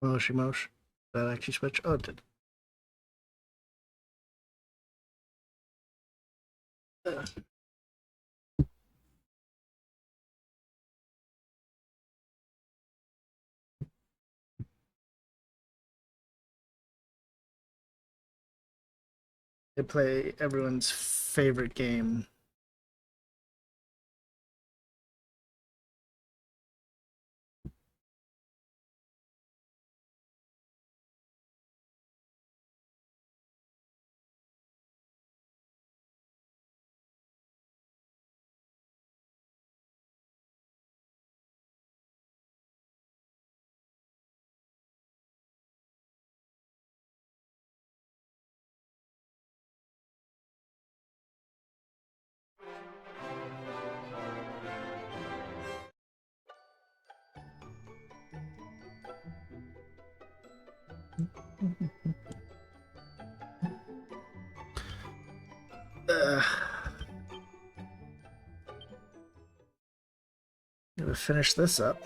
Moshi Mosh. Did that actually switch? Oh, it did. They play everyone's favorite game. Uh, Gonna finish this up.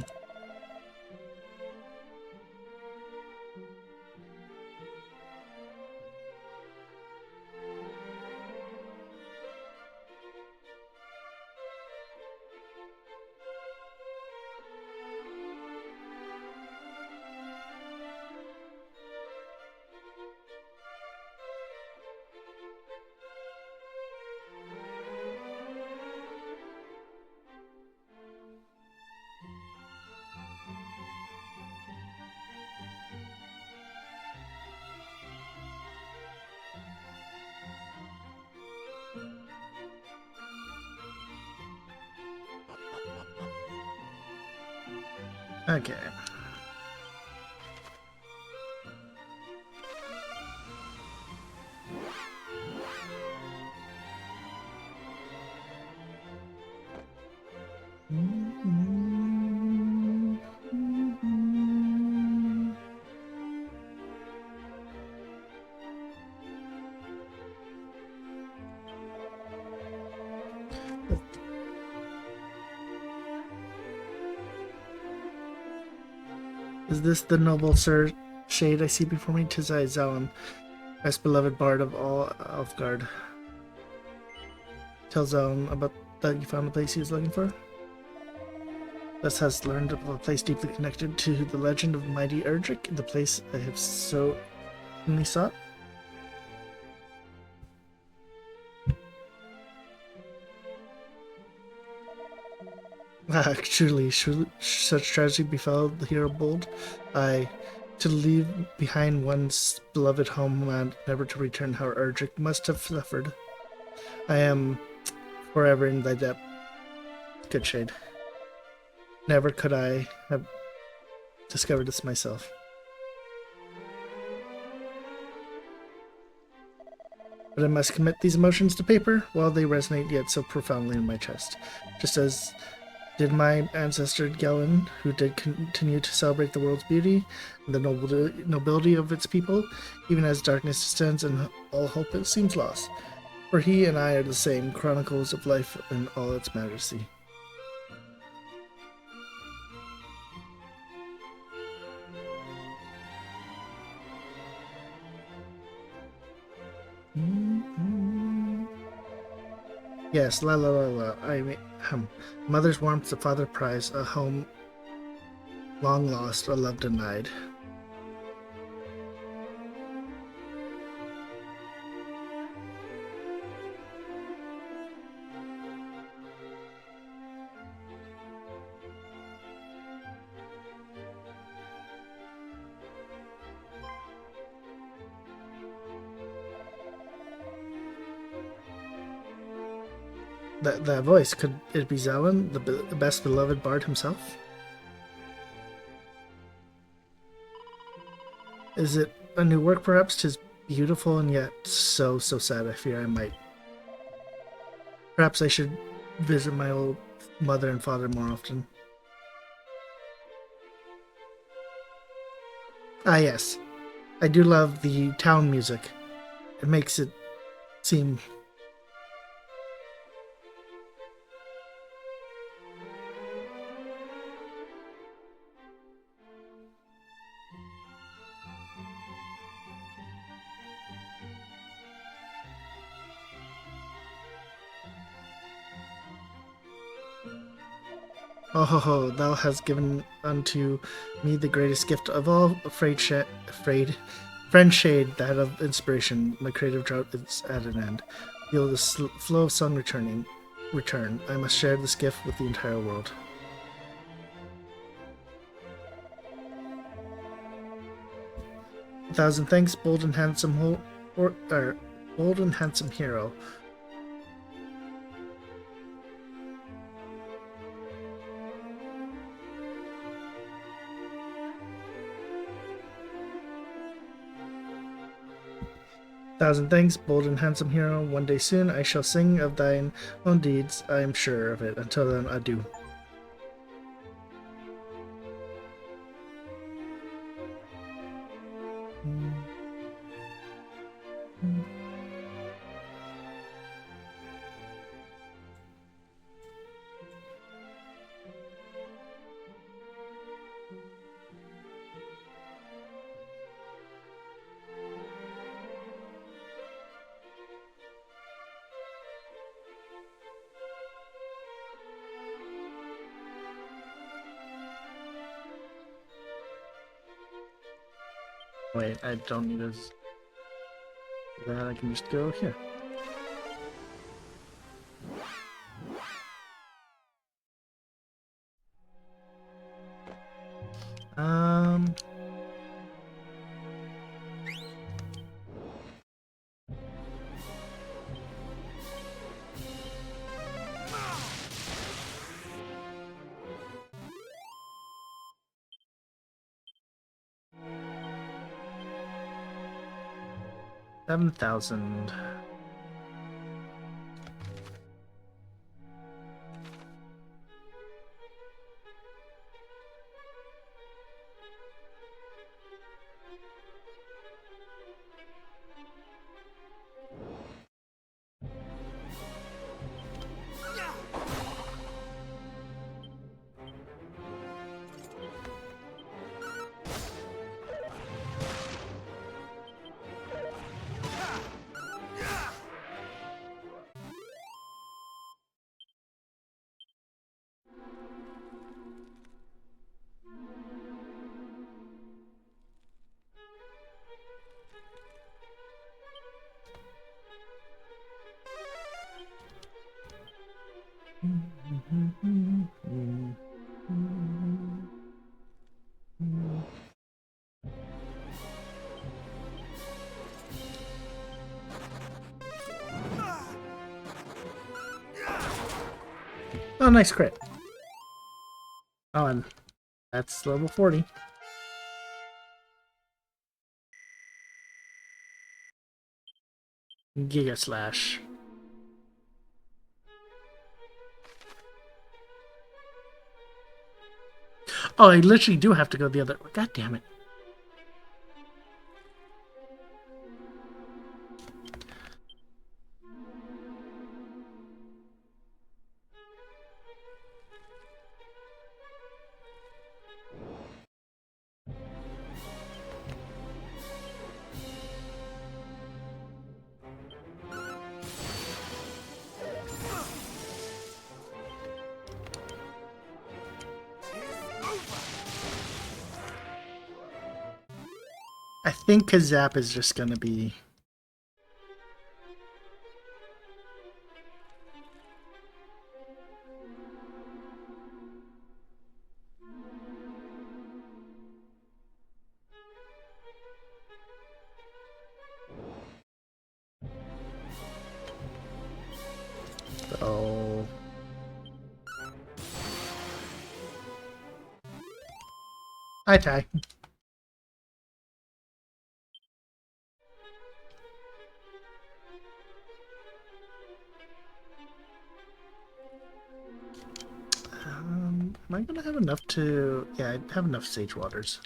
Okay. Is this the noble Sir Shade I see before me? 'Tis I, Zalem, best beloved bard of all Elfgard. Tell Zalem about that you found the place he was looking for. Thus has learned of a place deeply connected to the legend of mighty Erdrick, the place I have so keenly sought. Ah, truly, such tragedy befell the hero bold. I, to leave behind one's beloved homeland, never to return, how Erdrick must have suffered. I am forever in thy debt, good shade. Never could I have discovered this myself. But I must commit these emotions to paper while they resonate yet so profoundly in my chest. Just as did my ancestor Gelin, who did continue to celebrate the world's beauty and the nobility of its people, even as darkness descends and all hope it seems lost. For he and I are the same, chronicles of life in all its majesty. Yes, la la la la. I mean, mother's warmth, a father prize, a home long lost, a love denied. That voice, could it be Zelwyn, the best beloved bard himself? Is it a new work, perhaps? 'Tis beautiful and yet so sad. I fear I might. Perhaps I should visit my old mother and father more often. Ah, yes. I do love the town music. It makes it seem. Oh ho ho, thou hast given unto me the greatest gift of all, friend shade, that of inspiration. My creative drought is at an end. Feel the flow of song return. I must share this gift with the entire world. A thousand thanks, bold and handsome bold and handsome hero. Thousand thanks, bold and handsome hero. One day soon I shall sing of thine own deeds. I am sure of it. Until then, adieu. Wait, I don't need this. That I can just go here. Um. $7,000. Oh, nice crit. Oh, and that's level 40. Giga Slash. Oh, I literally do have to go the other. God damn it. I think Kazap is just gonna be. Oh. Hi, Ty. Am I gonna have enough to... Yeah, I have enough Sage Waters.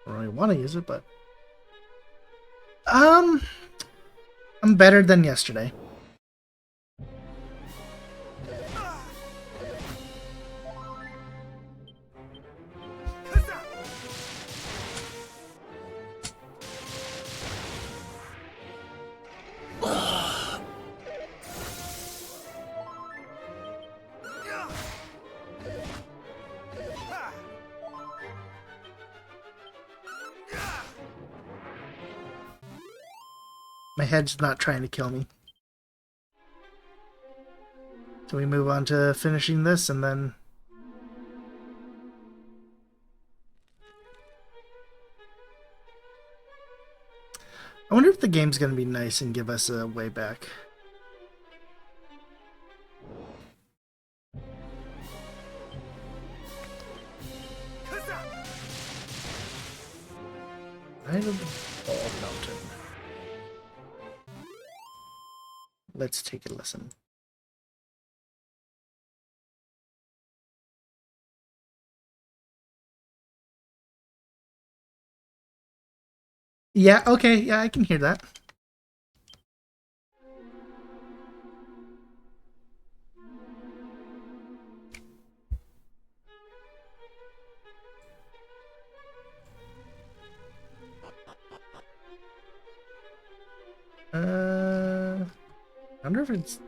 I don't really want to use it, but... I'm better than yesterday. My head's not trying to kill me. So we move on to finishing this and then... I wonder if the game's going to be nice and give us a way back. Right of the Bald Mountain. Let's take a listen. Yeah, okay, yeah, I can hear that. I wonder if it's...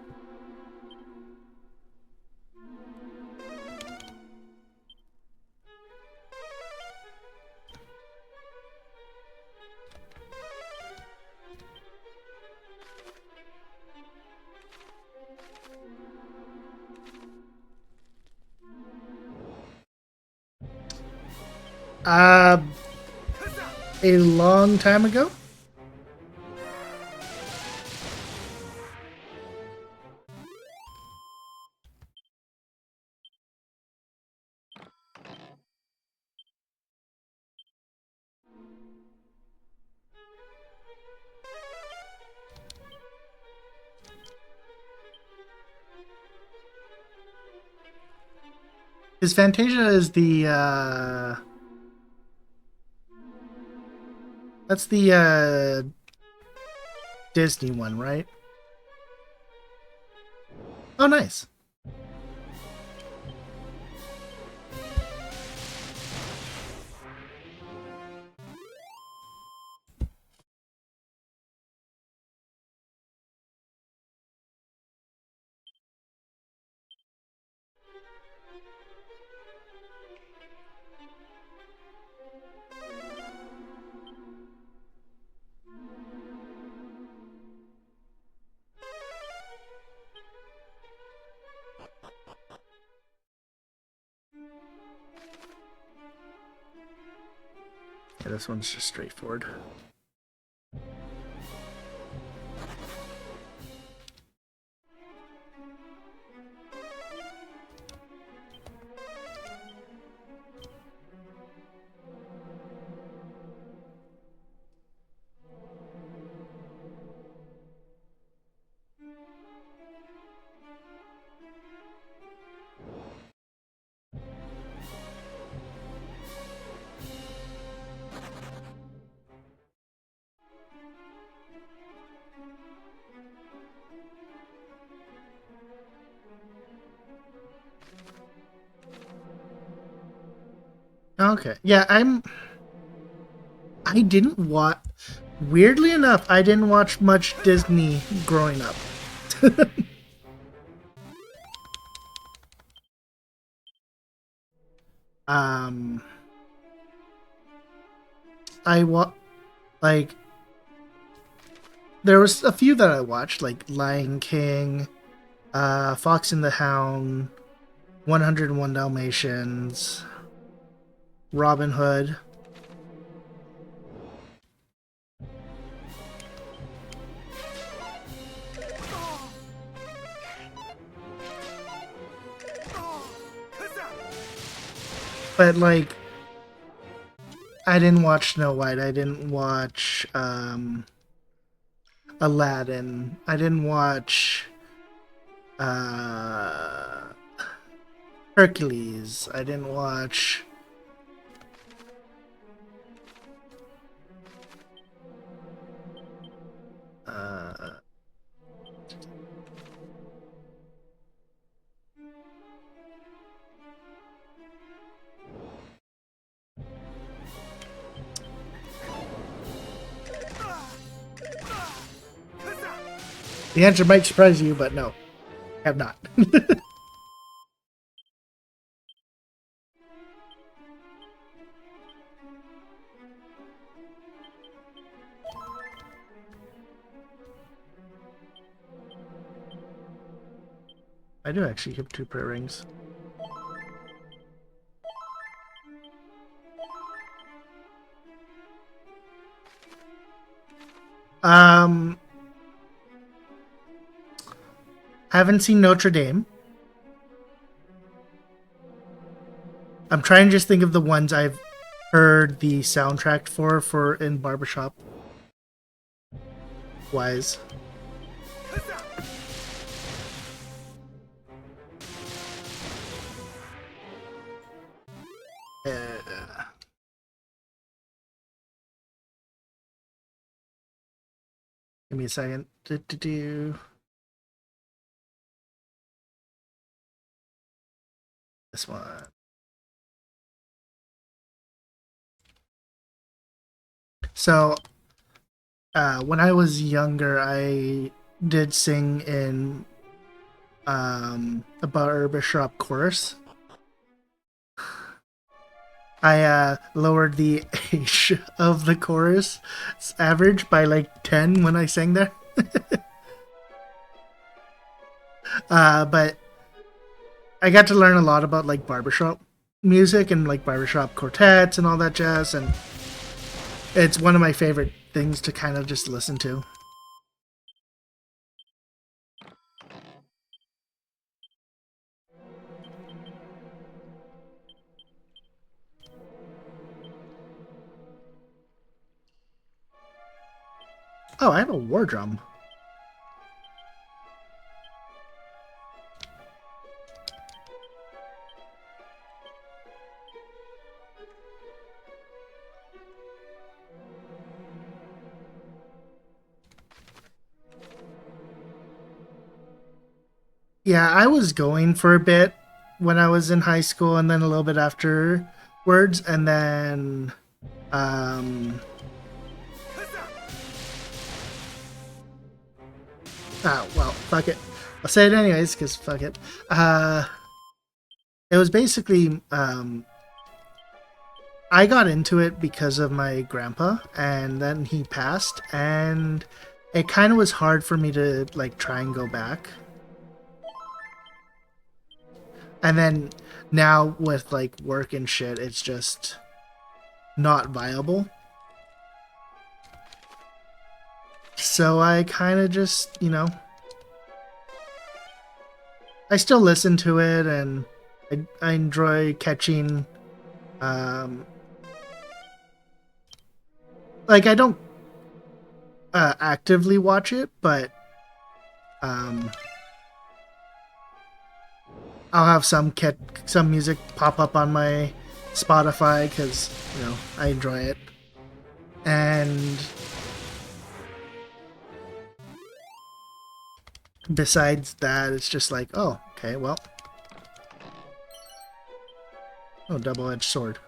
A long time ago? Is Fantasia is the, that's the, Disney one, right? Oh, nice. Yeah, this one's just straightforward. Okay. Yeah, I didn't watch... Weirdly enough, I didn't watch much Disney growing up. um... Like... There was a few that I watched, like Lion King, Fox and the Hound, 101 Dalmatians, Robin Hood. But, like, I didn't watch Snow White. I didn't watch Aladdin. I didn't watch uh, Hercules. I didn't watch... The answer might surprise you, but no, have not. I do actually have 2 prayer rings. Um, haven't seen Notre Dame. I'm trying to just think of the ones I've heard the soundtrack for in barbershop wise. Uh, Give me a second. This one. So, when I was younger, I did sing in a barbershop chorus. I lowered the age of the chorus average by like 10 when I sang there. But I got to learn a lot about like barbershop music and like barbershop quartets and all that jazz, and it's one of my favorite things to kind of just listen to. Oh, I have a war drum. Yeah, I was going for a bit when I was in high school and then a little bit afterwards, and then um oh well, fuck it. I'll say it anyways because fuck it. It was basically I got into it because of my grandpa, and then he passed, and it kind of was hard for me to like try and go back. And then now with like work and shit, it's just not viable. So I kind of just, I still listen to it, and I enjoy catching. Um, like I don't actively watch it, but um, I'll have some music pop up on my Spotify because I enjoy it, and besides that, it's just like, oh, okay, well, oh, double-edged sword.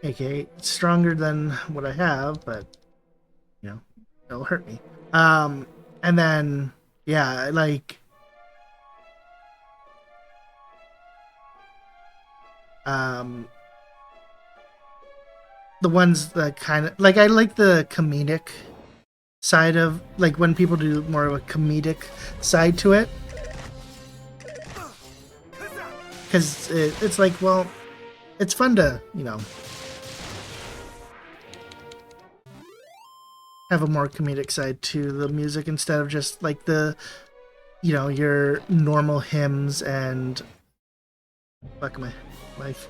Okay, it's stronger than what I have, but it'll hurt me. Um, and then yeah, like um, the ones that kind of like I like the comedic side of like when people do more of a comedic side to it because it's like, well, it's fun to have a more comedic side to the music instead of just like the your normal hymns and fuck my life.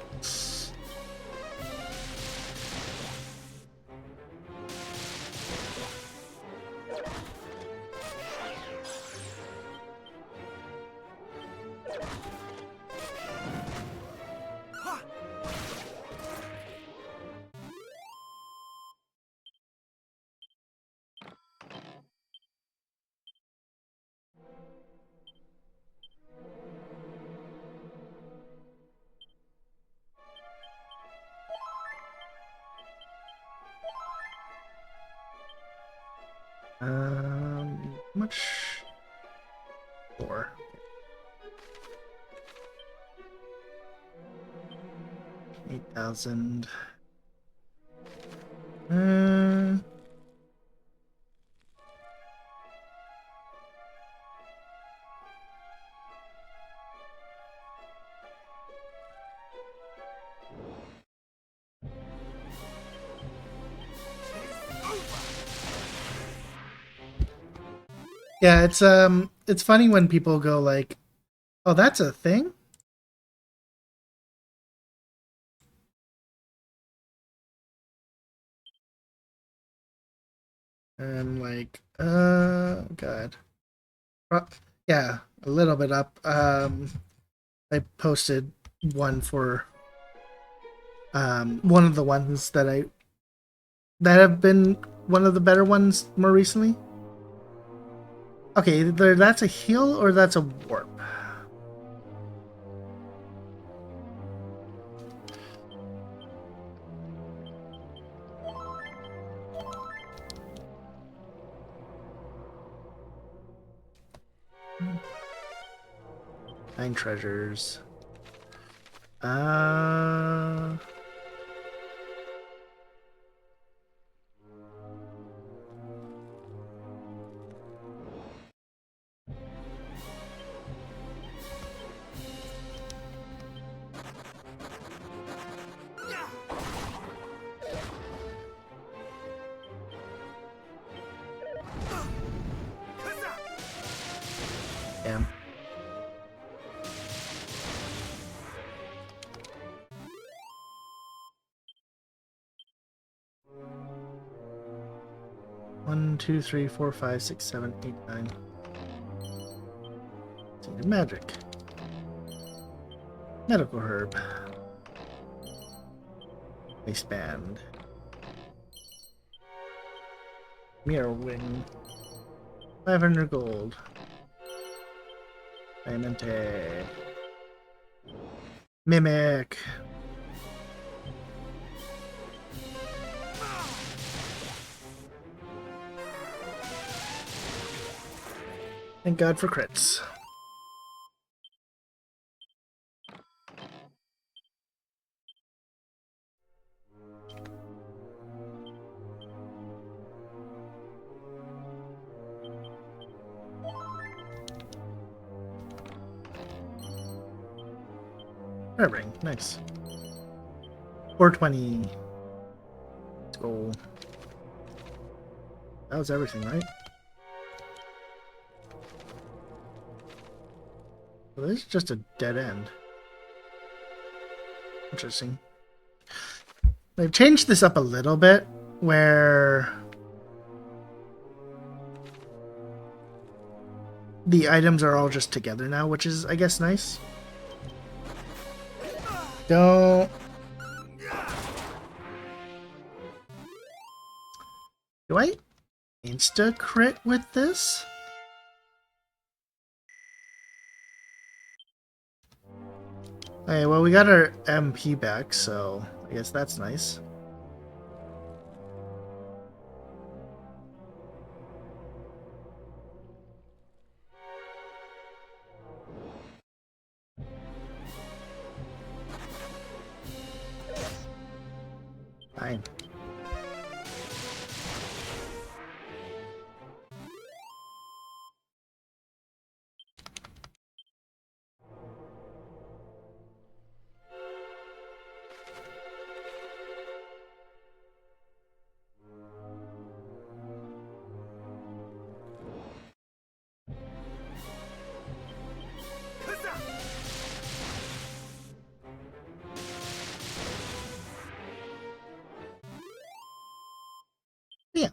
How much for 8,000. Uh, Yeah, it's funny when people go like, "Oh, that's a thing," and I'm like, God, Pro- yeah, a little bit up. I posted one for one of the ones that have been one of the better ones more recently. Okay, either that's a heal or that's a warp. Nine treasures. Uh, yeah. One, two, three, four, five, six, seven, eight, nine. Seed of magic. Medical herb. Waistband. Mirror wing. 500 gold. Diamante. Mimic. Thank God for crits. Red ring. Nice. 420. Let's go. That was everything, right? Well, this is just a dead end. Interesting. They've changed this up a little bit where the items are all just together now, which is, I guess, nice. Don't... Do I insta-crit with this? Okay, well, we got our MP back, so I guess that's nice. Fine. Yeah.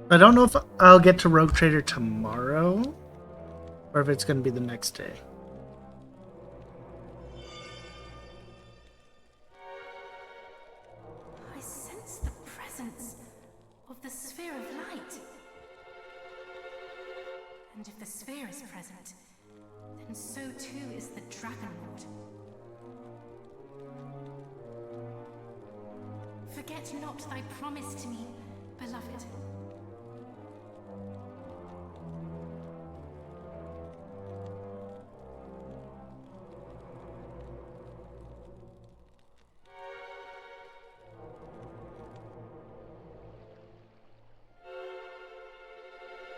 I don't know if I'll get to Rogue Trader tomorrow, or if it's going to be the next day. I sense the presence of the sphere of light. And if the sphere is present, then so too is the Dragon Lord. Forget not thy promise to me, beloved.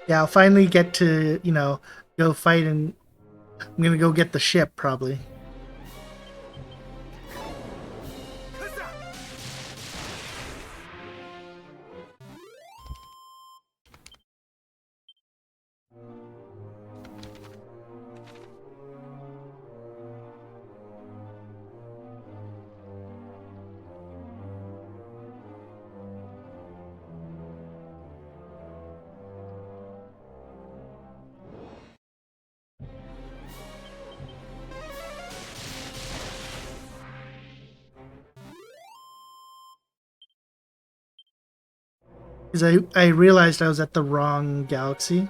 Yeah, I'll finally get to, go fight, and I'm going to go get the ship, probably. Because I realized I was at the wrong galaxy.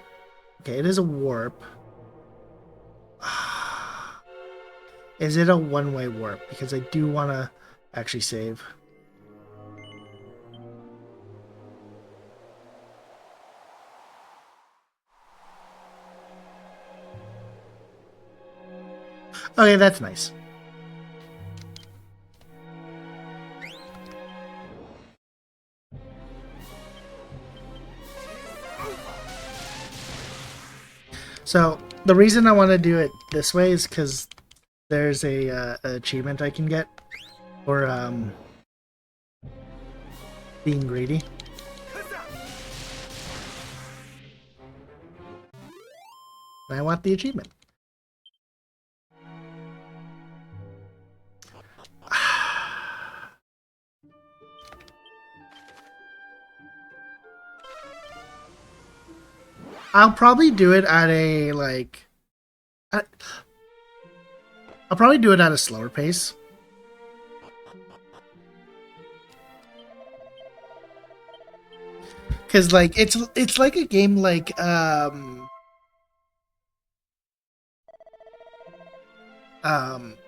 Okay, it is a warp. Is it a one-way warp? Because I do want to actually save. Okay, that's nice. So the reason I want to do it this way is because there's a achievement I can get for being greedy. And I want the achievement. I'll probably do it at a like. I'll probably do it at a slower pace. Cause like it's like a game like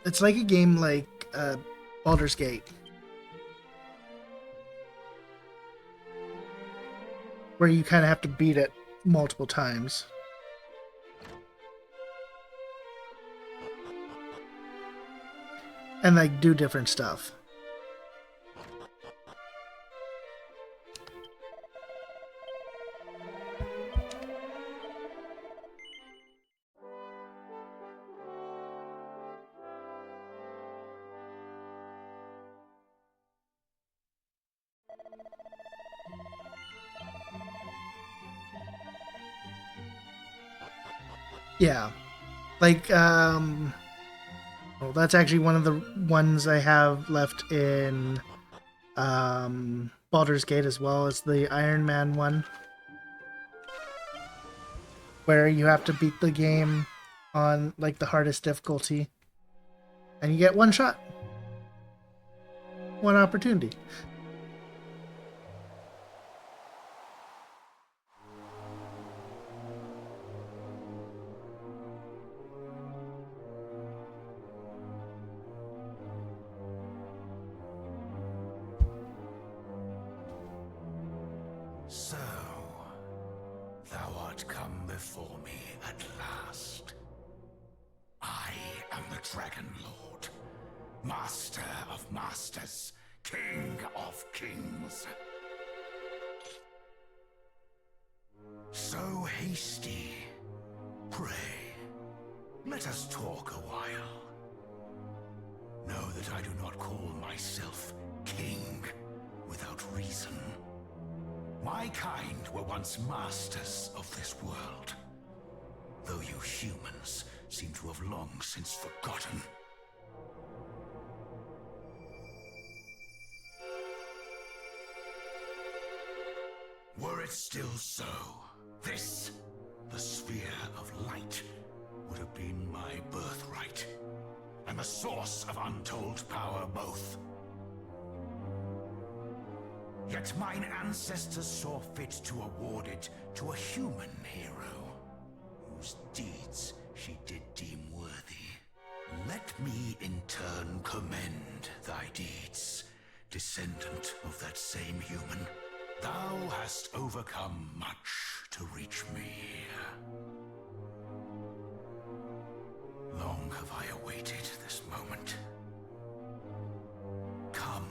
it's like a game like Baldur's Gate, where you kind of have to beat it multiple times and like do different stuff. Yeah, like well, that's actually one of the ones I have left in Baldur's Gate as well as the Iron Man one, where you have to beat the game on like the hardest difficulty, and you get one shot, one opportunity. So, thou art come before me at last. I am the Dragon Lord, Master of Masters, King of Kings. So hasty, pray, let us talk a while. Know that I do not call myself king without reason. My kind were once masters of this world, though you humans seem to have long since forgotten. Were it still so, this, the sphere of light, would have been my birthright, and the source of untold power both. Yet mine ancestors saw fit to award it to a human hero, whose deeds she did deem worthy. Let me in turn commend thy deeds, descendant of that same human. Thou hast overcome much to reach me. Long have I awaited this moment. Come.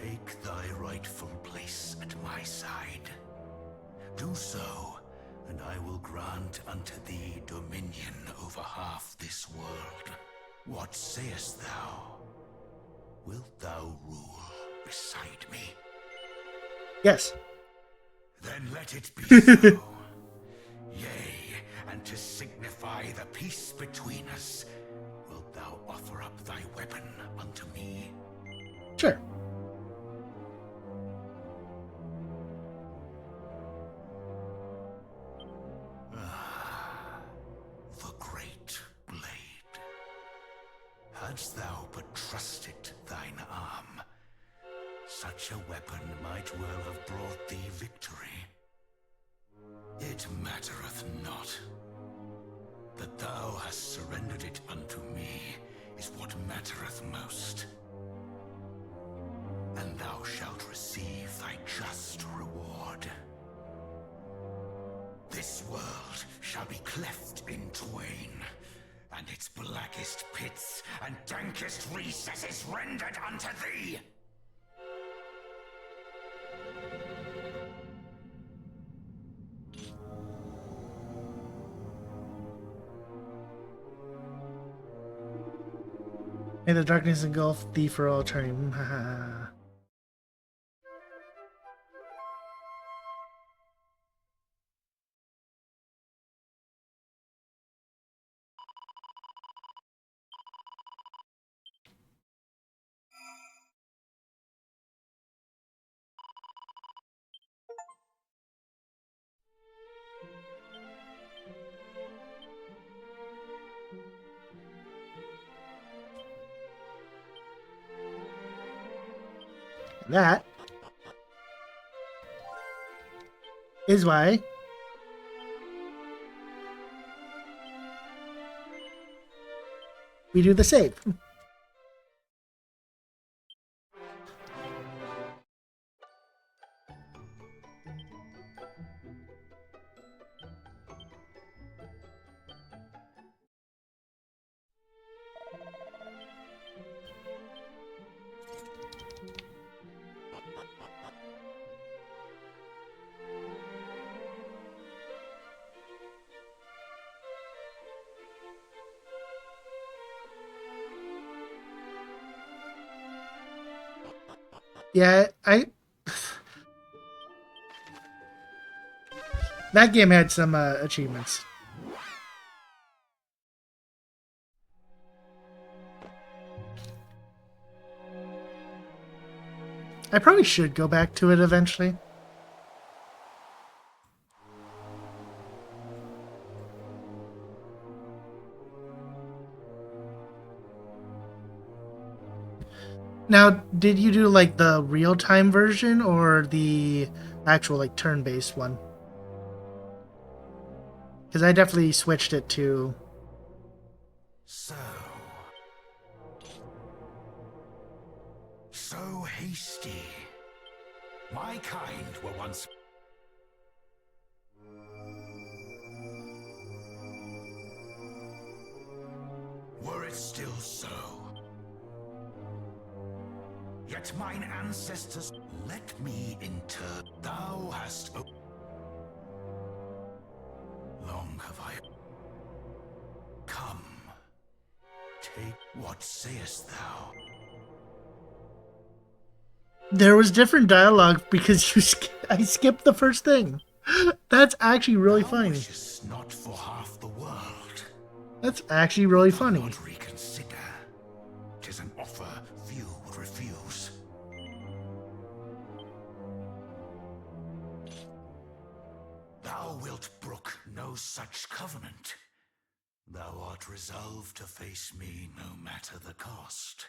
Take thy rightful place at my side. Do so, and I will grant unto thee dominion over half this world. What sayest thou? Wilt thou rule beside me? Yes. Then let it be so. Yea, and to signify the peace between us, wilt thou offer up thy weapon unto me? Sure. The great blade. Hadst thou but trusted thine arm, Such a weapon might well have brought thee victory. It mattereth not. That thou hast surrendered it unto me is what mattereth most. And thou shalt receive thy just reward. This world shall be cleft in twain, and its blackest pits and dankest recesses rendered unto thee. May the darkness engulf thee for all time. Ha ha ha. That is why we do the save. Yeah, that game had some achievements. I probably should go back to it eventually. Now, did you do like the real-time version or the actual like turn-based one? Because I definitely switched it to. So hasty. My kind were once. Were it still so? Yet mine ancestors let me inter. Thou hast. Long have I. Come. Take. What sayest thou? There was different dialogue because I skipped the first thing. That's actually really Thou funny. wishest not for half the world. That's actually really Thou funny. not reconsider. 'Tis an offer few would refuse. Thou wilt brook no such covenant. Thou art resolved to face me no matter the cost.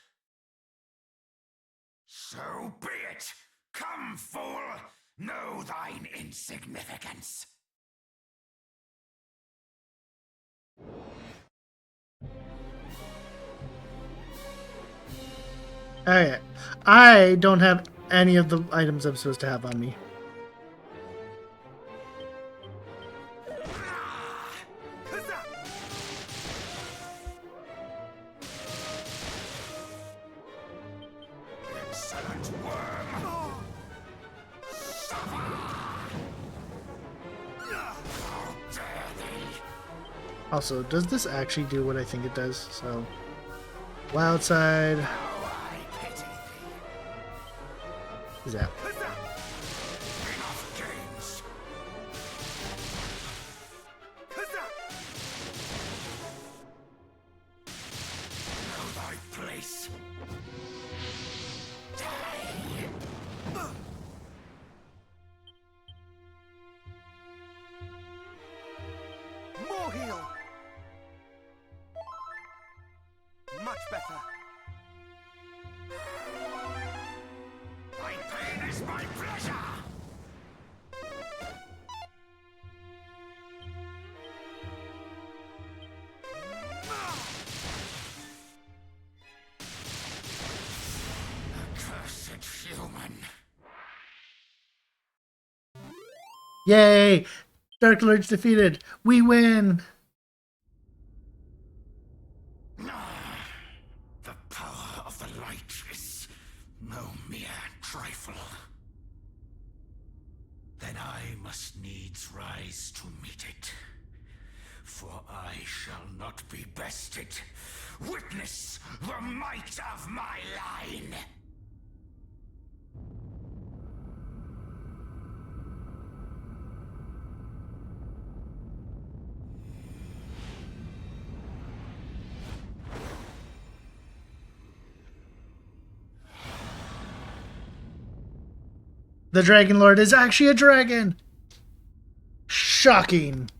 So be it! Come, fool! Know thine insignificance! Okay. I don't have any of the items I'm supposed to have on me. Excellent worm! Suffer! How dare thee! Also, does this actually do what I think it does? So, wild side. How I pity thee! Is that? Enough games! Know thy place! More heal! Much better. Thy is my pleasure! Accursed human. Yay! Dark Lord's defeated. We win. The power of the light is no mere trifle. Then I must needs rise to meet it. For I shall not be bested. Witness the might of my line! The Dragon Lord is actually a dragon. Shocking.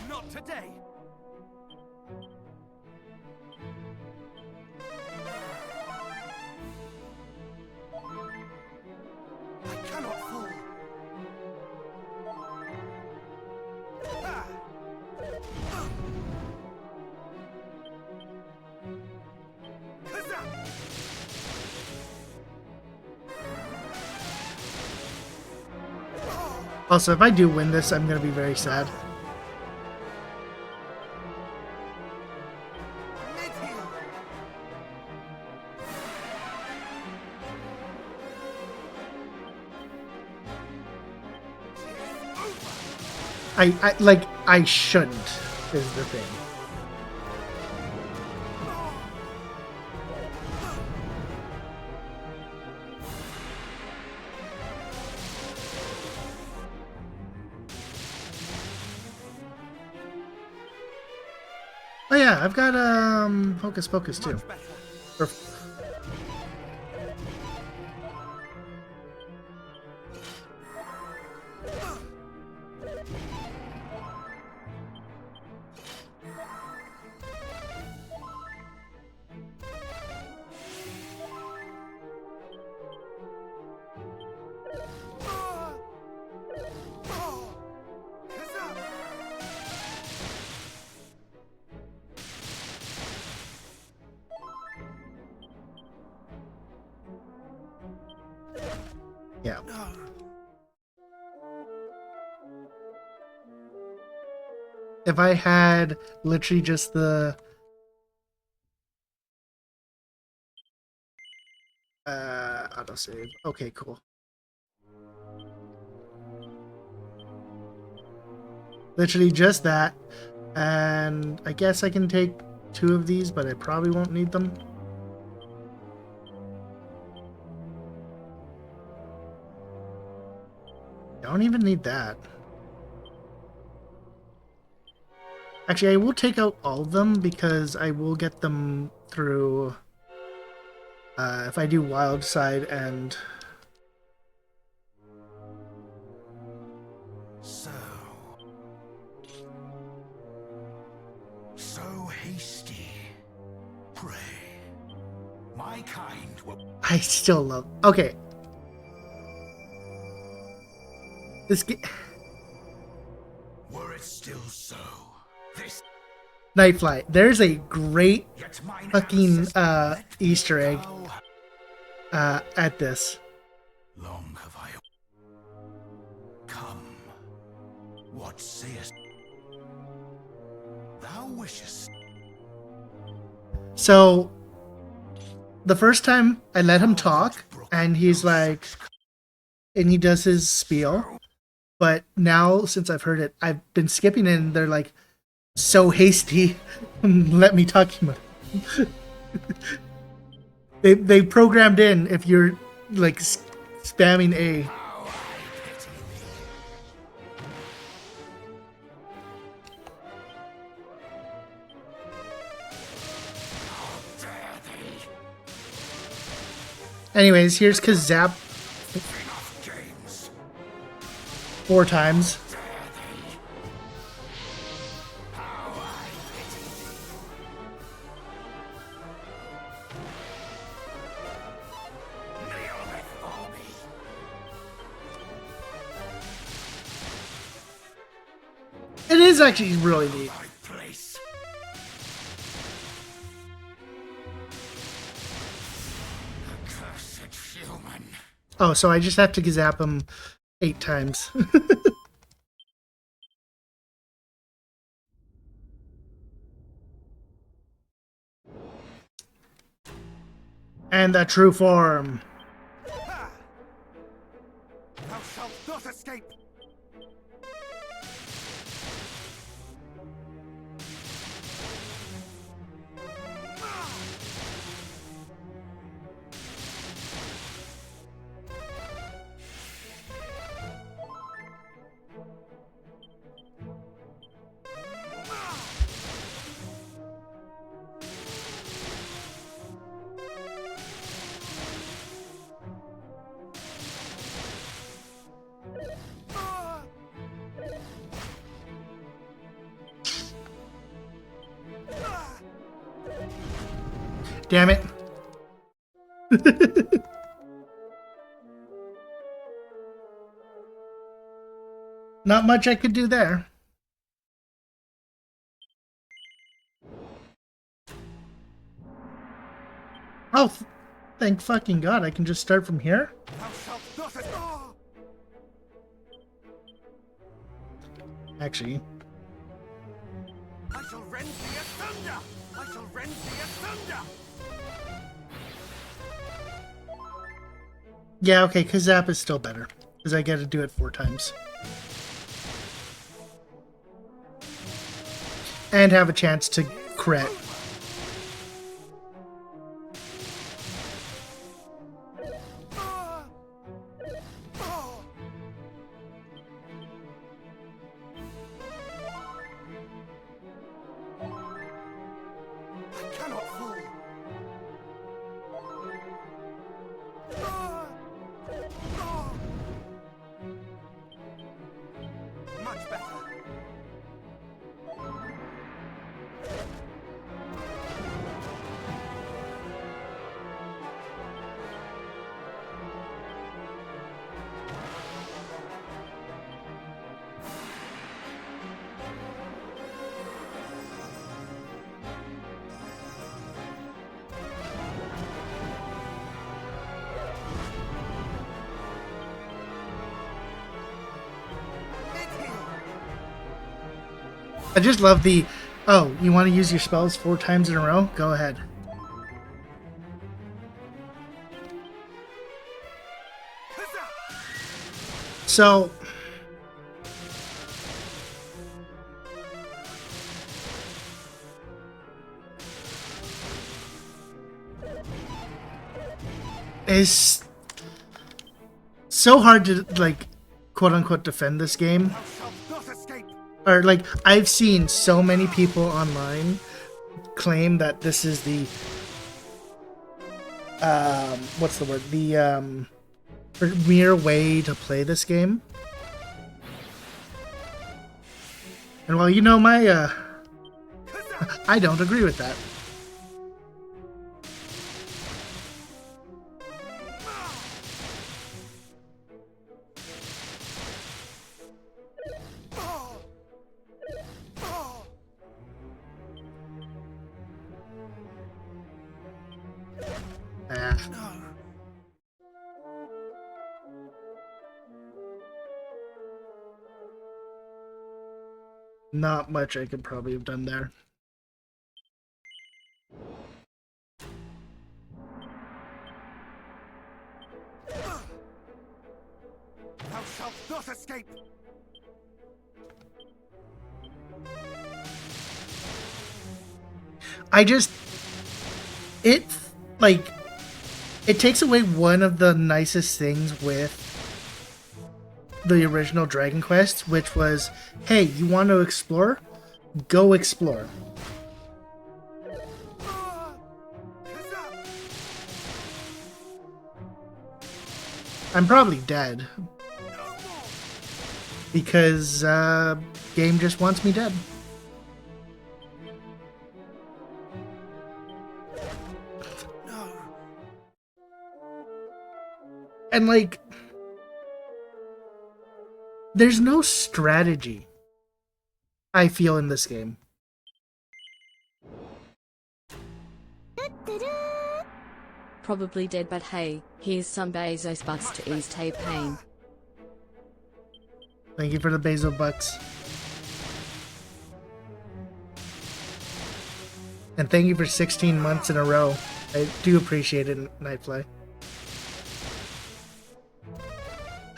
Not today. I cannot fall. Ah! Kazam! Also, if I do win this, I'm gonna be very sad. Mid-heal. I shouldn't is the thing. Oh yeah, I've got Hocus Pocus too. Much better. Or- Kazam! Yeah. If I had literally just the autosave. Okay, cool. Literally just that. And I guess I can take 2 of these, but I probably won't need them. I don't even need that. Actually, I will take out all of them because I will get them through if I do Wild Side and... So hasty. Pray, my kind will... I still love... Okay. This Were it still so, this... Nightfly. There's a great Yet mine fucking ancestors let me Easter egg go. at this. Long have I... Come. What sayest... Thou wishest... So, the first time I let him talk, and he's like, and he does his spiel, but now since I've heard it, I've been skipping it, and they're like, So hasty. Let me talk him. They programmed in if you're like spamming A. Anyways, here's Kazap 4 times. It is actually really neat. Oh, so I just have to zap him 8 times. And the true form. Ha! Thou shalt not escape! Damn it. Not much I could do there. Oh, thank fucking God, I can just start from here? Thou shalt not escape! Actually. I shall rend thee asunder! I shall rend thee asunder! Yeah, okay, Kazap is still better. Because I get to do it 4 times. And have a chance to crit. I cannot fool! Much better. I just love the, oh, you want to use your spells 4 times in a row? Go ahead. So, it's so hard to, like, quote-unquote defend this game. Thou shalt not escape! Or, like, I've seen so many people online claim that this is the, what's the word? The, premier way to play this game. And well, you know my, I don't agree with that. Ah. Not much I could probably have done there. Thou shalt not escape! I just it like it takes away one of the nicest things with the original Dragon Quest, which was, hey, you want to explore? Go explore. I'm probably dead. Because, game just wants me dead. No. And, like, there's no strategy, I feel, in this game. Probably dead, but hey, here's some Bezos bucks to ease Tay pain. Thank you for the Basil bucks. And thank you for 16 months in a row. I do appreciate it, Nightfly.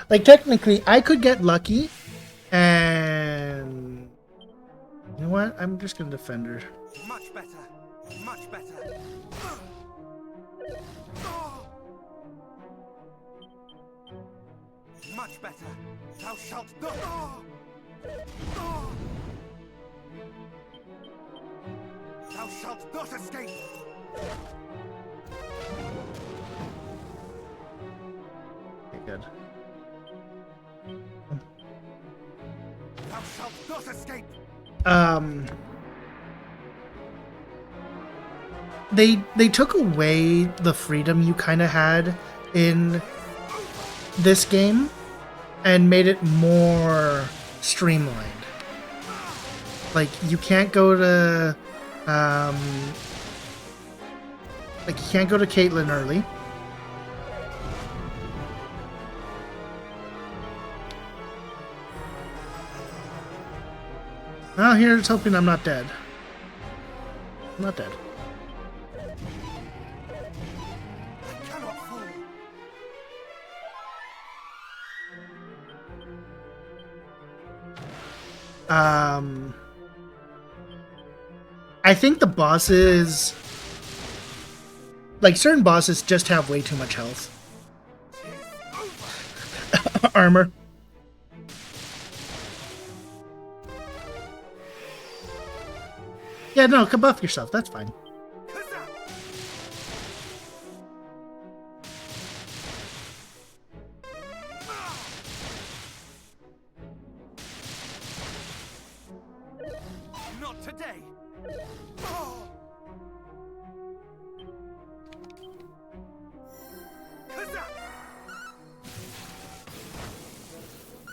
Like, technically, I could get lucky, and... You know what? I'm just gonna defend her. Much better. Much better. Much better. Thou shalt not. Thou shalt not escape. Okay, good. Thou shalt not escape. They took away the freedom you kind of had in this game and made it more streamlined. Like, you can't go to like, you can't go to Caitlyn early. Oh, here's hoping I'm not dead. I'm not dead. I cannot fall. I think the bosses, like, certain bosses just have way too much health. Armor. Yeah, no, buff yourself. That's fine. Not today.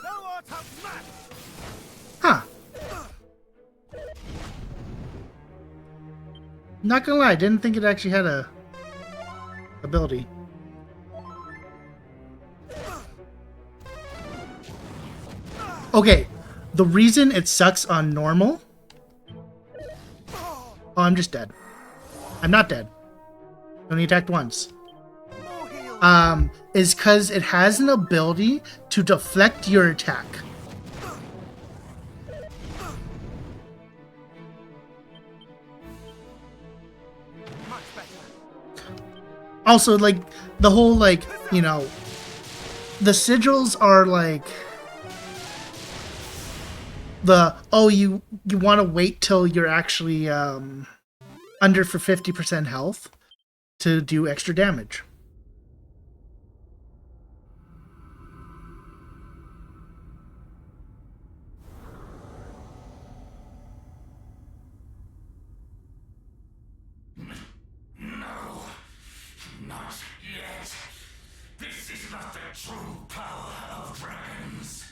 Thou art outmatched. Huh. Not gonna lie, I didn't think it actually had a ability. Okay, the reason it sucks on normal... Oh, I'm just dead. I'm not dead. Only attacked once. More heal. Is because it has an ability to deflect your attack. Much better. Also, like, the whole, like, you know, the sigils are like the, oh, you want to wait till you're actually under for 50% health to do extra damage. No, not yet. This is not the true power of dragons.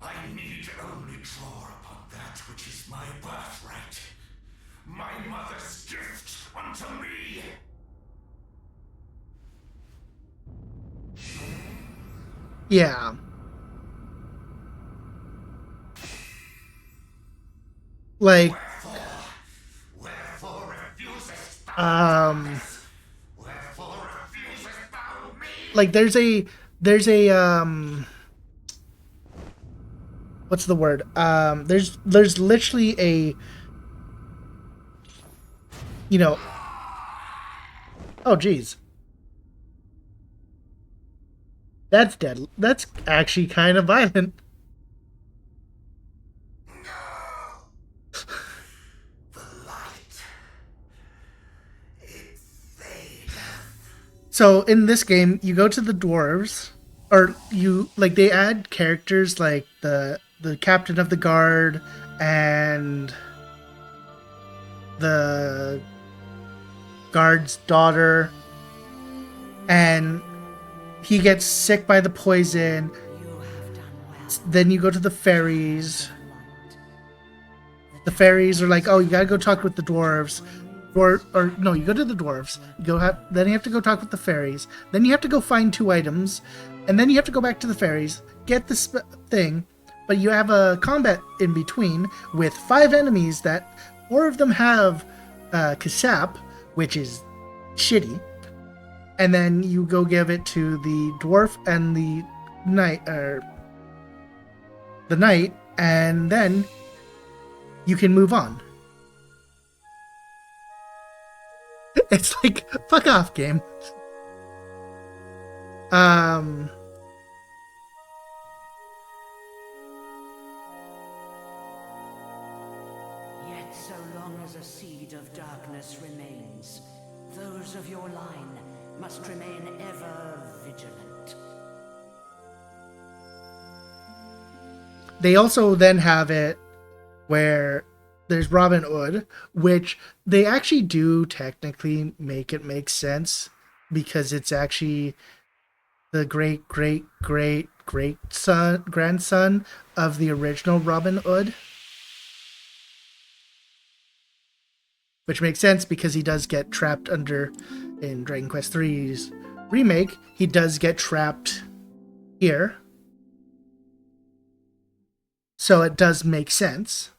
I need only draw upon that which is my birthright. My mother's gift unto me. Yeah. Like, Wherefore refusest thou? Wherefore refusest thou me? like there's a what's the word? There's literally a you know, oh geez, that's dead. That's actually kind of violent. So in this game, you go to the dwarves, or you like they add characters like the captain of the guard and the guard's daughter, and he gets sick by the poison. Then you go to the fairies. The fairies are like, oh, you gotta go talk with the dwarves. Or no, you go to the dwarves. Then you have to go talk with the fairies. Then you have to go find 2 items, and then you have to go back to the fairies, get the thing. But you have a combat in between with 5 enemies that 4 of them have Kasap, which is shitty. And then you go give it to the dwarf and the knight, and then you can move on. It's like, fuck off, game. Yet so long as a seed of darkness remains, those of your line must remain ever vigilant. They also then have it where there's Robin Hood, which they actually do technically make it make sense because it's actually the great grandson of the original Robin Hood. Which makes sense because he does get trapped in Dragon Quest III's remake, he does get trapped here. So it does make sense.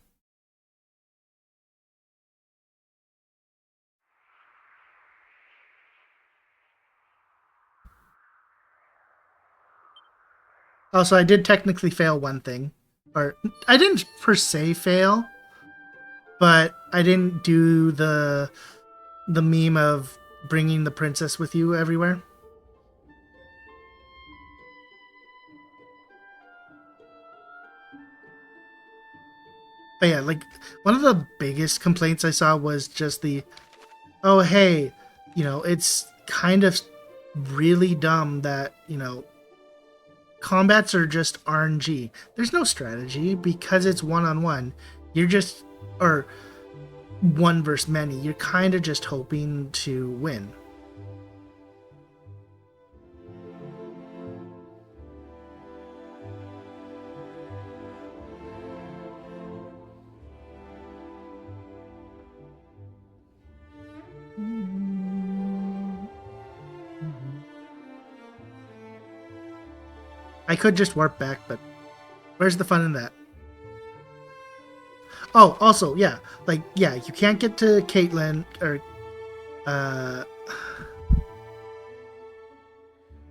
Also, I did technically fail one thing. Or, I didn't per se fail, but I didn't do the meme of bringing the princess with you everywhere. But yeah, like, one of the biggest complaints I saw was just oh, hey, it's kind of really dumb that, combats are just RNG. There's no strategy because it's one-on-one. You're just, or one versus many. You're kind of just hoping to win. I could just warp back, but where's the fun in that? Oh, also, yeah, you can't get to Caitlyn or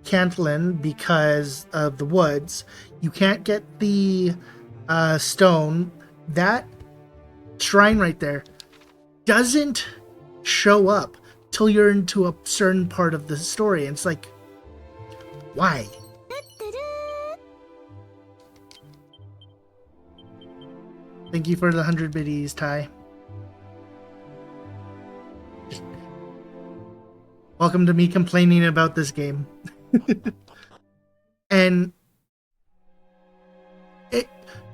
Cantlin because of the woods. You can't get the stone. That shrine right there doesn't show up till you're into a certain part of the story. And it's like, why? Thank you for the 100 biddies, Ty. Welcome to me complaining about this game. And it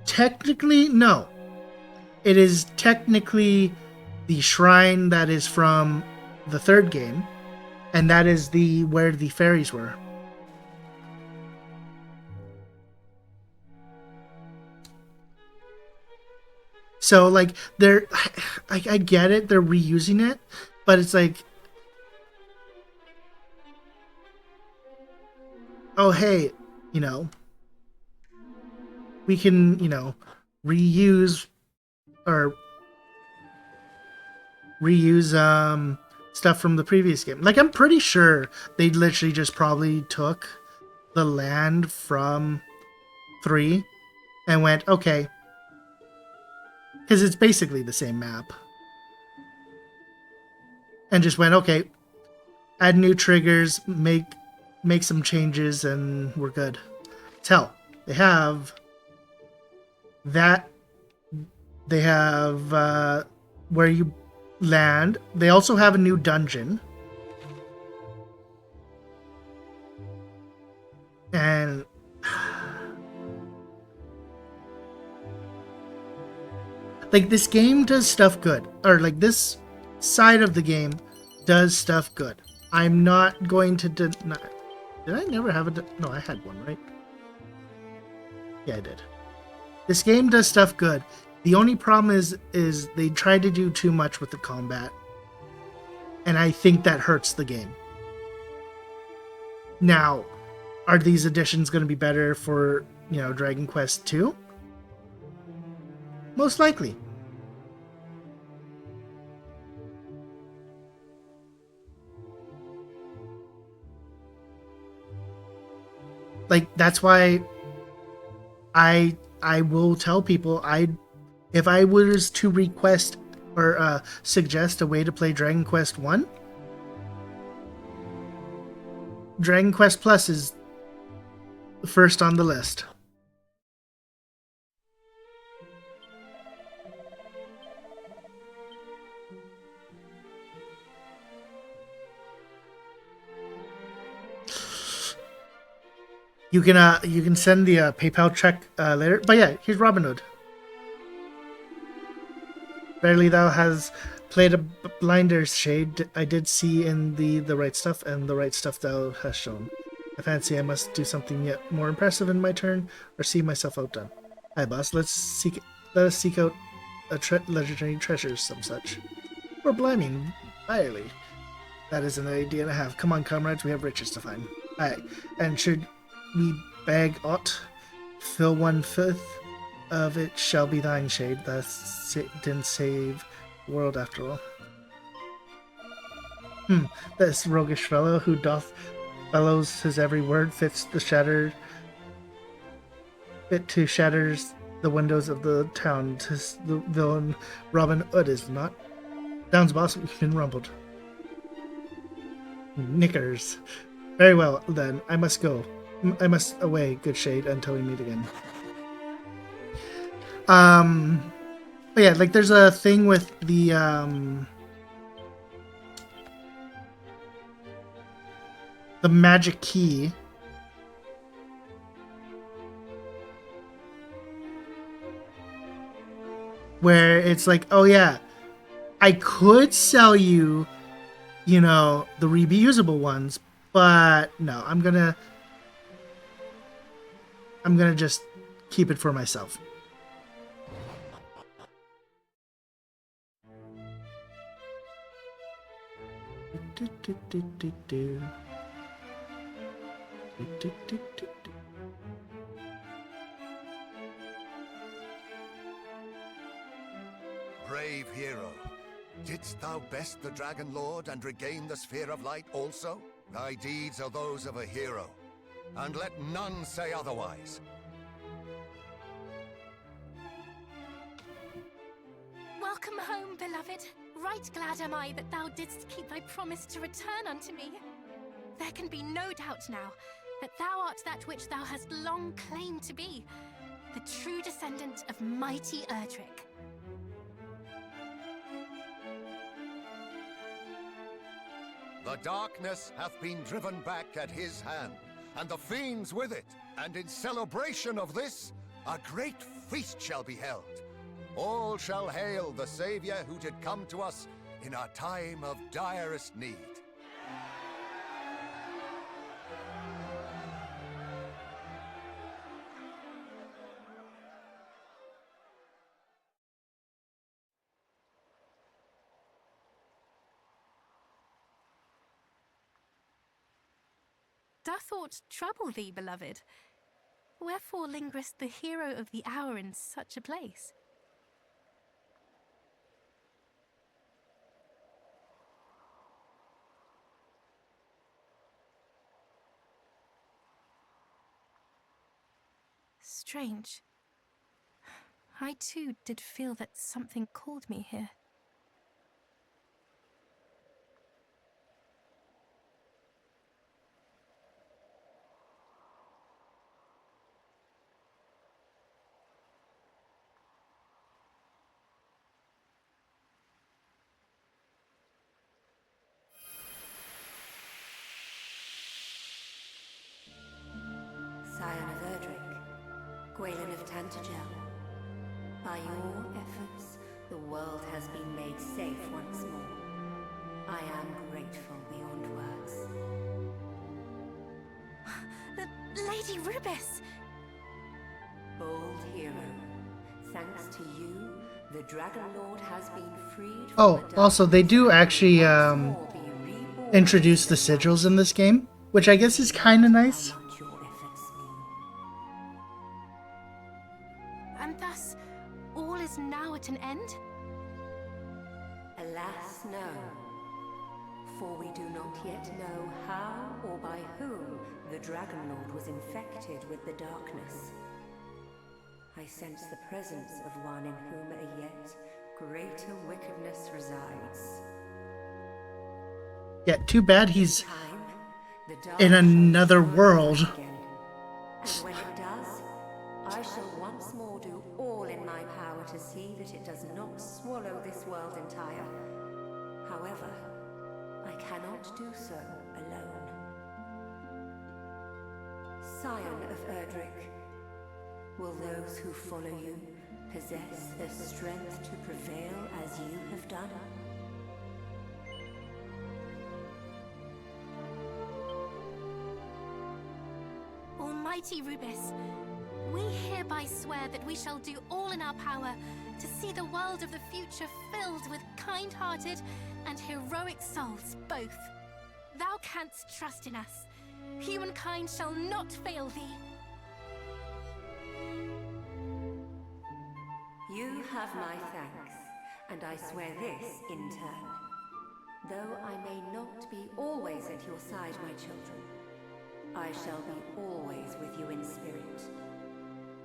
technically, no. It is technically the shrine that is from the 3rd game, and that is where the fairies were. So, like, I get it, they're reusing it, but it's like, oh, hey, we can, reuse stuff from the previous game. Like, I'm pretty sure they literally just probably took the land from 3 and went, okay, because it's basically the same map. and just went, okay, add new triggers, make some changes, and we're good. Tell they have that. They have where you land. They also have a new dungeon, and like this game does stuff good, or like this side of the game does stuff good. I'm not going to deny. Did I never have a? No, I had one, right? Yeah, I did. This game does stuff good. The only problem is they try to do too much with the combat, and I think that hurts the game. Now, are these additions going to be better for Dragon Quest 2? Most likely. Like that's why I will tell people if I was to request or suggest a way to play Dragon Quest 1, Dragon Quest Plus is first on the list. You can send the PayPal check later. But yeah, here's Robin Hood. Barely thou has played a blinder shade. I did see in the right stuff, and the right stuff thou hast shown. I fancy I must do something yet more impressive in my turn, or see myself outdone. Hi, boss. Let us seek out legendary treasures, some such. Or blimey, barely. That is an idea and a half. Come on, comrades, we have riches to find. Aye, and should we bag aught, fill 1/5 of it shall be thine, shade. That didn't save the world after all. This roguish fellow who doth follows his every word fit to shatters the windows of the town. 'Tis the villain Robin Hood, is not? Down's boss, we've been rumbled. Knickers. Very well, then. I must go. I must away, good shade, until we meet again. But yeah, like there's a thing with the magic key. Where it's like, oh yeah, I could sell you, the reusable ones, but no, I'm gonna just keep it for myself. Brave hero, didst thou best the Dragon Lord and regain the Sphere of Light also? Thy deeds are those of a hero, and let none say otherwise. Welcome home, beloved. Right glad am I that thou didst keep thy promise to return unto me. There can be no doubt now that thou art that which thou hast long claimed to be, the true descendant of mighty Erdrick. The darkness hath been driven back at his hand, and the fiends with it, and in celebration of this, a great feast shall be held. All shall hail the Savior who did come to us in our time of direst need. Doth aught trouble thee, beloved? Wherefore lingereth the hero of the hour in such a place? Strange. I too did feel that something called me here. Gwaelin of Tantagel, by your efforts, the world has been made safe once more. I am grateful beyond words. Lady Rubis! Bold hero, thanks to you, the Dragon Lord has been freed from Oh, the also, they darkness do and actually will once more be reborn introduce as the the light. sigils in this game, which I guess is kind of nice. How much your efforts mean. And thus, all is now at an end? Alas, no. For we do not yet know how or by whom the Dragon Lord was infected with the darkness. I sense the presence of one in whom a yet greater wickedness resides. Yeah, too bad he's Time, the dark in shall another return world. again. And when it does, I shall once more do all in my power to see that it does not swallow this world entire. However, I cannot do so alone. Scion of Erdrick, will those who follow you possess the strength to prevail as you have done? Almighty Rubis, we hereby swear that we shall do all in our power to see the world of the future filled with kind-hearted and heroic souls both. Thou canst trust in us. Humankind shall not fail thee. You have my thanks, and I swear this in turn. Though I may not be always at your side, my children, I shall be always with you in spirit.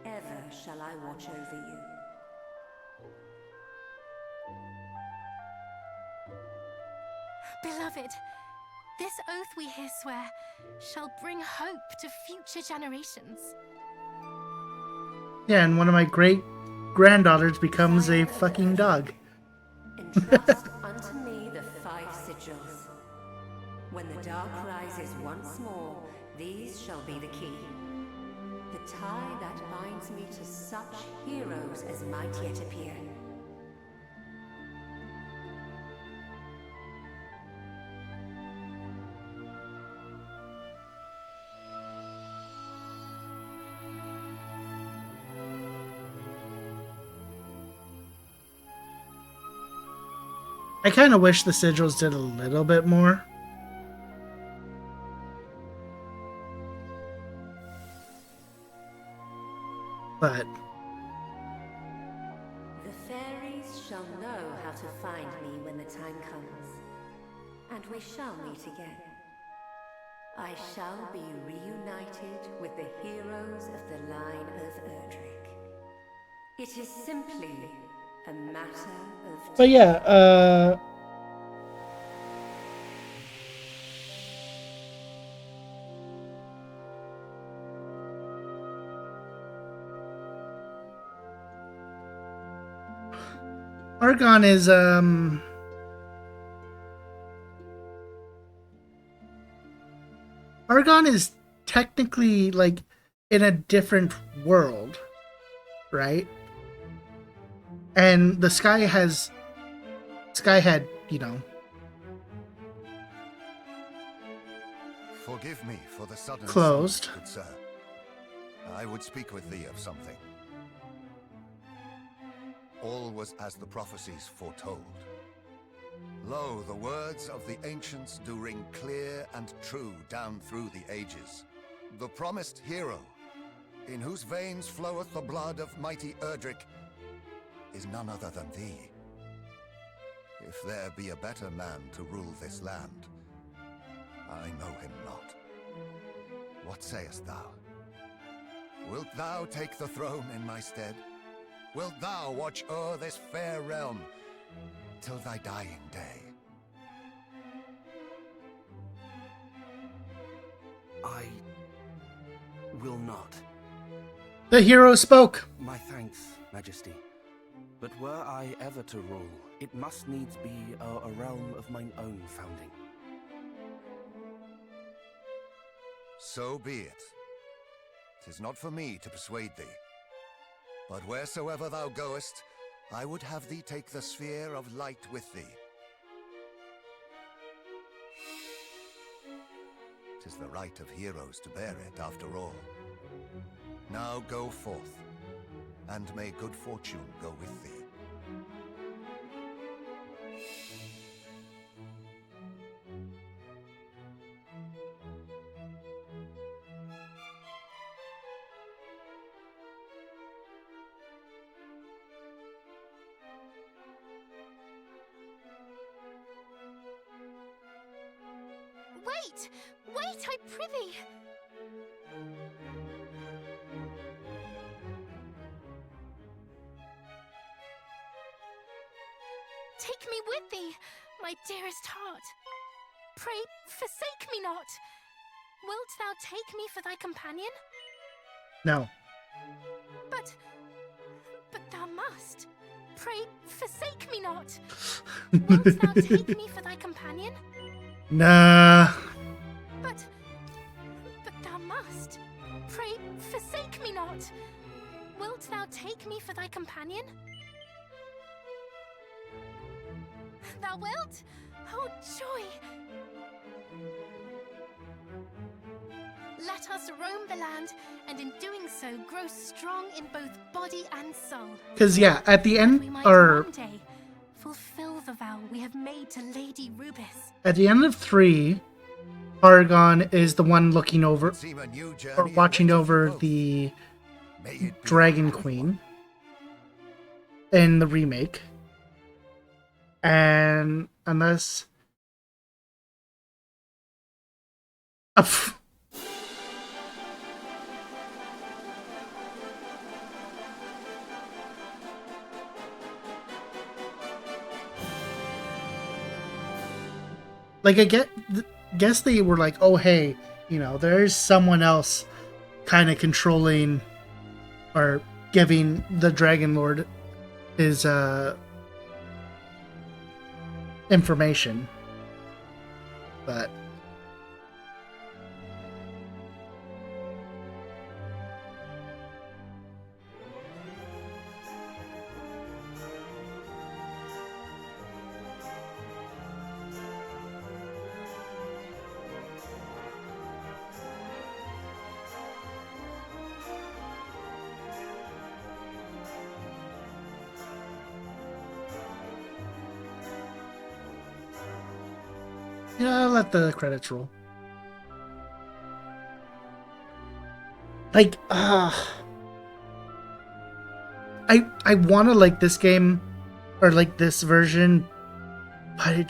Ever shall I watch over you. Beloved, this oath we here swear shall bring hope to future generations. Yeah, and one of my great granddaughters becomes a fucking dog. Entrust unto me the 5 sigils. When the dark rises once more, these shall be the key. The tie that binds me to such heroes as might yet appear. I kind of wish the sigils did a little bit more. But The fairies shall know how to find me when the time comes, and we shall meet again. I shall be reunited with the heroes of the line of Erdrick. It is simply a matter of But yeah, Argon is Argon is technically like in a different world, right? And the sky had, you know. Forgive me for the sudden Closed. summons, good sir. I would speak with thee of something. All was as the prophecies foretold. Lo, the words of the ancients do ring clear and true down through the ages. The promised hero, in whose veins floweth the blood of mighty Erdrick, is none other than thee. If there be a better man to rule this land, I know him not. What sayest thou? Wilt thou take the throne in my stead? Wilt thou watch o'er this fair realm till thy dying day? I will not. The hero spoke. My thanks, Majesty. But were I ever to rule, it must needs be a realm of mine own founding. So be it. 'Tis not for me to persuade thee. But wheresoever thou goest, I would have thee take the sphere of light with thee. 'Tis the right of heroes to bear it, after all. Now go forth, and may good fortune go with thee. Wait! Wait, I prithee! Take me with thee, my dearest heart. Pray, forsake me not. Wilt thou take me for thy companion? No. But thou must. Pray, forsake me not. Wilt thou take me for thy companion? Nah. But thou must. Pray, forsake me not. Wilt thou take me for thy companion? Thou wilt? Oh, joy! Let us roam the land, and in doing so, grow strong in both body and soul. Because, yeah, at the We end, might or one day fulfill the vow we have made to Lady Rubis. at the end of 3, Argon is the one looking over, Seem a new journey or watching awaiteth over both. the May it be Dragon a Queen in the remake. And unless... Like, I guess they were like, oh, hey, you know, there's someone else kind of controlling or giving the Dragon Lord his information. But yeah, I'll let the credits roll. Like, I want to like this game, or like this version, but it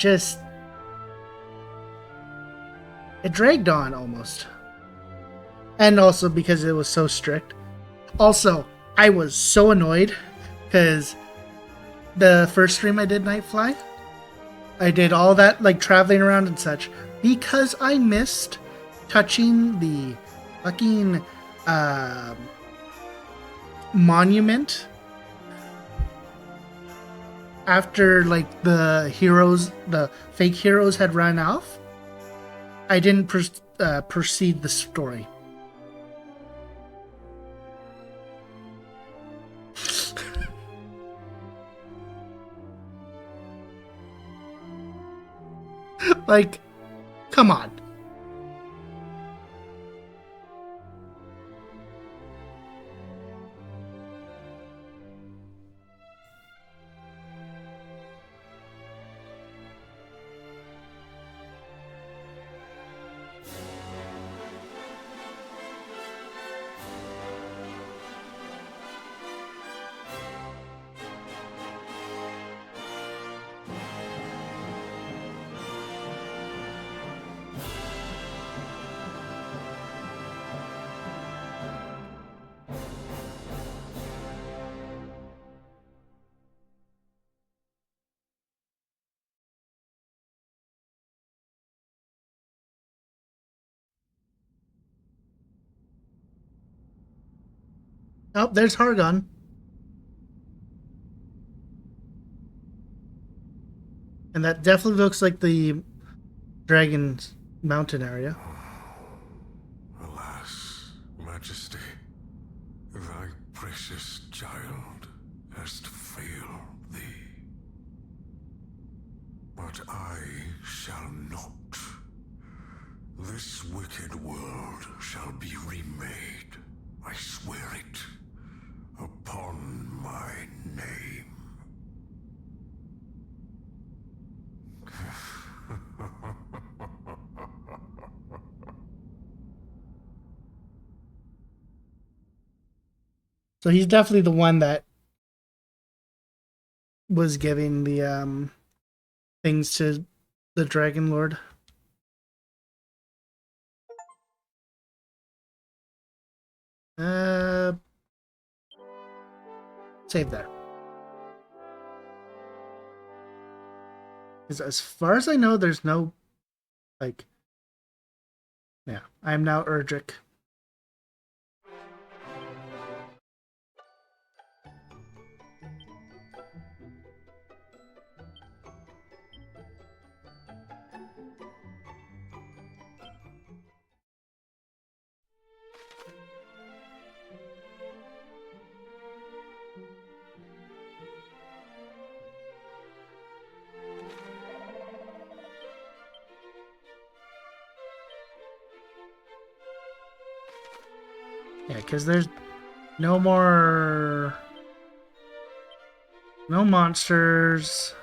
dragged on almost. And also because it was so strict. Also, I was so annoyed because the first stream I did Nightfly, I did all that, like, traveling around and such, because I missed touching the fucking monument after, like, the fake heroes had run off. I didn't proceed the story. Like, come on. Oh, there's Hargon. And that definitely looks like the Dragon's Mountain area. Alas, Majesty, thy precious child hast failed thee. But I shall not. This wicked world shall be remade. I swear it upon my name. So he's definitely the one that was giving the things to the Dragon Lord. Save there. Because as far as I know, there's no, like, yeah, I am now Erdrick. Yeah, because there's no more... no monsters.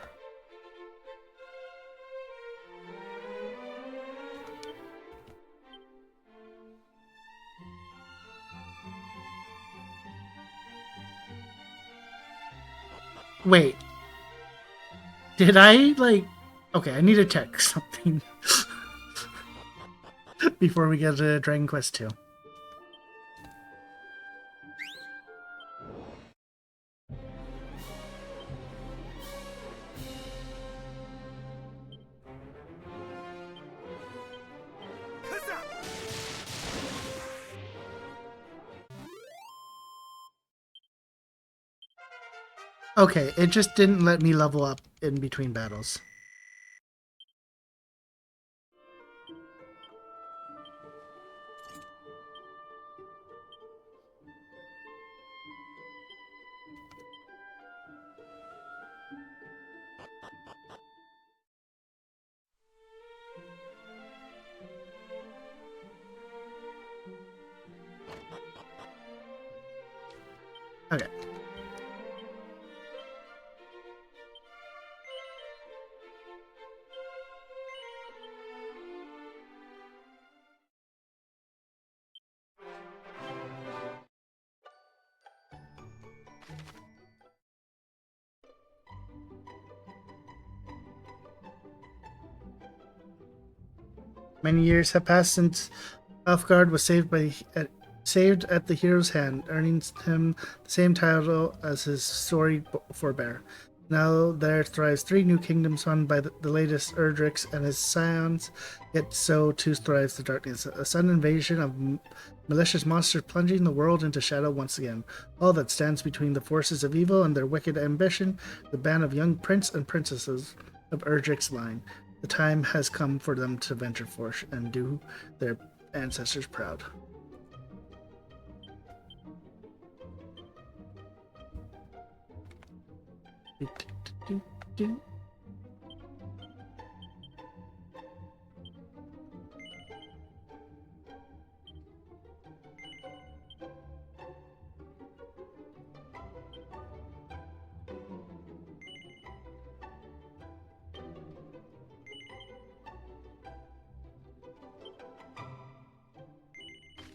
Wait. Did I, like... Okay, I need to check something before we get to Dragon Quest 2. Okay, it just didn't let me level up in between battles. Okay. Many years have passed since Elfgard was saved at the hero's hand, earning him the same title as his storied forebear. Now there thrives 3 new kingdoms run by the latest Erdricks and his scions, yet so too thrives the darkness. A sudden invasion of malicious monsters plunging the world into shadow once again. All that stands between the forces of evil and their wicked ambition, the band of young prince and princesses of Erdrick's line. The time has come for them to venture forth and do their ancestors proud.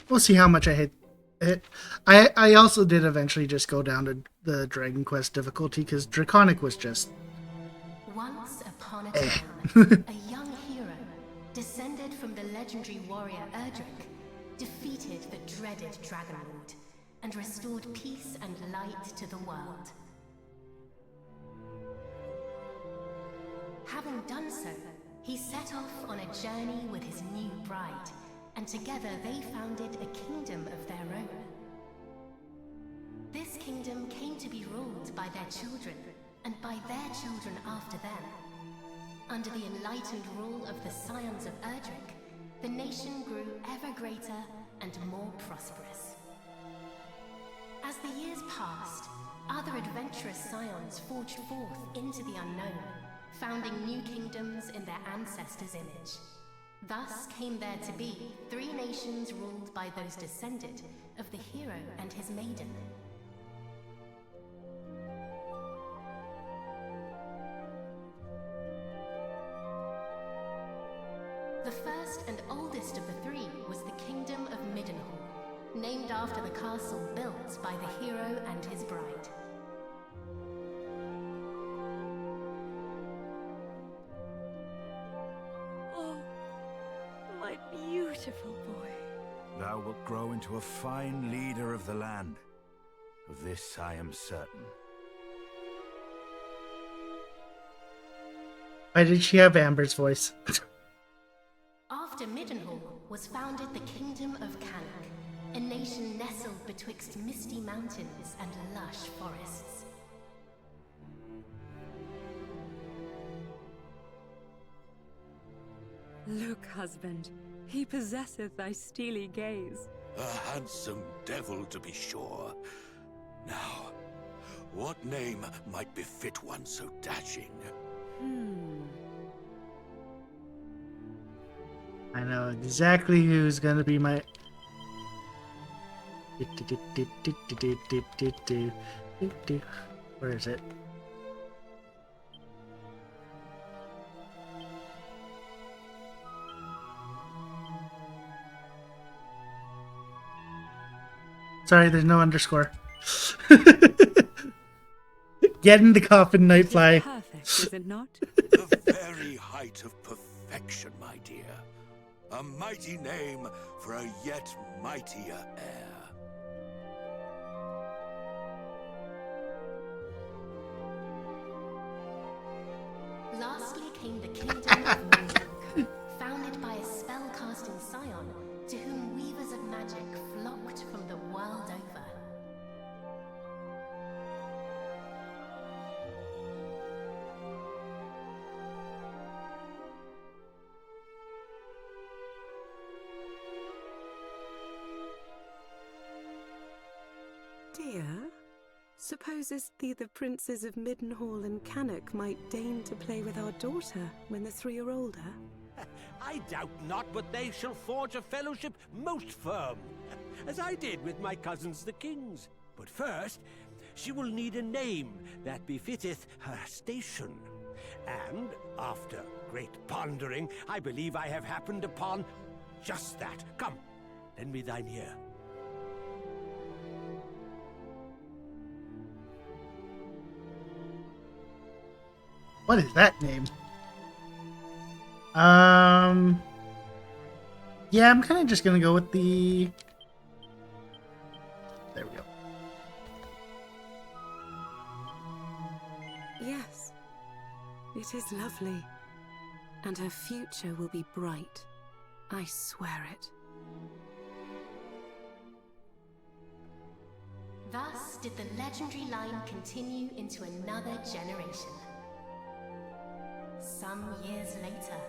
We'll see how much I hate it. I also did eventually just go down to the Dragon Quest difficulty because Draconic was just... Once upon a time, a young hero, descended from the legendary warrior Erdrick, defeated the dreaded Dragon Lord and restored peace and light to the world. Having done so, he set off on a journey with his new bride, and together they founded a kingdom of their own. This kingdom came to be ruled by their children, and by their children after them. Under the enlightened rule of the scions of Erdrick, the nation grew ever greater and more prosperous. As the years passed, other adventurous scions forged forth into the unknown, founding new kingdoms in their ancestors' image. Thus came there to be 3 nations ruled by those descended of the hero and his maiden. The first and oldest of the 3 was the Kingdom of Middenhall, named after the castle built by the hero and his bride. Oh, my beautiful boy. Thou wilt grow into a fine leader of the land. Of this I am certain. Why did she have Amber's voice? After Middenhall was founded the Kingdom of Cannock, a nation nestled betwixt misty mountains and lush forests. Look, husband, he possesseth thy steely gaze. A handsome devil, to be sure. Now, what name might befit one so dashing? I know exactly who's gonna be my. Where is it? Sorry, there's no underscore. Get in the coffin, Nightfly. Perfect, is it not? The very height of perfection, my dear. A mighty name for a yet mightier heir. Lastly came the Kingdom of Remake, founded by a spell-casting scion to whom weavers of magic flocked from the world over. Dear, supposest thee the princes of Middenhall and Cannock might deign to play with our daughter when the 3 are older? I doubt not but they shall forge a fellowship most firm, as I did with my cousins the kings. But first, she will need a name that befitteth her station. And, after great pondering, I believe I have happened upon just that. Come, lend me thine ear. What is that name? Yeah, I'm kind of just gonna go with the. There we go. Yes, it is lovely. And her future will be bright. I swear it. Thus did the legendary line continue into another generation. Some years later.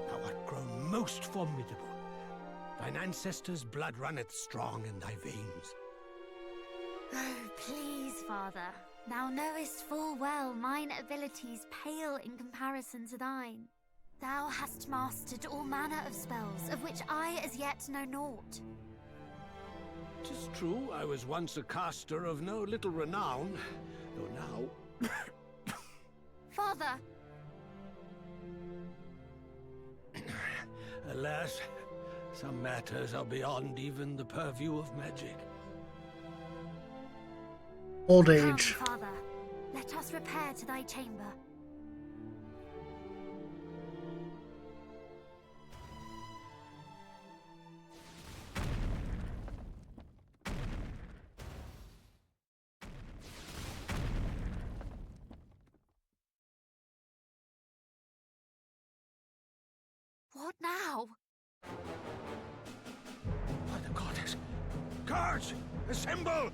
Thou art grown most formidable. Thine ancestors' blood runneth strong in thy veins. Oh, please, father. Thou knowest full well mine abilities pale in comparison to thine. Thou hast mastered all manner of spells, of which I as yet know naught. 'Tis true, I was once a caster of no little renown, though now... Father! Alas, some matters are beyond even the purview of magic. Old Come, age. father. Let us repair to thy chamber. What now? Guards, assemble!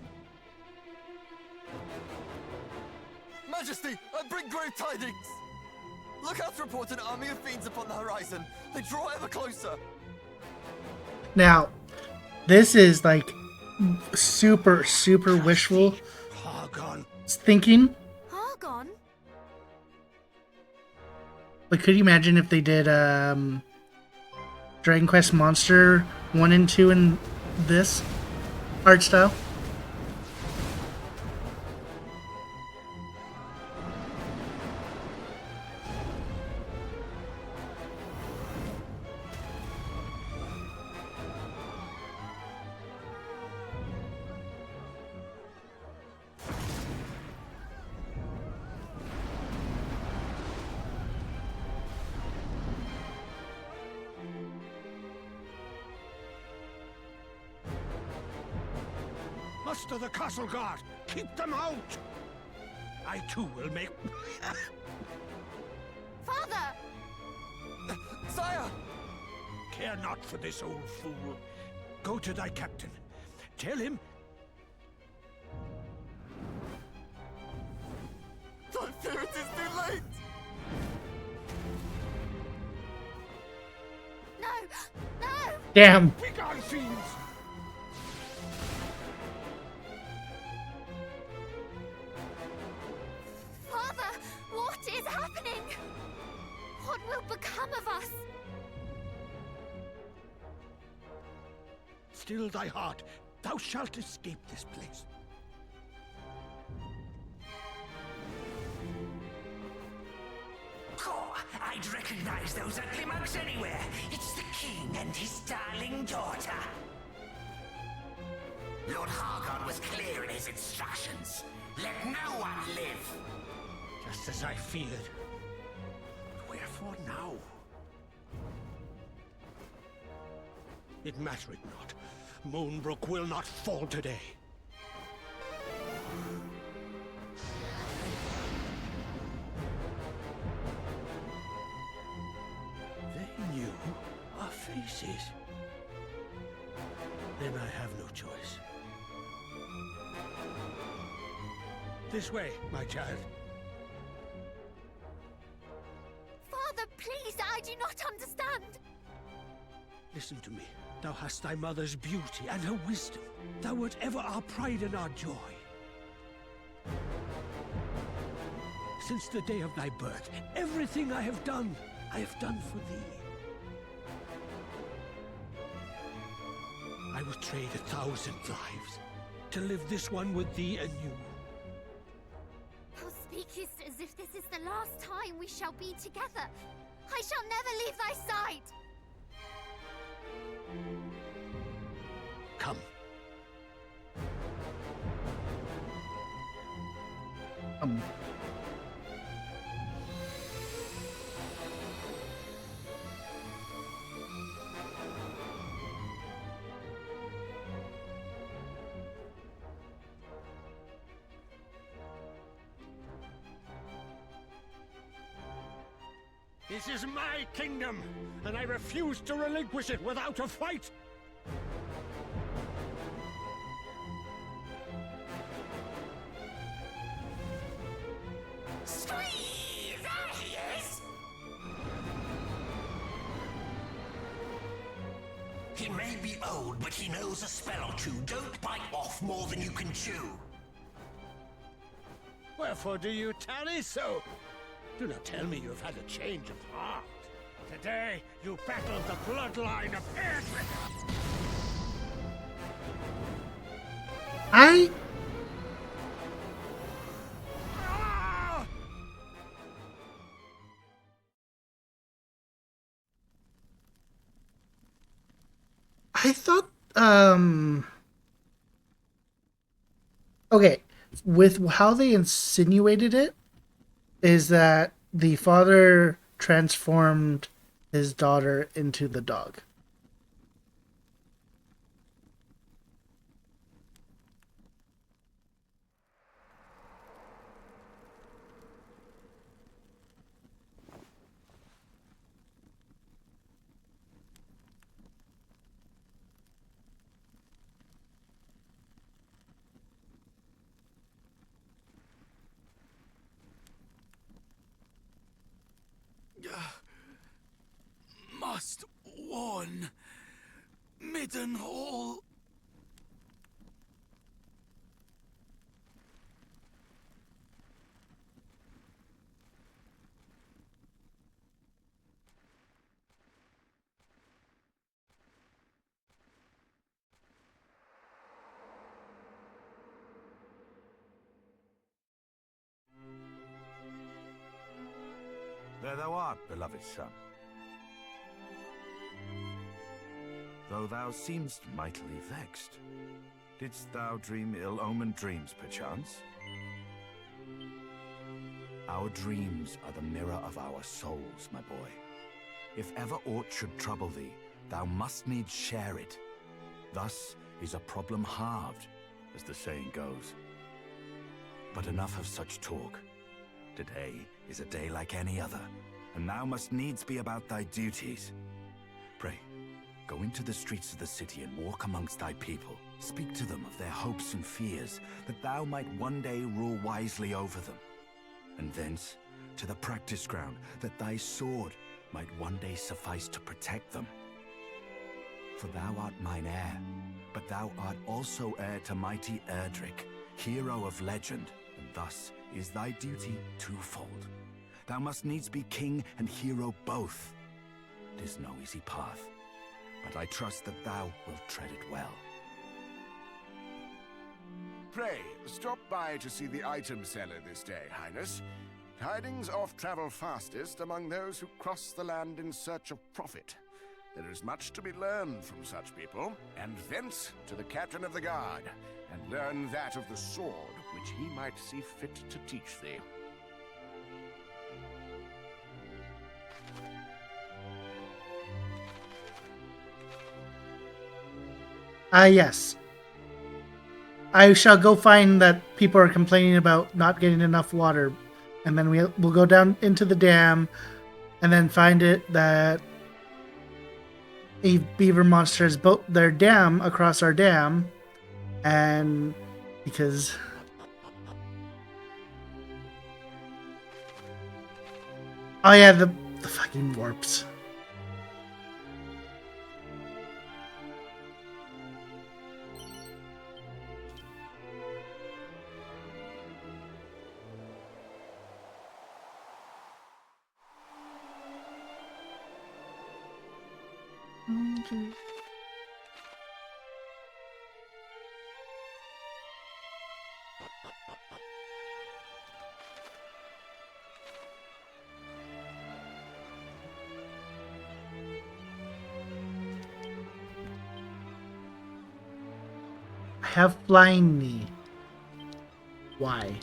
Majesty, I bring grave tidings! Look out to report an army of fiends upon the horizon. They draw ever closer. Now, this is like super, super wishful thinking. Hargon? But could you imagine if they did Dragon Quest Monster 1 and 2 in this art style? Muster the castle guard! Keep them out! I too will make... Father! Sire! Care not for this old fool. Go to thy captain. Tell him... I fear it is too late! No! No! Damn! Begone, fiends! Father! What is happening? What will become of us? Still thy heart. Thou shalt escape this place. I'd recognize those ugly mugs anywhere. It's the king and his darling daughter. Lord Hargon was clear in his instructions. Let no one live. Just as I feared. Wherefore now? It mattereth not. Moonbrook will not fall today. They knew our faces. Then I have no choice. This way, my child. Father, please, I do not understand. Listen to me. Thou hast thy mother's beauty and her wisdom. Thou wert ever our pride and our joy. Since the day of thy birth, everything I have done for thee. I would trade 1,000 lives to live this one with thee anew. Thou speakest as if this is the last time we shall be together. I shall never leave thy side. Come. This is my kingdom, and I refuse to relinquish it without a fight! Squeeze! There he is! He may be old, but he knows a spell or two. Don't bite off more than you can chew. Wherefore do you tarry so? Do not tell me you have had a change of heart. Today, you battled the bloodline of Edric. I thought, okay, with how they insinuated it, is that the father transformed his daughter into the dog. Middenhall. There thou art, beloved son. Though thou seemst mightily vexed, didst thou dream ill-omened dreams, perchance? Our dreams are the mirror of our souls, my boy. If ever aught should trouble thee, thou must needs share it. Thus is a problem halved, as the saying goes. But enough of such talk. Today is a day like any other, and thou must needs be about thy duties. Pray, go into the streets of the city and walk amongst thy people. Speak to them of their hopes and fears, that thou might one day rule wisely over them. And thence to the practice ground, that thy sword might one day suffice to protect them. For thou art mine heir, but thou art also heir to mighty Erdrick, hero of legend, and thus is thy duty twofold. Thou must needs be king and hero both. 'Tis no easy path, but I trust that thou wilt tread it well. Pray, stop by to see the item seller this day, Highness. Tidings oft travel fastest among those who cross the land in search of profit. There is much to be learned from such people, and thence to the captain of the guard, and learn that of the sword which he might see fit to teach thee. Yes. I shall go find that people are complaining about not getting enough water, and then we'll go down into the dam, and then find it that a beaver monster has built their dam across our dam, and because oh yeah, the fucking warps. I have flying knee. Why?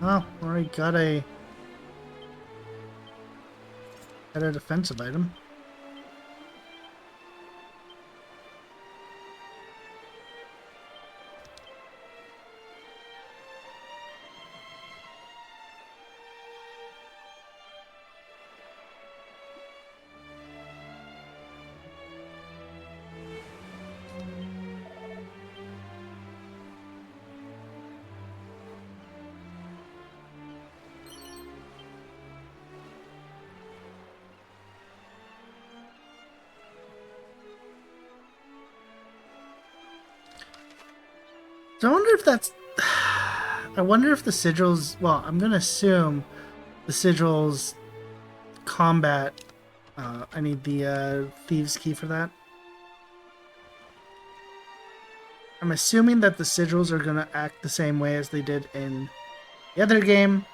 Oh, already got a defensive item. So I wonder if that's... I wonder if the sigils... Well, I'm going to assume the sigils combat... I need the Thieves' Key for that. I'm assuming that the sigils are going to act the same way as they did in the other game.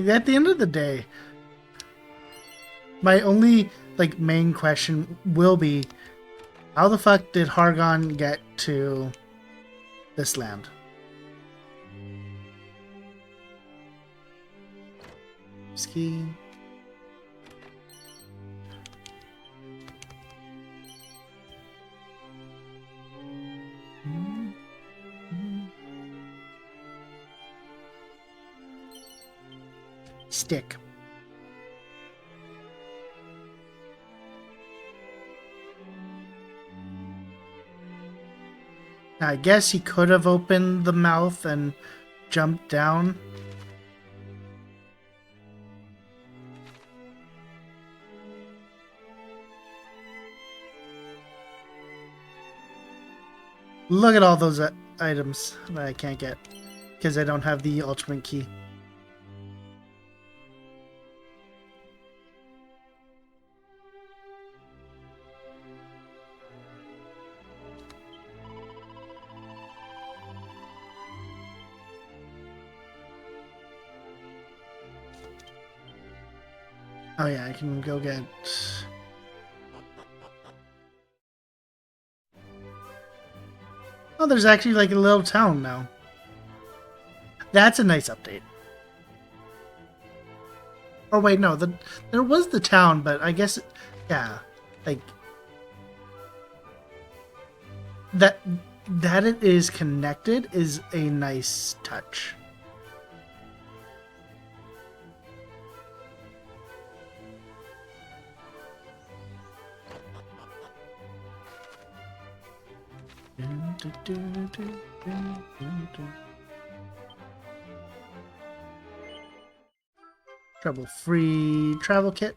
At the end of the day, my only like main question will be, how the fuck did Hargon get to this land? Ski. Stick. Now, I guess he could have opened the mouth and jumped down. Look at all those items that I can't get because I don't have the ultimate key. Oh yeah, I can go get... Oh, there's actually like a little town now. That's a nice update. Oh wait, no, there was the town, but I guess, yeah, like that it is connected is a nice touch. Trouble-free travel kit.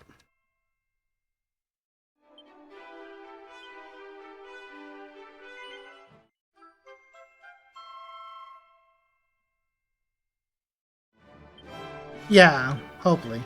Yeah, hopefully.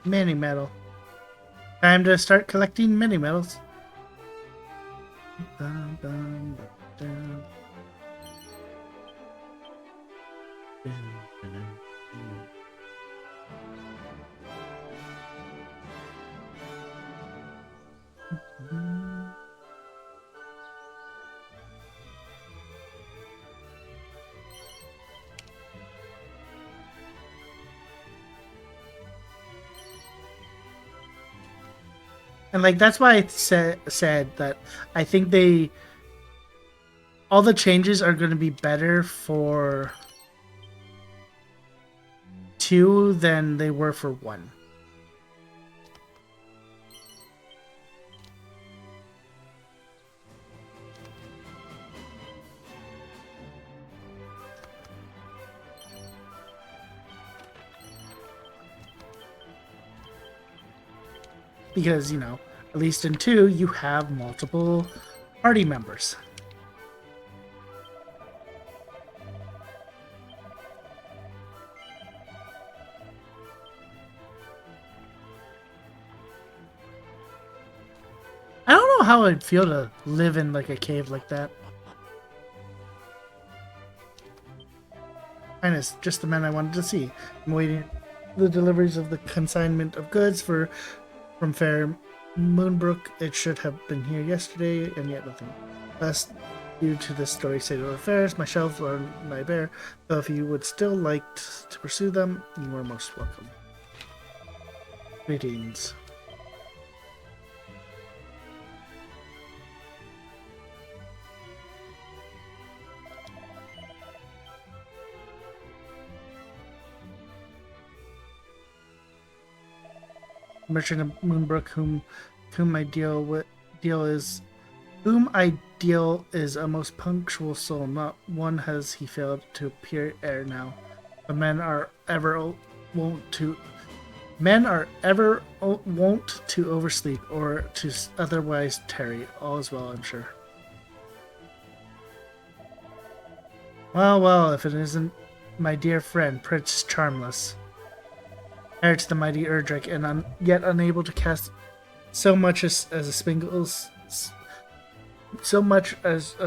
Mini medal. Time to start collecting mini medals. And like that's why I said that I think all the changes are going to be better for 2 than they were for 1. Because, you know, at least in 2, you have multiple party members. I don't know how I'd feel to live in like a cave like that. Minus just the man I wanted to see. I'm waiting the deliveries of the consignment of goods from Fair Moonbrook. It should have been here yesterday, and yet nothing. due to this story's state of affairs, my shelves are my bare, though if you would still like to pursue them, you are most welcome. Greetings. Merchant of Moonbrook, whom I deal is a most punctual soul. Not one has he failed to appear ere now. But men are ever wont to oversleep or to otherwise tarry. All is well, I'm sure. Well, well, if it isn't my dear friend, Prince Charmless, heir to the mighty Erdrick, and yet unable to cast so much as a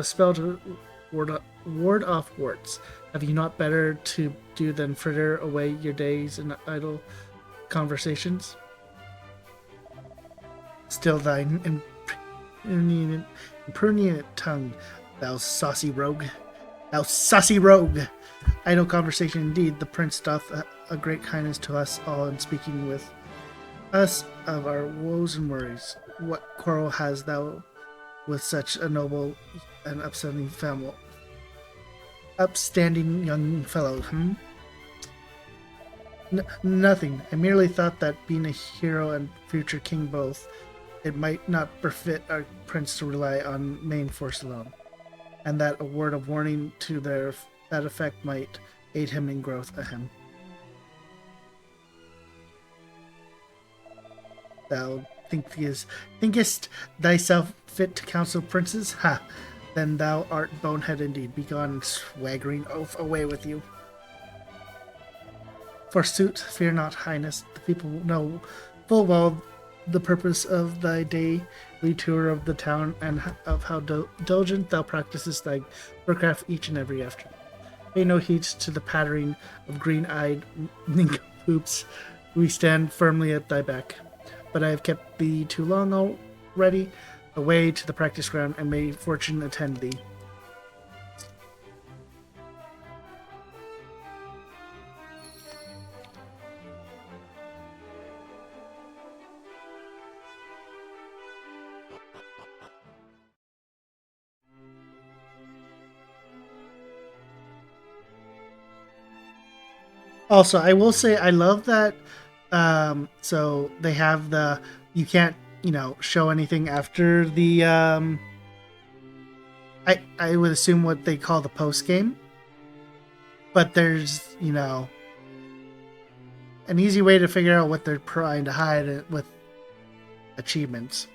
spell to ward off warts. Have you not better to do than fritter away your days in idle conversations? Still thine impertinent tongue, thou saucy rogue. Thou saucy rogue! Idle conversation indeed. The prince doth a great kindness to us all in speaking with us of our woes and worries. What quarrel hast thou with such a noble and upstanding young fellow, Nothing. I merely thought that being a hero and future king both, it might not befit our prince to rely on main force alone, and that a word of warning to that effect might aid him in growth ahem. Thou thinkest thyself fit to counsel princes? Ha! Then thou art bonehead indeed. Begone, swaggering oaf, away with you. Forsooth, fear not, highness. The people know full well the purpose of thy daily tour of the town, and of how diligent thou practicest thy warcraft each and every afternoon. Pay no heed to the pattering of green-eyed nincompoops. We stand firmly at thy back. But I have kept thee too long already. Away to the practice ground, and may fortune attend thee. Also, I will say I love that. So they have you can't show anything after the I would assume what they call the post game, but there's an easy way to figure out what they're trying to hide with achievements.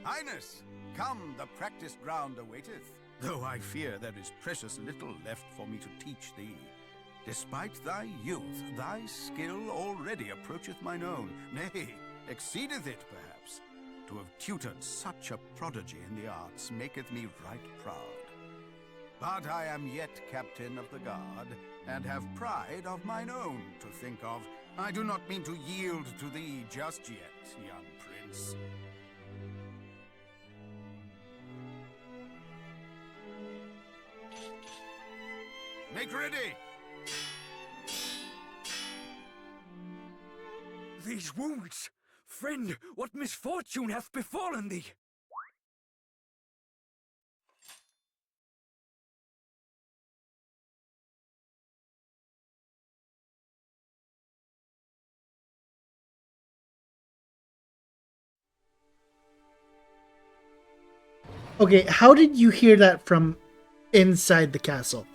Highness, come, the practice ground awaiteth. Though I fear there is precious little left for me to teach thee. Despite thy youth, thy skill already approacheth mine own, nay, exceedeth it perhaps. To have tutored such a prodigy in the arts maketh me right proud. But I am yet captain of the guard, and have pride of mine own to think of. I do not mean to yield to thee just yet, young prince. Make ready! These wounds! Friend, what misfortune hath befallen thee? Okay, how did you hear that from inside the castle?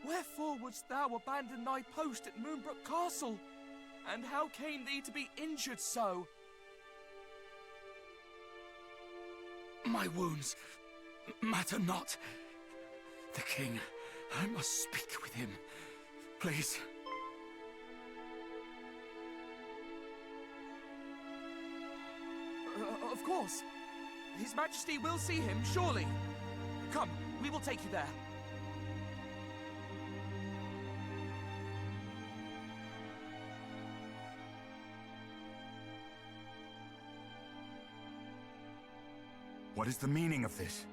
Wherefore wouldst thou abandon thy post at Moonbrook Castle? And how came thee to be injured so? My wounds matter not. The king, I must speak with him. Please. Of course. His Majesty will see him, surely. Come, we will take you there. What is the meaning of this?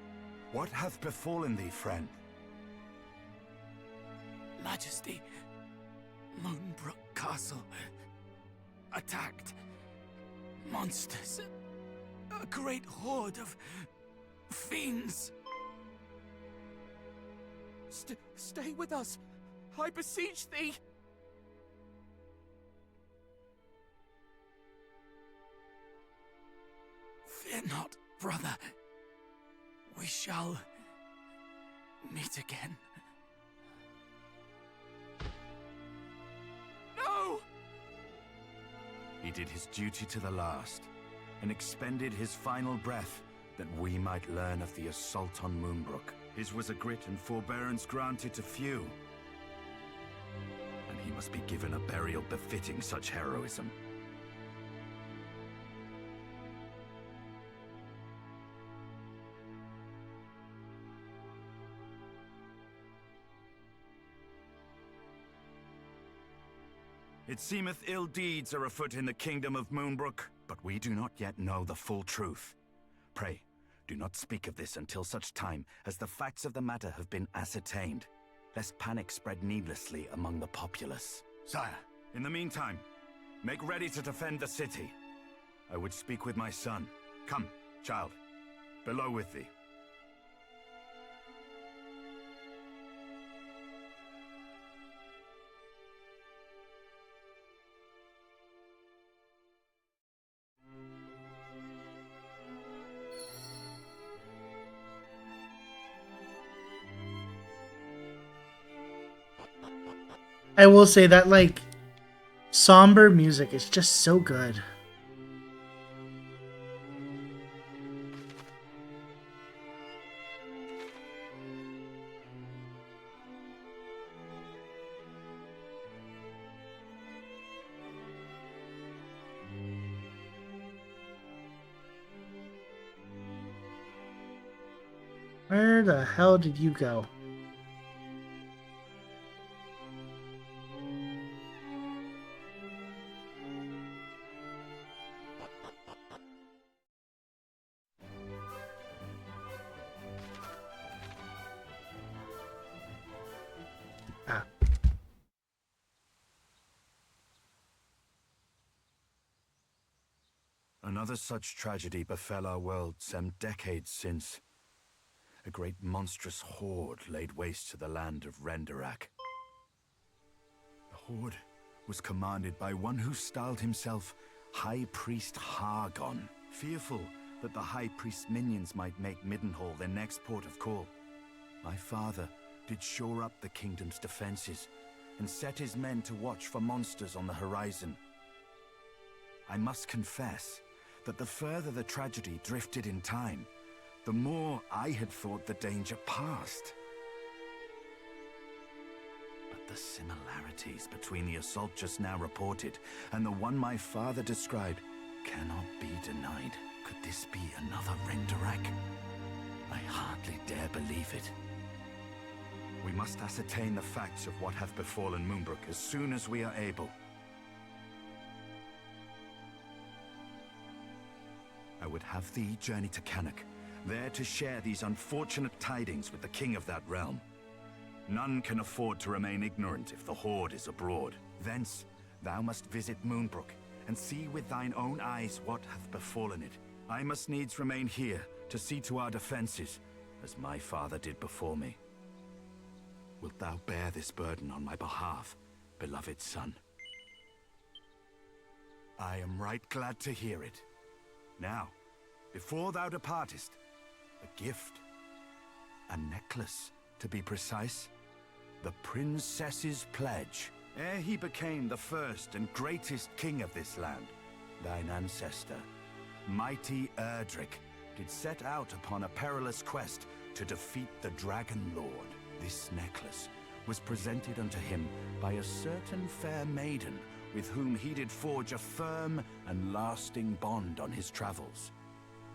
What hath befallen thee, friend? Majesty, Moonbrook Castle attacked. Monsters. A great horde of fiends. Stay with us. I beseech thee. Fear not, brother. We shall meet again. No! He did his duty to the last, and expended his final breath that we might learn of the assault on Moonbrook. His was a grit and forbearance granted to few, and he must be given a burial befitting such heroism. It seemeth ill deeds are afoot in the kingdom of Moonbrook, but we do not yet know the full truth. Pray, do not speak of this until such time as the facts of the matter have been ascertained, lest panic spread needlessly among the populace. Sire, in the meantime, make ready to defend the city. I would speak with my son. Come, child, below with thee. I will say that, like, somber music is just so good. Where the hell did you go? Ah. Another such tragedy befell our world some decades since. A great monstrous horde laid waste to the land of Renderak. The horde was commanded by one who styled himself High Priest Hargon, fearful that the High Priest's minions might make Middenhall their next port of call. My father did shore up the kingdom's defenses and set his men to watch for monsters on the horizon. I must confess that the further the tragedy drifted in time, the more I had thought the danger past. But the similarities between the assault just now reported and the one my father described cannot be denied. Could this be another Renderak? I hardly dare believe it. We must ascertain the facts of what hath befallen Moonbrook as soon as we are able. I would have thee journey to Cannock, there to share these unfortunate tidings with the king of that realm. None can afford to remain ignorant if the horde is abroad. Thence, thou must visit Moonbrook, and see with thine own eyes what hath befallen it. I must needs remain here to see to our defenses, as my father did before me. Wilt thou bear this burden on my behalf, beloved son? I am right glad to hear it. Now, before thou departest, a gift. A necklace, to be precise. The princess's pledge. Ere he became the first and greatest king of this land, thine ancestor, mighty Erdrick, did set out upon a perilous quest to defeat the Dragon Lord. This necklace was presented unto him by a certain fair maiden with whom he did forge a firm and lasting bond on his travels.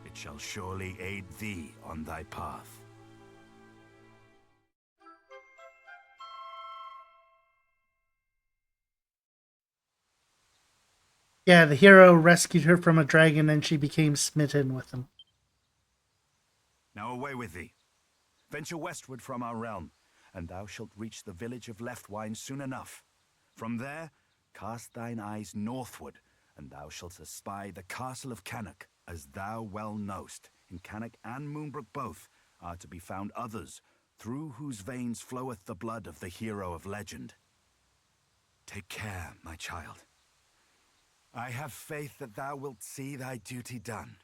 It shall surely aid thee on thy path. Yeah, the hero rescued her from a dragon and she became smitten with him. Now away with thee. Venture westward from our realm, and thou shalt reach the village of Leftwine soon enough. From there, cast thine eyes northward, and thou shalt espy the castle of Cannock. As thou well knowst, in Cannock and Moonbrook both are to be found others, through whose veins floweth the blood of the hero of legend. Take care, my child. I have faith that thou wilt see thy duty done.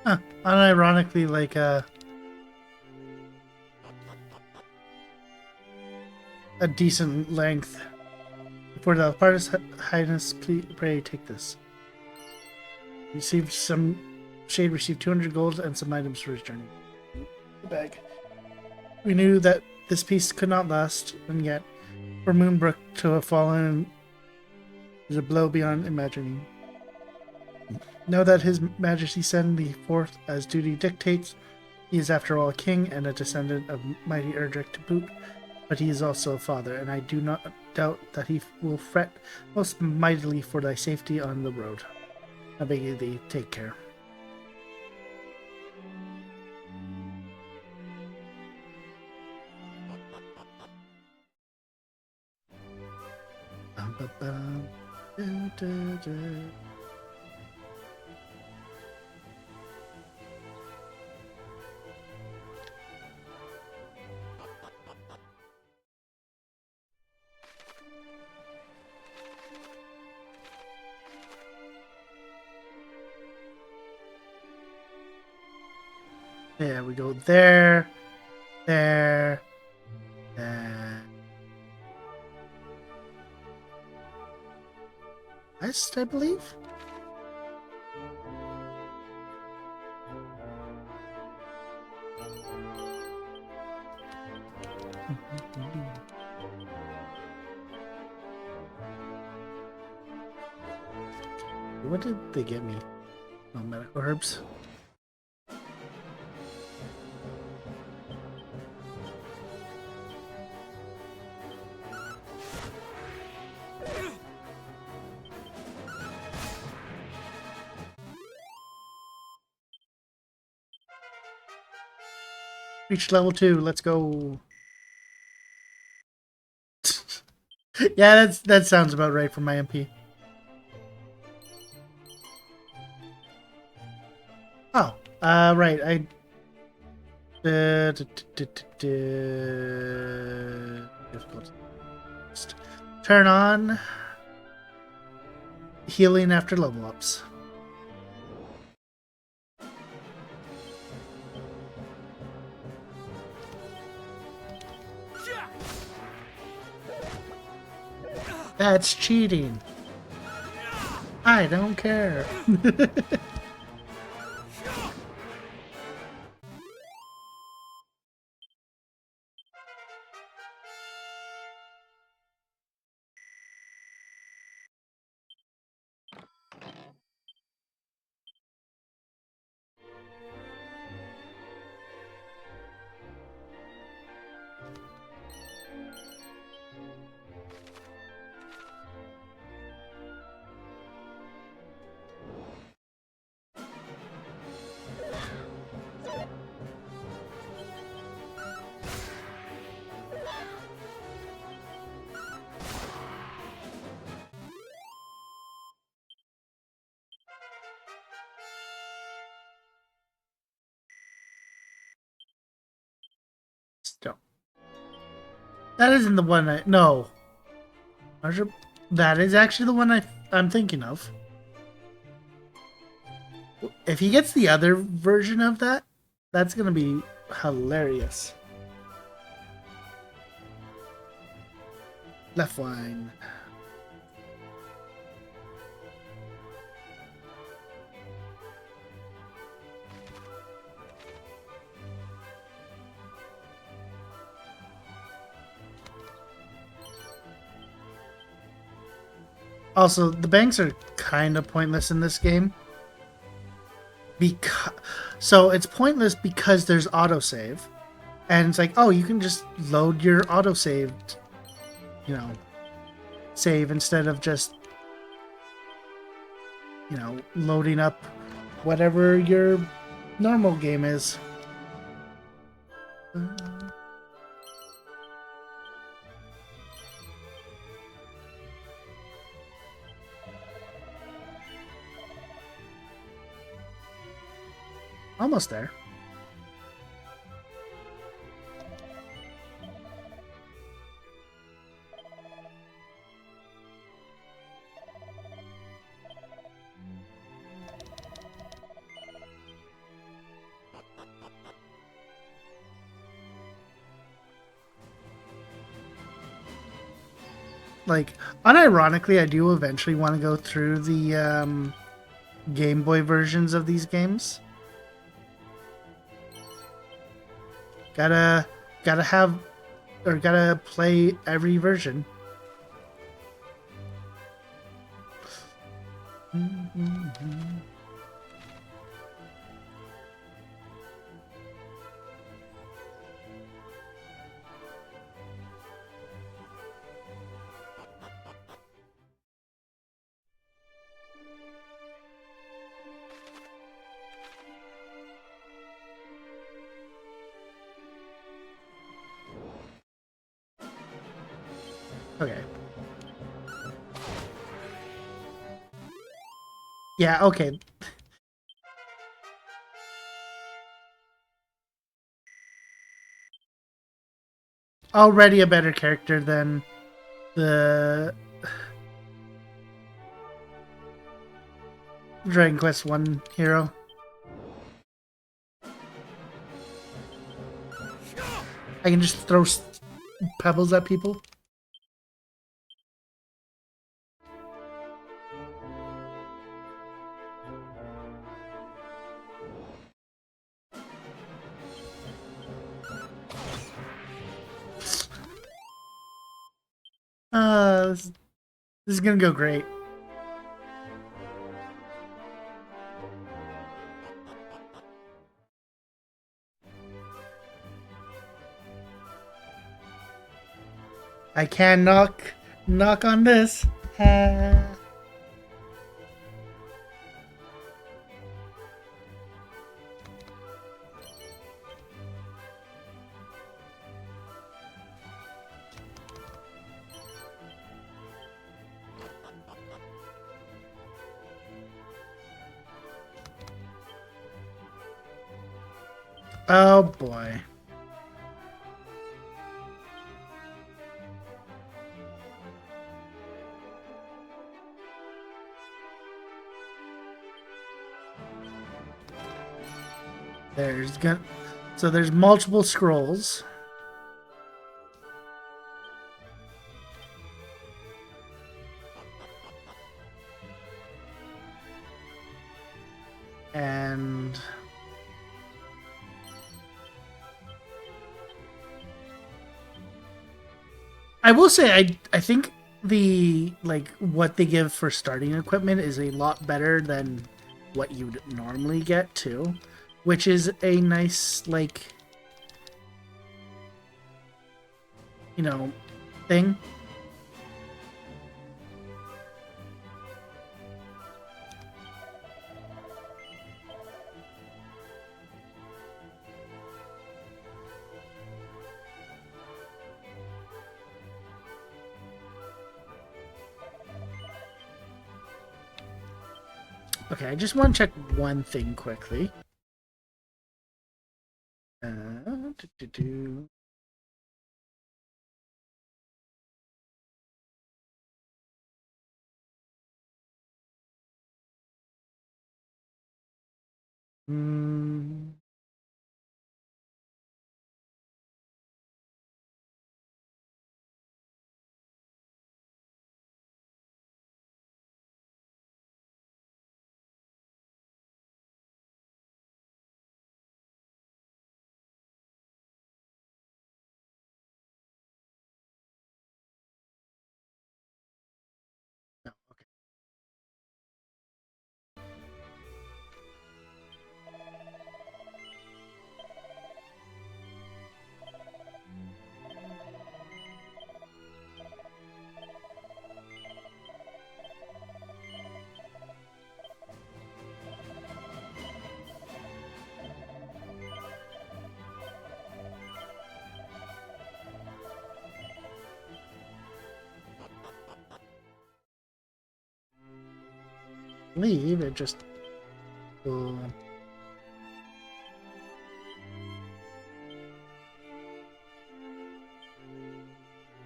Huh. Unironically, like, a decent length. For the Partis Highness, please, pray take this. Received some... Shade received 200 gold and some items for his journey. The bag. We knew that this piece could not last, and yet, for Moonbrook to have fallen is a blow beyond imagining. Know that His Majesty send thee forth as duty dictates. He is after all a king and a descendant of mighty Erdrick to boot, but he is also a father, and I do not doubt that he will fret most mightily for thy safety on the road. I beg thee, take care. Yeah, we go there, there, west, I believe. What did they get me? Oh, medical herbs. Reached level 2. Let's go. Yeah, that sounds about right for my MP. Oh, right. I difficult. Turn on healing after level ups. That's cheating. I don't care. That isn't the one I... No. That is actually the one I'm thinking of. If he gets the other version of that, that's going to be hilarious. Left line. Also, the banks are kind of pointless in this game. So it's pointless because there's autosave. And it's like, oh, you can just load your autosaved, save instead of just, loading up whatever your normal game is. Almost there. Like, unironically, I do eventually want to go through the Game Boy versions of these games. Gotta have, or gotta play every version. Okay. Yeah, okay. Already a better character than the Dragon Quest 1 hero. I can just throw pebbles at people. This is gonna go great. I can knock on this. Oh boy. So there's multiple scrolls. And I will say I think the what they give for starting equipment is a lot better than what you'd normally get too, which is a nice thing. Okay, I just want to check one thing quickly. Do-do-do. Mm. leave. It just will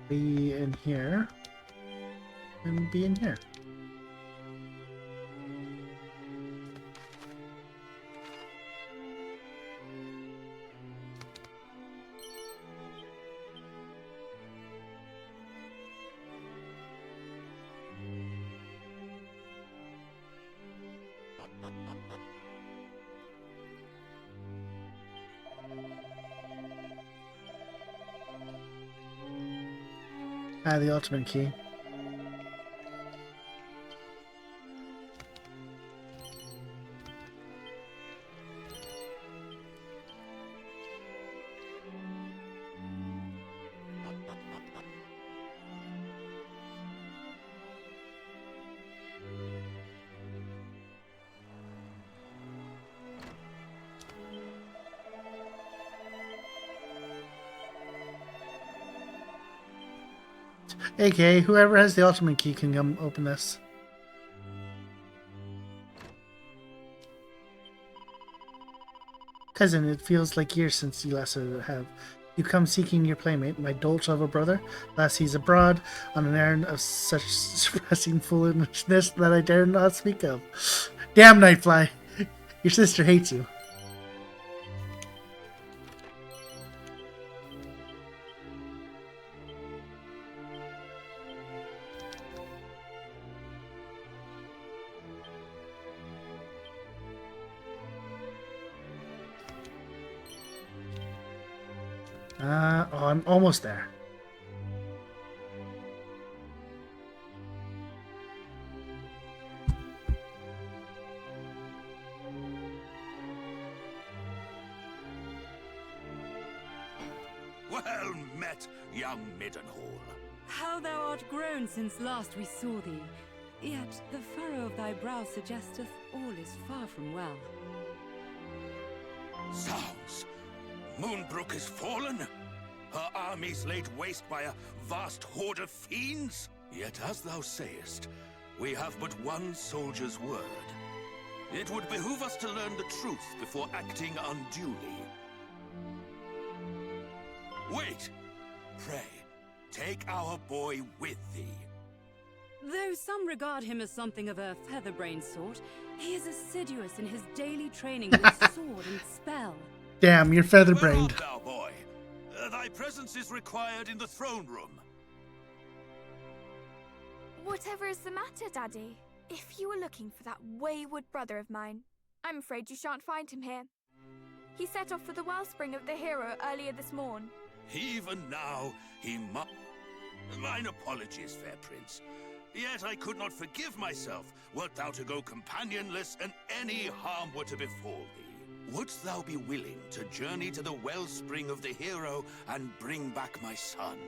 be in here and be in here. Ah, the ultimate key. Okay, whoever has the ultimate key can come open this. Cousin, it feels like years since you last have. You come seeking your playmate, my dolt of a brother. Last he's abroad, on an errand of such suppressing foolishness that I dare not speak of. Damn, Nightfly! Your sister hates you. Oh, I'm almost there. Well met, young Middenhall. How thou art grown since last we saw thee. Yet the furrow of thy brow suggesteth all is far from well. Sounds. Moonbrook is fallen? Her armies laid waste by a vast horde of fiends? Yet as thou sayest, we have but one soldier's word. It would behoove us to learn the truth before acting unduly. Wait! Pray, take our boy with thee. Though some regard him as something of a featherbrained sort, he is assiduous in his daily training with sword and spell. Damn, you're featherbrained. Where art thou, boy? Thy presence is required in the throne room. Whatever is the matter, Daddy? If you were looking for that wayward brother of mine, I'm afraid you shan't find him here. He set off for the wellspring of the hero earlier this morn. Even now, he must... Mine apologies, fair prince. Yet I could not forgive myself, wert thou to go companionless and any harm were to befall thee. Wouldst thou be willing to journey to the wellspring of the hero and bring back my son?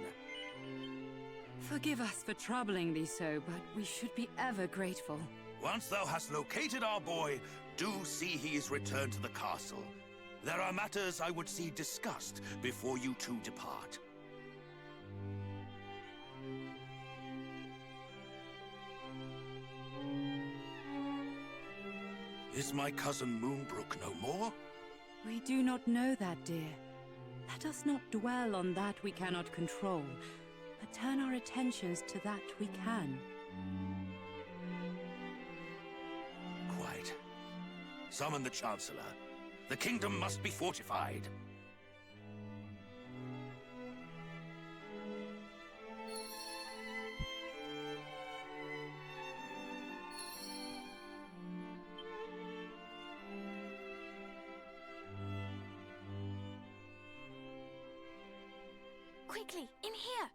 Forgive us for troubling thee so, but we should be ever grateful. Once thou hast located our boy, do see he is returned to the castle. There are matters I would see discussed before you two depart. Is my cousin Moonbrook no more? We do not know that, dear. Let us not dwell on that we cannot control, but turn our attentions to that we can. Quite. Summon the Chancellor. The kingdom must be fortified. Quickly, in here!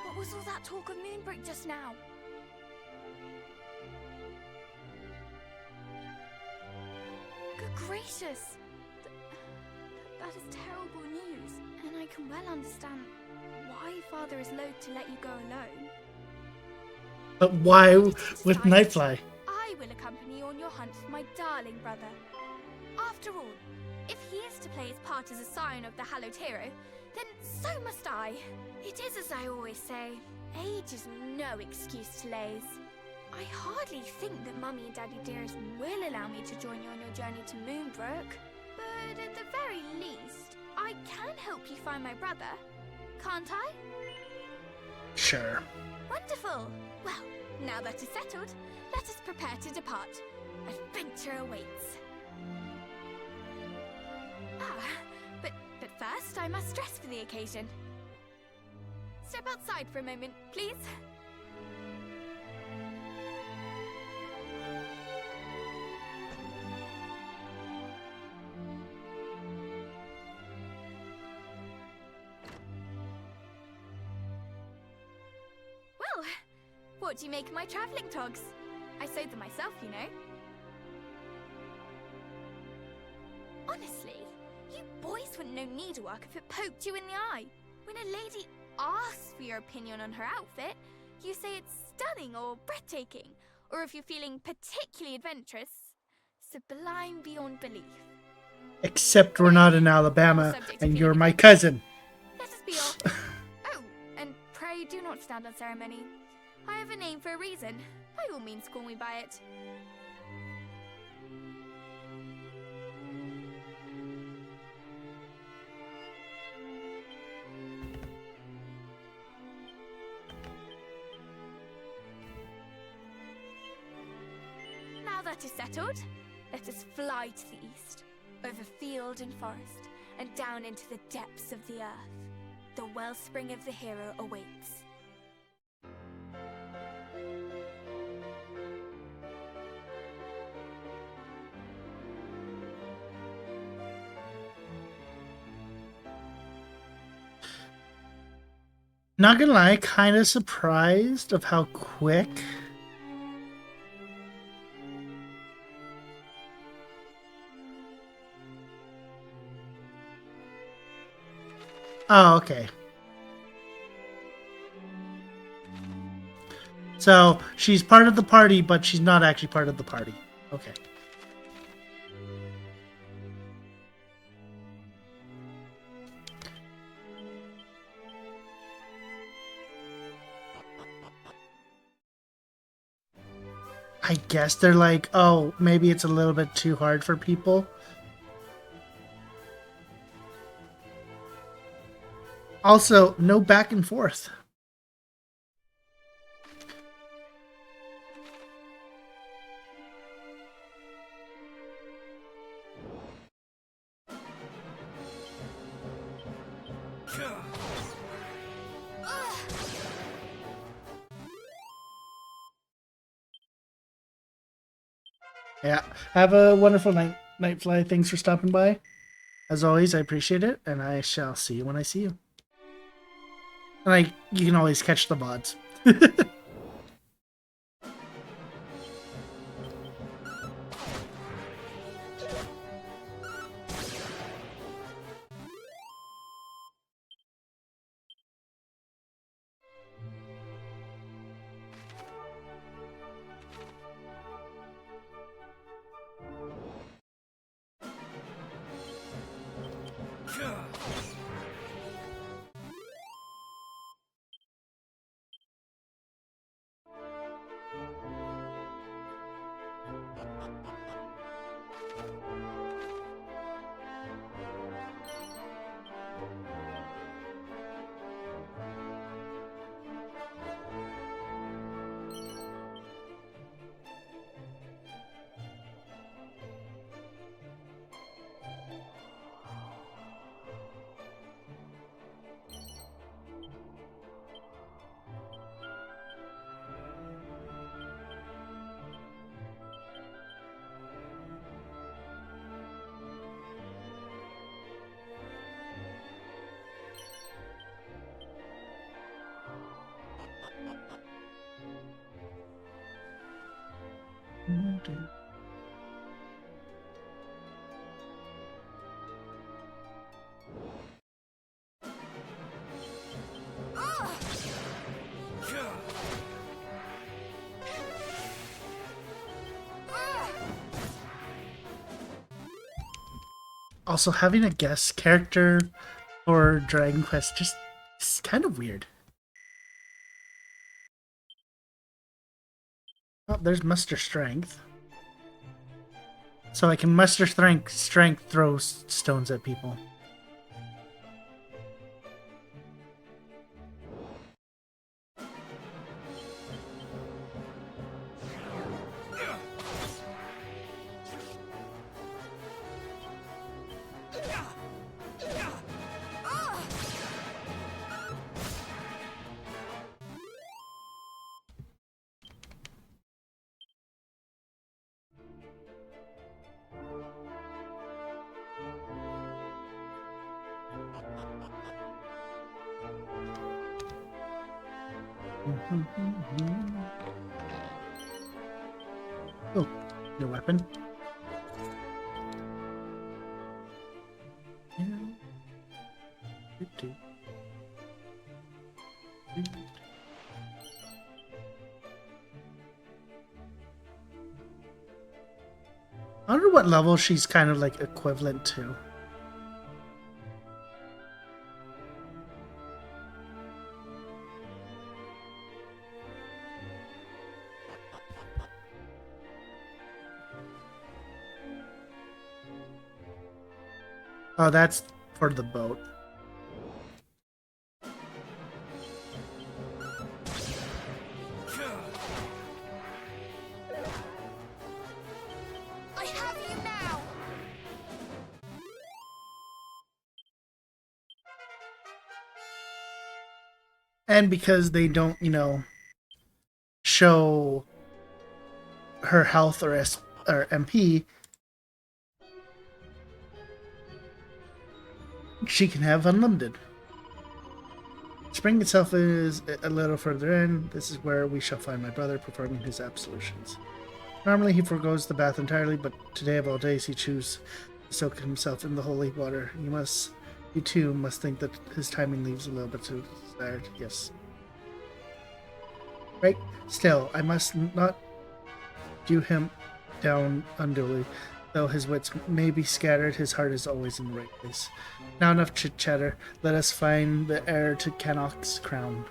What was all that talk of Moonbrook just now? Good gracious! That is terrible news, and I can well understand why Father is loath to let you go alone. But why with Nightfly? I will accompany you on your hunt for my darling brother. After all, if he is to play his part as a scion of the hallowed hero, then so must I. It is as I always say, age is no excuse to laze. I hardly think that Mummy and Daddy Dearest will allow me to join you on your journey to Moonbrook, but at the very least, I can help you find my brother, can't I? Sure. Wonderful! Well, now that is settled, let us prepare to depart. Adventure awaits. But first I must dress for the occasion. Step outside for a moment, please. Well, what do you make of my travelling togs? I sewed them myself, you know. Honestly, you boys wouldn't know needlework if it poked you in the eye. When a lady asks for your opinion on her outfit, you say it's stunning or breathtaking, or if you're feeling particularly adventurous, sublime beyond belief. Except we're not in Alabama, and you're my cousin. Let us be off. Oh, and pray do not stand on ceremony. I have a name for a reason. By all means, call me by it. Now that is settled, let us fly to the east, over field and forest, and down into the depths of the earth. The wellspring of the hero awaits. Not gonna lie, kind of surprised of how quick. Oh, okay. So she's part of the party, but she's not actually part of the party. Okay. I guess they're like, oh, maybe it's a little bit too hard for people. Also, no back and forth. Yeah, have a wonderful night, Nightfly. Thanks for stopping by. As always, I appreciate it, and I shall see you when I see you. And you can always catch the mods. Also, having a guest character or Dragon Quest. Just it's kind of weird. Oh, there's muster strength. So I can muster strength throw stones at people. Oh, new weapon. I wonder what level she's kind of like equivalent to. Oh, that's for the boat. I have you now. And because they don't, show her health or MP, she can have unlimited. Spring itself is a little further in. This is where we shall find my brother performing his absolutions. Normally he forgoes the bath entirely, but today of all days he chooses to soak himself in the holy water. You too must think that his timing leaves a little bit to desired. Yes. Right? Still, I must not do him down unduly. Though his wits may be scattered, his heart is always in the right place. Now enough chit-chatter. Let us find the heir to Cannock's crown.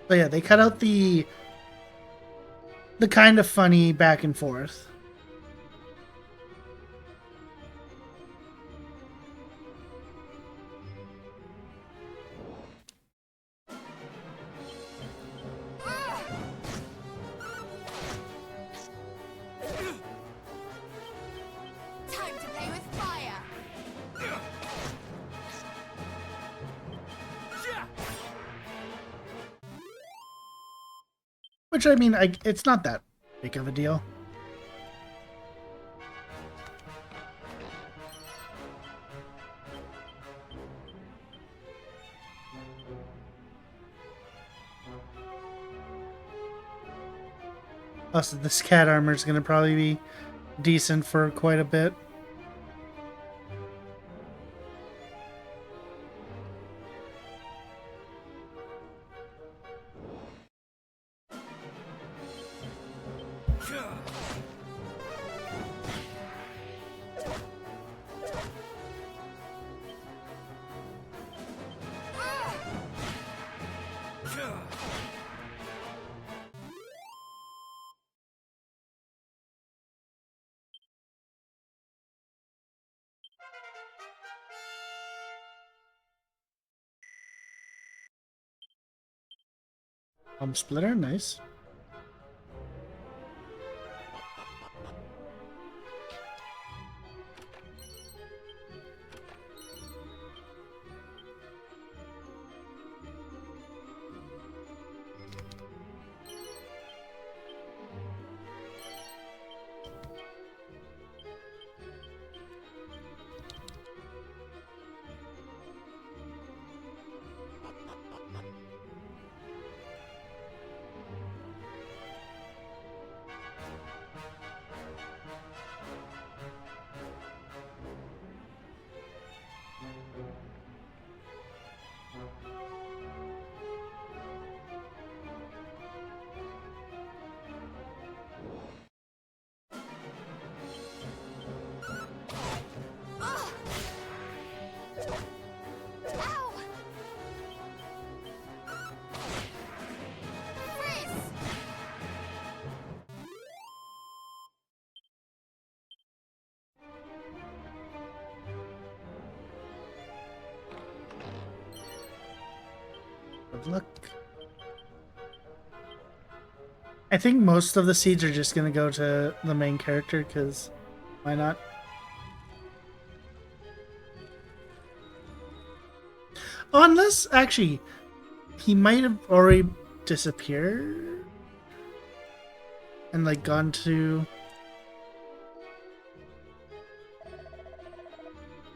But yeah, they cut out the kind of funny back and forth. Time to play with fire. Which, I mean, it's not that big of a deal. Also, this cat armor is going to probably be decent for quite a bit. Splitter, nice. luck. I think most of the seeds are just gonna go to the main character, because why not? Oh, unless, actually, he might have already disappeared and, like, gone to...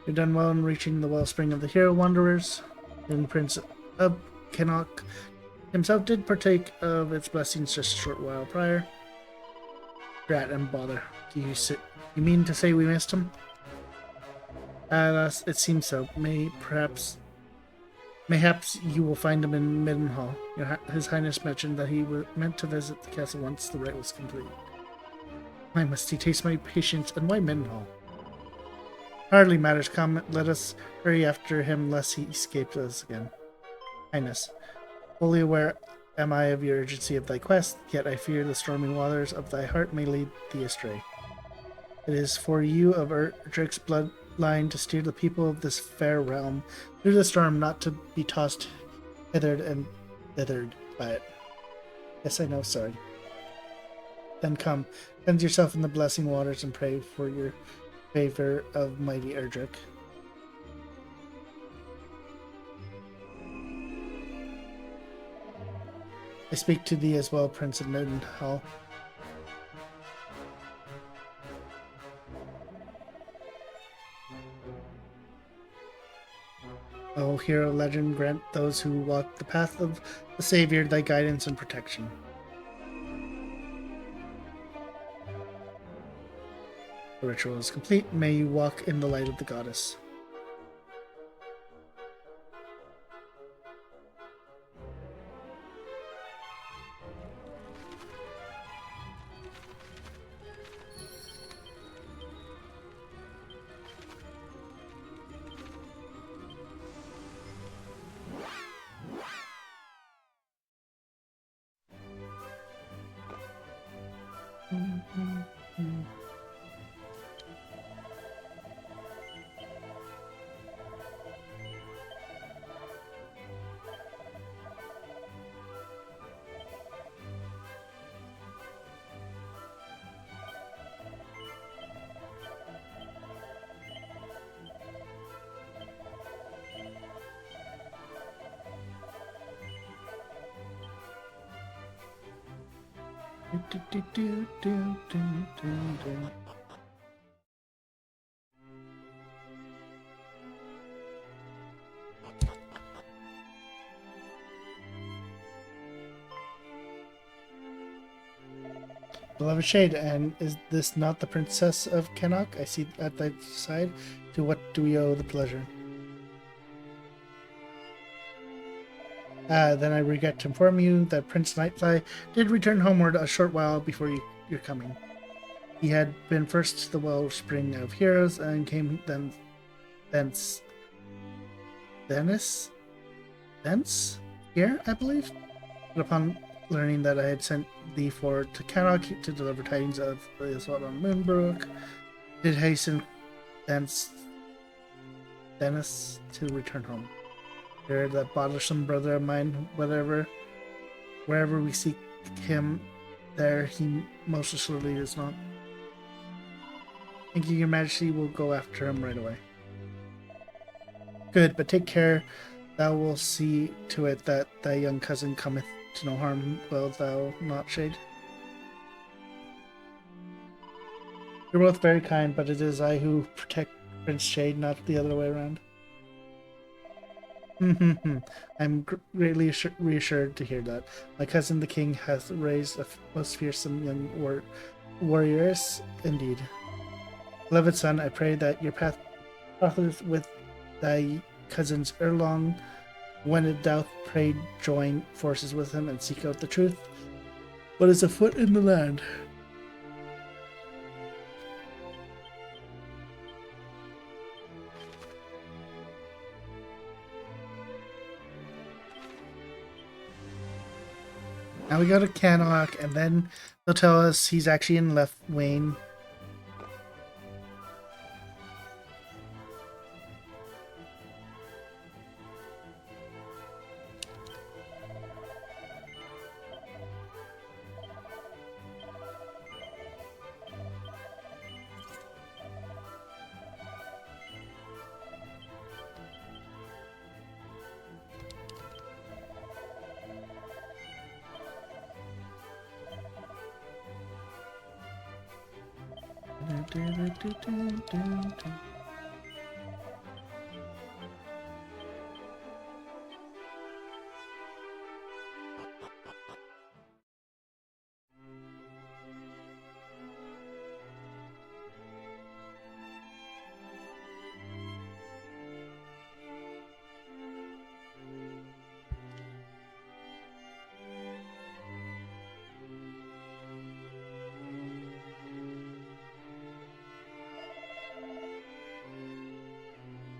You've done well in reaching the wellspring of the hero wanderers. Young Prince of Kenok himself did partake of its blessings just a short while prior. Drat and bother. You mean to say we missed him? Alas, it seems so. Mayhaps you will find him in Middenhall. His Highness mentioned that he meant to visit the castle once the rite was complete. Why must he taste my patience, and why Middenhall? Hardly matters. Come, let us hurry after him lest he escape us again. Highness, fully aware am I of your urgency of thy quest, yet I fear the stormy waters of thy heart may lead thee astray. It is for you of Erdrick's bloodline to steer the people of this fair realm through the storm, not to be tossed hithered and thithered by it. Yes, I know, sorry. Then come, cleanse yourself in the blessing waters and pray for your favor of mighty Erdrick. I speak to thee as well, Prince of Middenhall. O hero legend, grant those who walk the path of the Savior thy guidance and protection. The ritual is complete. May you walk in the light of the goddess. Beloved Shade, and is this not the Princess of Kenok I see at thy side? To what do we owe the pleasure? Then I regret to inform you that Prince Nightfly did return homeward a short while before your coming. He had been first to the wellspring of heroes and came thence here, I believe. But upon learning that I had sent thee forward to Kenok to deliver tidings of the assault on Moonbrook, did hasten thence to return home. Here, that bothersome brother of mine, wherever we seek him, there he most assuredly is not. Thank you, your majesty will go after him right away. Good, but take care. Thou will see to it that thy young cousin cometh to no harm, will thou not, Shade? You're both very kind, but it is I who protect Prince Shade, not the other way around. I'm greatly reassured to hear that. My cousin the king hath raised a most fearsome young warrioress indeed. Beloved son, I pray that your path crosseth with thy cousin's erelong. When it doth, pray join forces with him and seek out the truth. What is afoot in the land? Now we go to Kenok, and then they'll tell us he's actually in Left Wayne.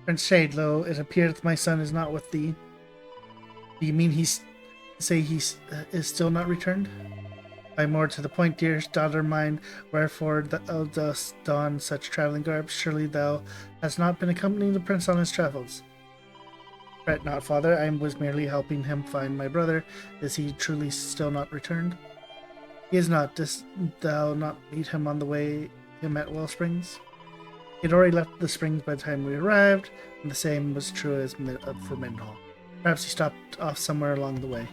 Prince Shadelo, it appears my son is not with thee. Do you mean is still not returned? By more to the point, dearest daughter mine, wherefore thou dost don such travelling garb? Surely thou hast not been accompanying the prince on his travels. Fret not, father, I was merely helping him find my brother. Is he truly still not returned? He is not. Didst thou not meet him on the way him at Wellsprings? He had already left the springs by the time we arrived, and the same was true as for Middenhall. Perhaps he stopped off somewhere along the way.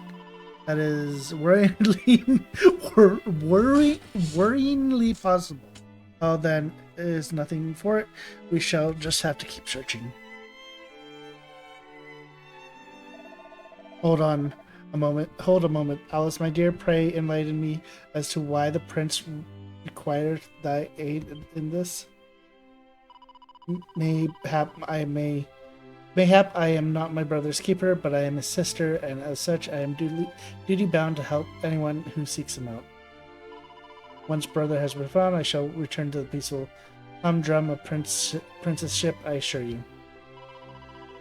That is worryingly possible. Well, then, is nothing for it. We shall just have to keep searching. Hold a moment. Alice, my dear, pray enlighten me as to why the prince requires thy aid in this. Mayhap I am not my brother's keeper, but I am his sister, and as such I am duty bound to help anyone who seeks him out. Once brother has been found, I shall return to the peaceful humdrum of prince's ship, I assure you.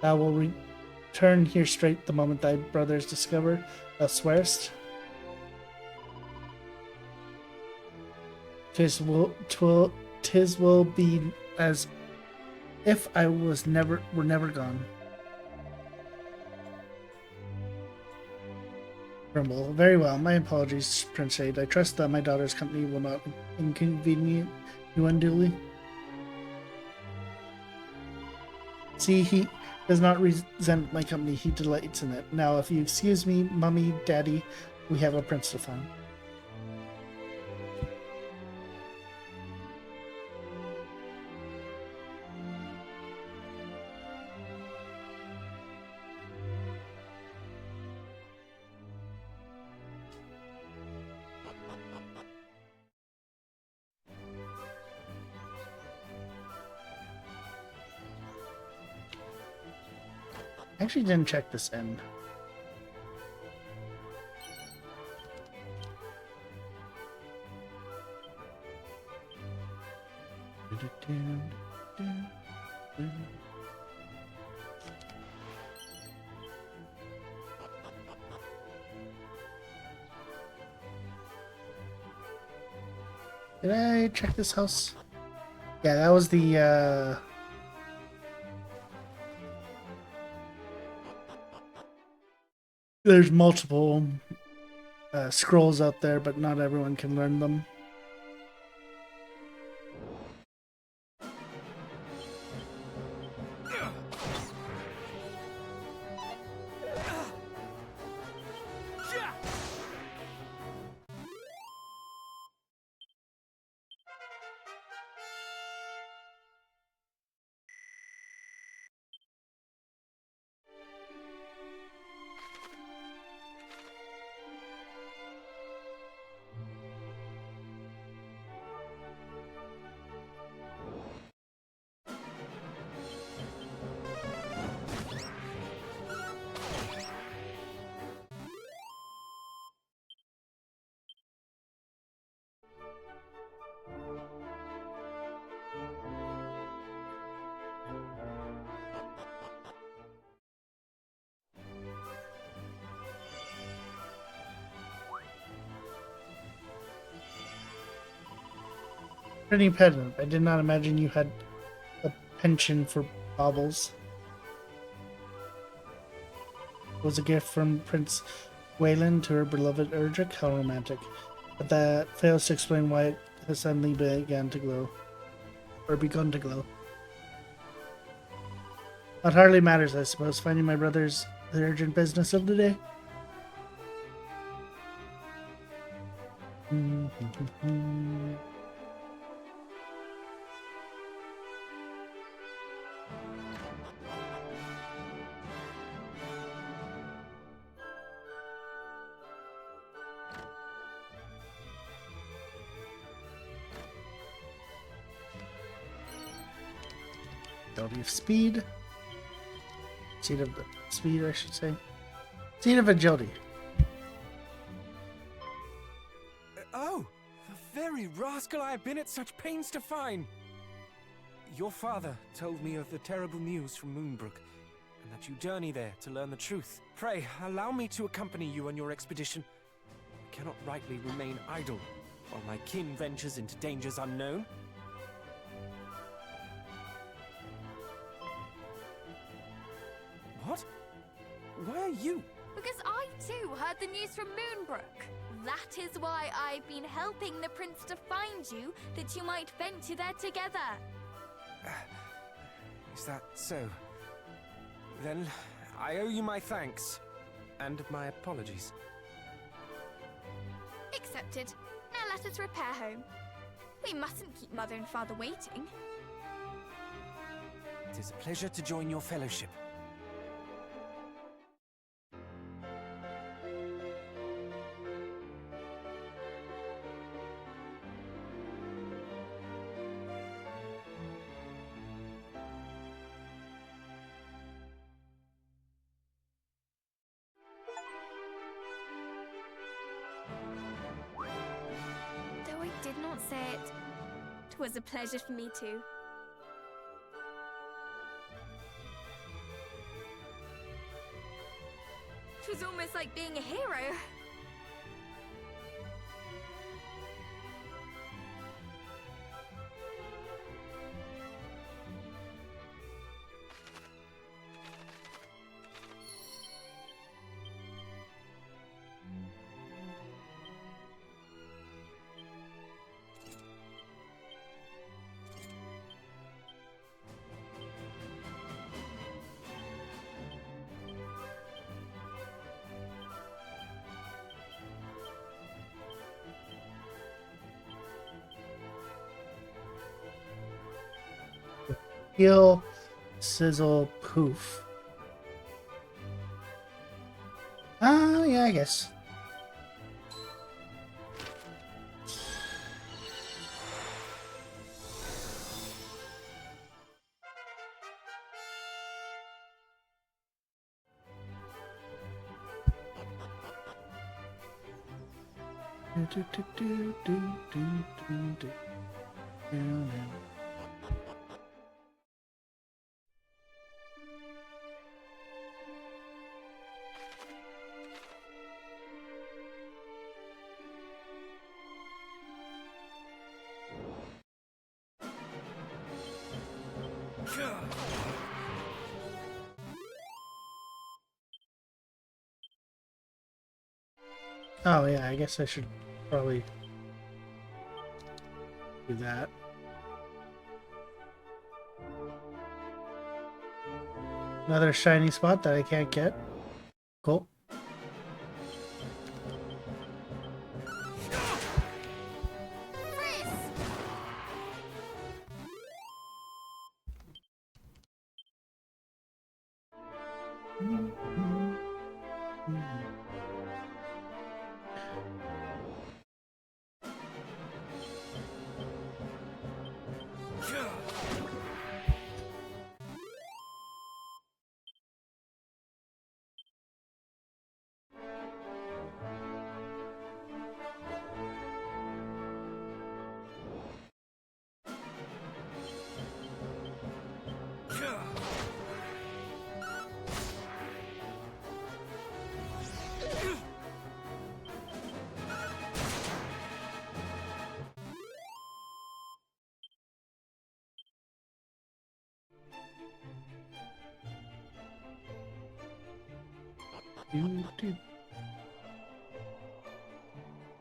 Thou will return here straight the moment thy brother is discovered, thou swearest? 'Tis will be as if I were never gone. Grumble. Very well. My apologies, Prince Shade. I trust that my daughter's company will not inconvenience you unduly. See, he does not resent my company. He delights in it. Now, if you excuse me, Mummy, Daddy, we have a prince to find. I actually didn't check this in. Did I check this house? Yeah, that was the there's multiple scrolls out there, but not everyone can learn them. Pretty pedant. I did not imagine you had a penchant for baubles. It was a gift from Prince Wayland to her beloved Erdrick. How romantic. But that fails to explain why it has suddenly begun to glow. That hardly matters, I suppose. Finding my brother's the urgent business of the day. Ability of speed. Seed of speed, I should say. Seed of agility. Oh! The very rascal I have been at such pains to find! Your father told me of the terrible news from Moonbrook, and that you journey there to learn the truth. Pray, allow me to accompany you on your expedition. I cannot rightly remain idle, while my kin ventures into dangers unknown. What? Why are you? Because I too heard the news from Moonbrook. That is why I've been helping the prince to find you, that you might venture there together. Is that so? Then I owe you my thanks, and my apologies. Accepted. Now let us repair home. We mustn't keep Mother and Father waiting. It is a pleasure to join your fellowship. Though I did not say it, 'twas a pleasure for me too. It was almost like being a hero. Heal, sizzle, poof. Oh, yeah, I guess. Oh yeah, I guess I should probably do that. Another shiny spot that I can't get. Cool.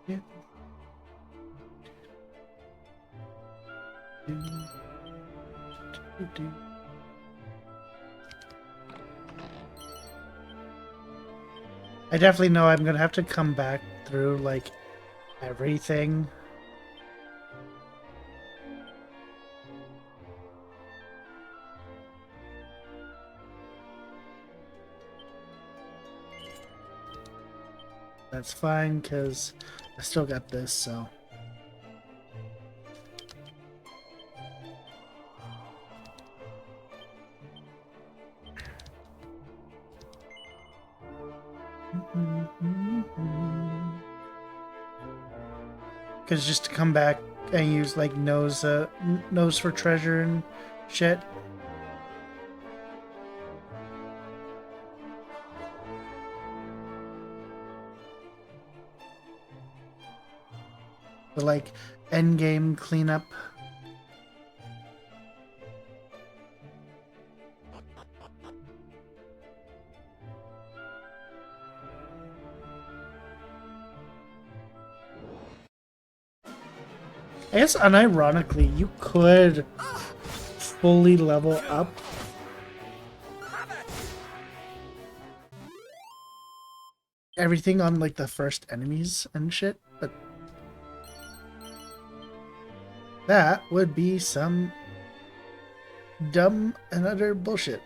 Yeah. I definitely know I'm gonna have to come back through like everything. That's fine, because I still got this, so. Because just to come back and use like nose for treasure and shit. The like end game cleanup. I guess unironically, you could fully level up everything on like the first enemies and shit, but that would be some dumb and utter bullshit.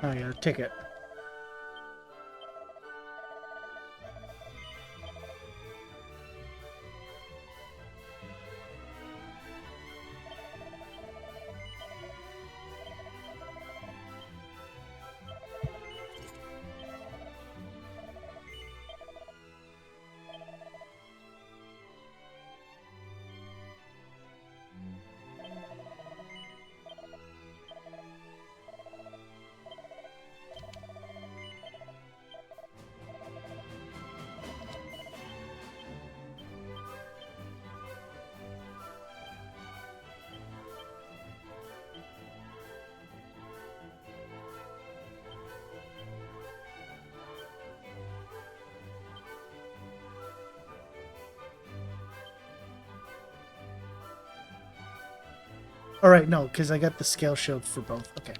Oh yeah, ticket. Alright, no, because I got the scale shield for both. Okay.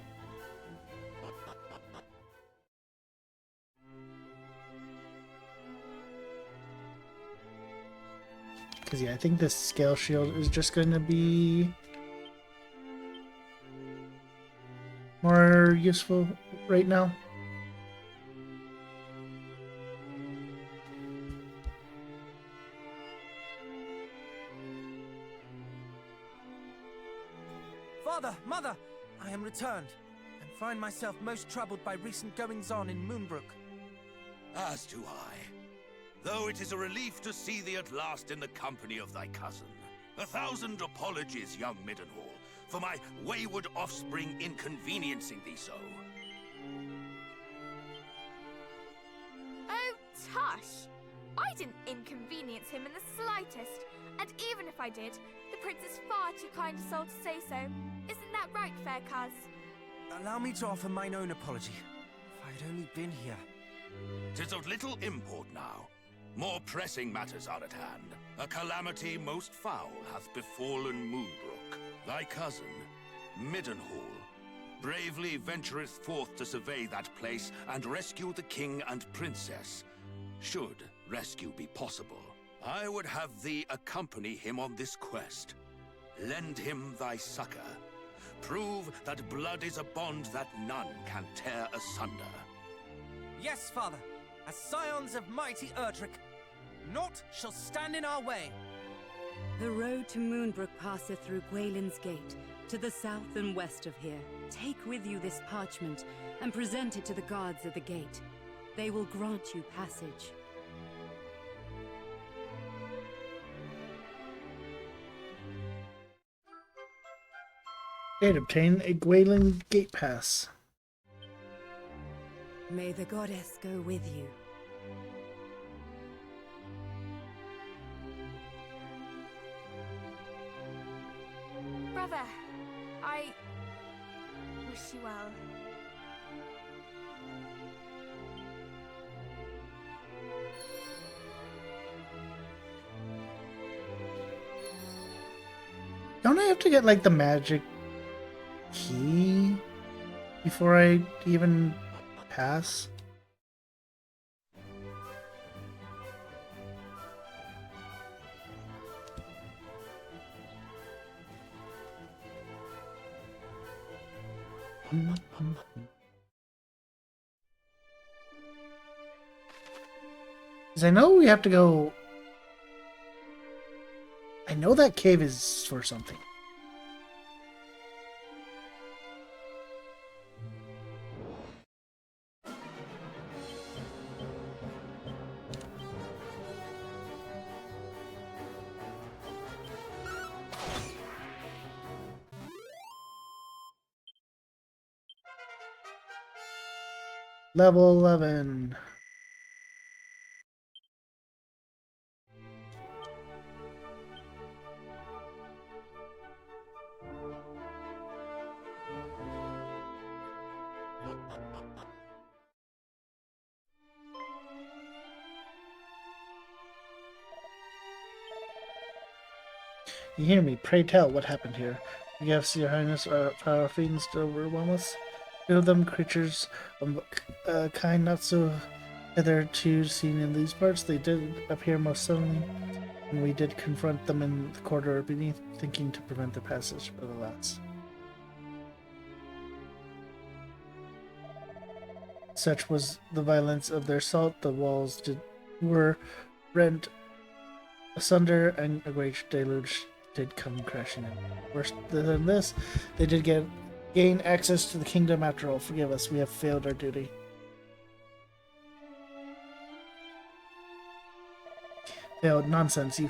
Because, yeah, I think this scale shield is just going to be more useful right now. Father, Mother, I am returned, and find myself most troubled by recent goings-on in Moonbrook. As do I. Though it is a relief to see thee at last in the company of thy cousin. 1,000 apologies, young Middenhall, for my wayward offspring inconveniencing thee so. Oh, tush! I didn't inconvenience him in the slightest, and even if I did, the prince is far too kind a soul to say so. Isn't that right, fair cuz? Allow me to offer mine own apology. If I had only been here. 'Tis of little import now. More pressing matters are at hand. A calamity most foul hath befallen Moonbrook. Thy cousin, Middenhall, bravely ventureth forth to survey that place and rescue the king and princess. Should rescue be possible, I would have thee accompany him on this quest. Lend him thy succor. Prove that blood is a bond that none can tear asunder. Yes, Father, as scions of mighty Erdrick, naught shall stand in our way. The road to Moonbrook passeth through Gwaelin's Gate, to the south and west of here. Take with you this parchment, and present it to the guards at the gate. They will grant you passage. And obtain a Gwaelin Gate Pass. May the goddess go with you. Brother, I wish you well. Don't I have to get like the magic key before I even pass? Because I know we have to go. I know that cave is for something. Level 11. You hear me? Pray tell, what happened here? Yes, Your Highness, our fiends to overwhelm us. Two of them, creatures of kind not so hitherto seen in these parts, they did appear most suddenly, and we did confront them in the corridor beneath, thinking to prevent their passage, but alas. Such was the violence of their assault, the walls were rent asunder, and a great deluge did come crashing in. Worse than this, they did gain access to the kingdom after all. Forgive us, we have failed our duty. Failed? Nonsense. You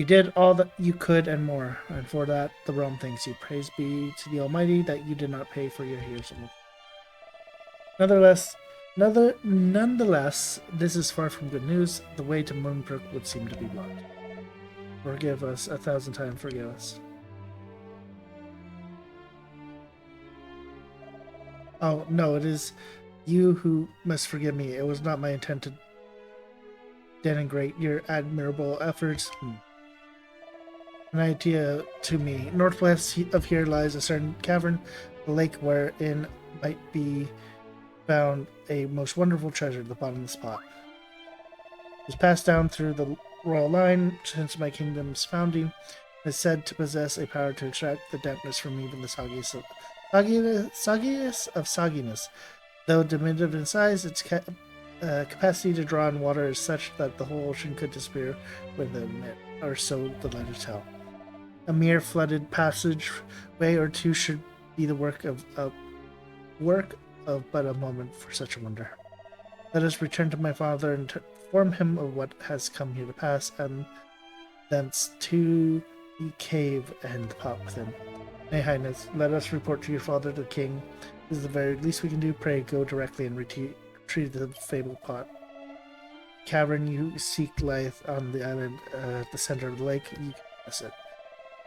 did all that you could and more, and for that the realm thanks you. Praise be to the Almighty that you did not pay for your heroism. Nonetheless, this is far from good news. The way to Moonbrook would seem to be blocked. Forgive us, 1,000 times forgive us. Oh, no, it is you who must forgive me. It was not my intent to denigrate your admirable efforts. An idea to me. Northwest of here lies a certain cavern, a lake wherein might be found a most wonderful treasure, the bottomless pot. It was passed down through the royal line since my kingdom's founding, and is said to possess a power to extract the dampness from even the soggiest of sogginess. Though diminutive in size, its capacity to draw in water is such that the whole ocean could disappear within it, or so the legends tell. A mere flooded passageway or two should be the work of but a moment for such a wonder. Let us return to my father and inform him of what has come here to pass, and thence to the cave and the pot within. Nay, Highness, let us report to your father, the king. This is the very least we can do. Pray go directly and retrieve the fabled pot. Cavern you seek lieth on the island at the center of the lake. You can pass it.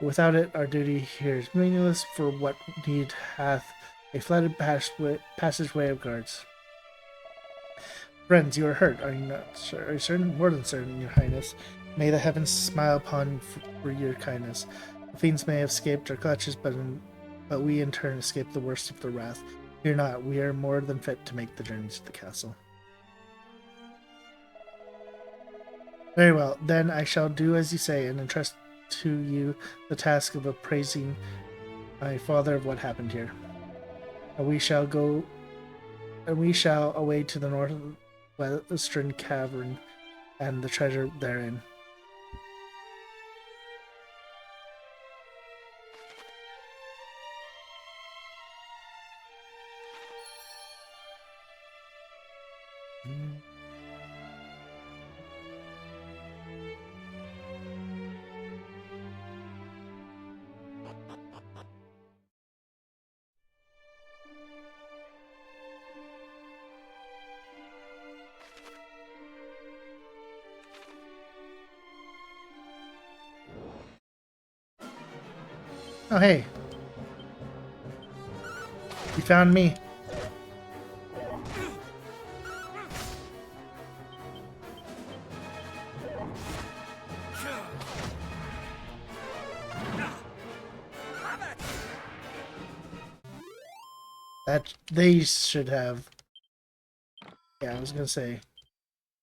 Without it, our duty here is meaningless, for what need hath a flooded passageway of guards. Friends, you are hurt, are you not, sir? Are you certain? More than certain, your highness. May the heavens smile upon you for your kindness. The fiends may have escaped our clutches, but we in turn escape the worst of their wrath. Fear not, we are more than fit to make the journey to the castle. Very well, then I shall do as you say, and entrust to you the task of appraising my father of what happened here. And we shall away to the northwestern cavern and the treasure therein. Oh, hey. You found me. That they should have. Yeah, I was gonna say.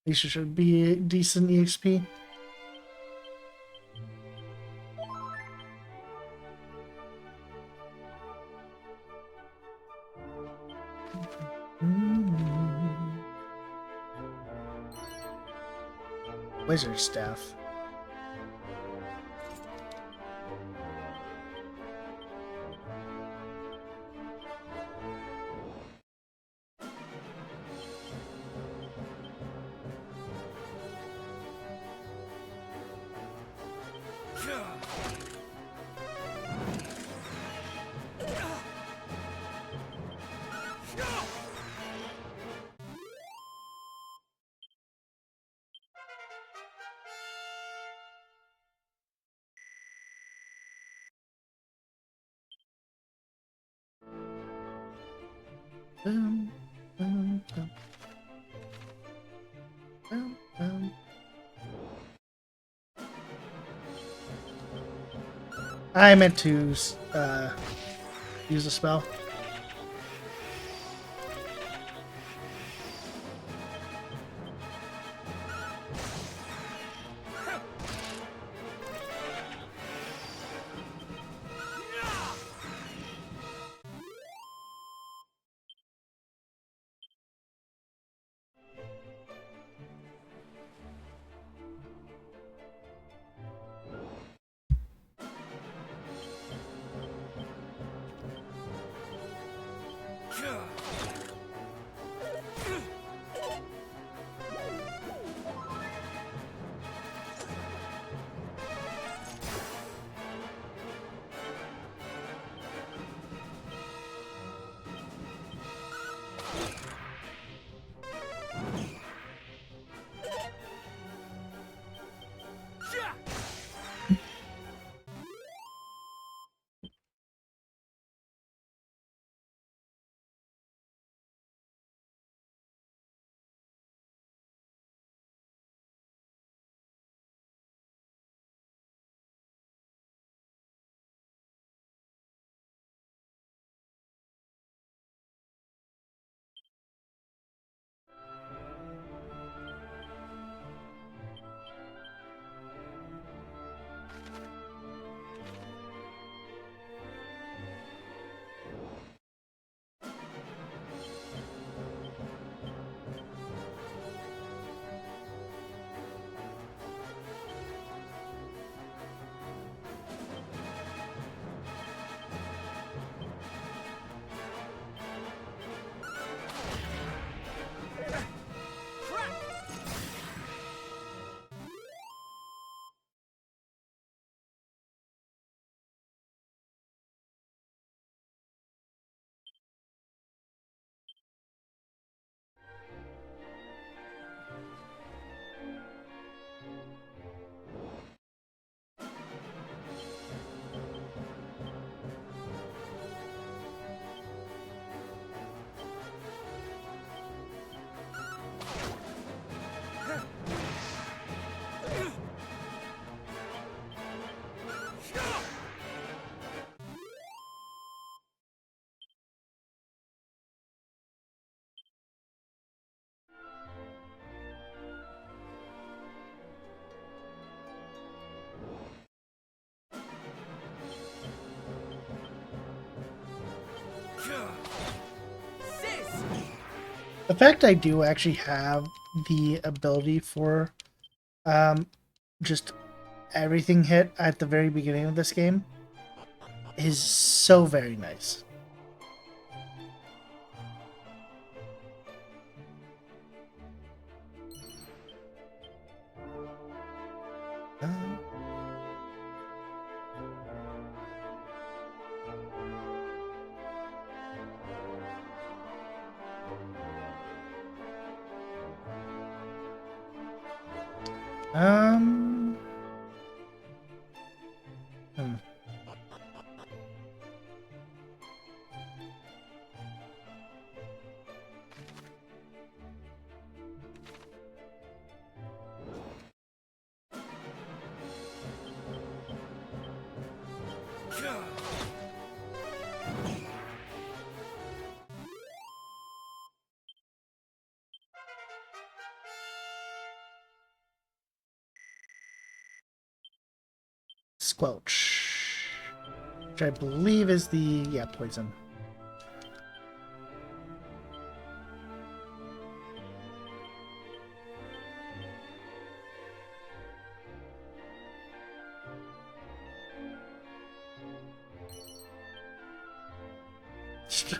These should be a decent EXP. Wizard staff. Boom, boom, boom. Boom, boom. I meant to use a spell. The fact I do actually have the ability for just everything hit at the very beginning of this game is so very nice. Um. Squelch. Which I believe is the, yeah, poison.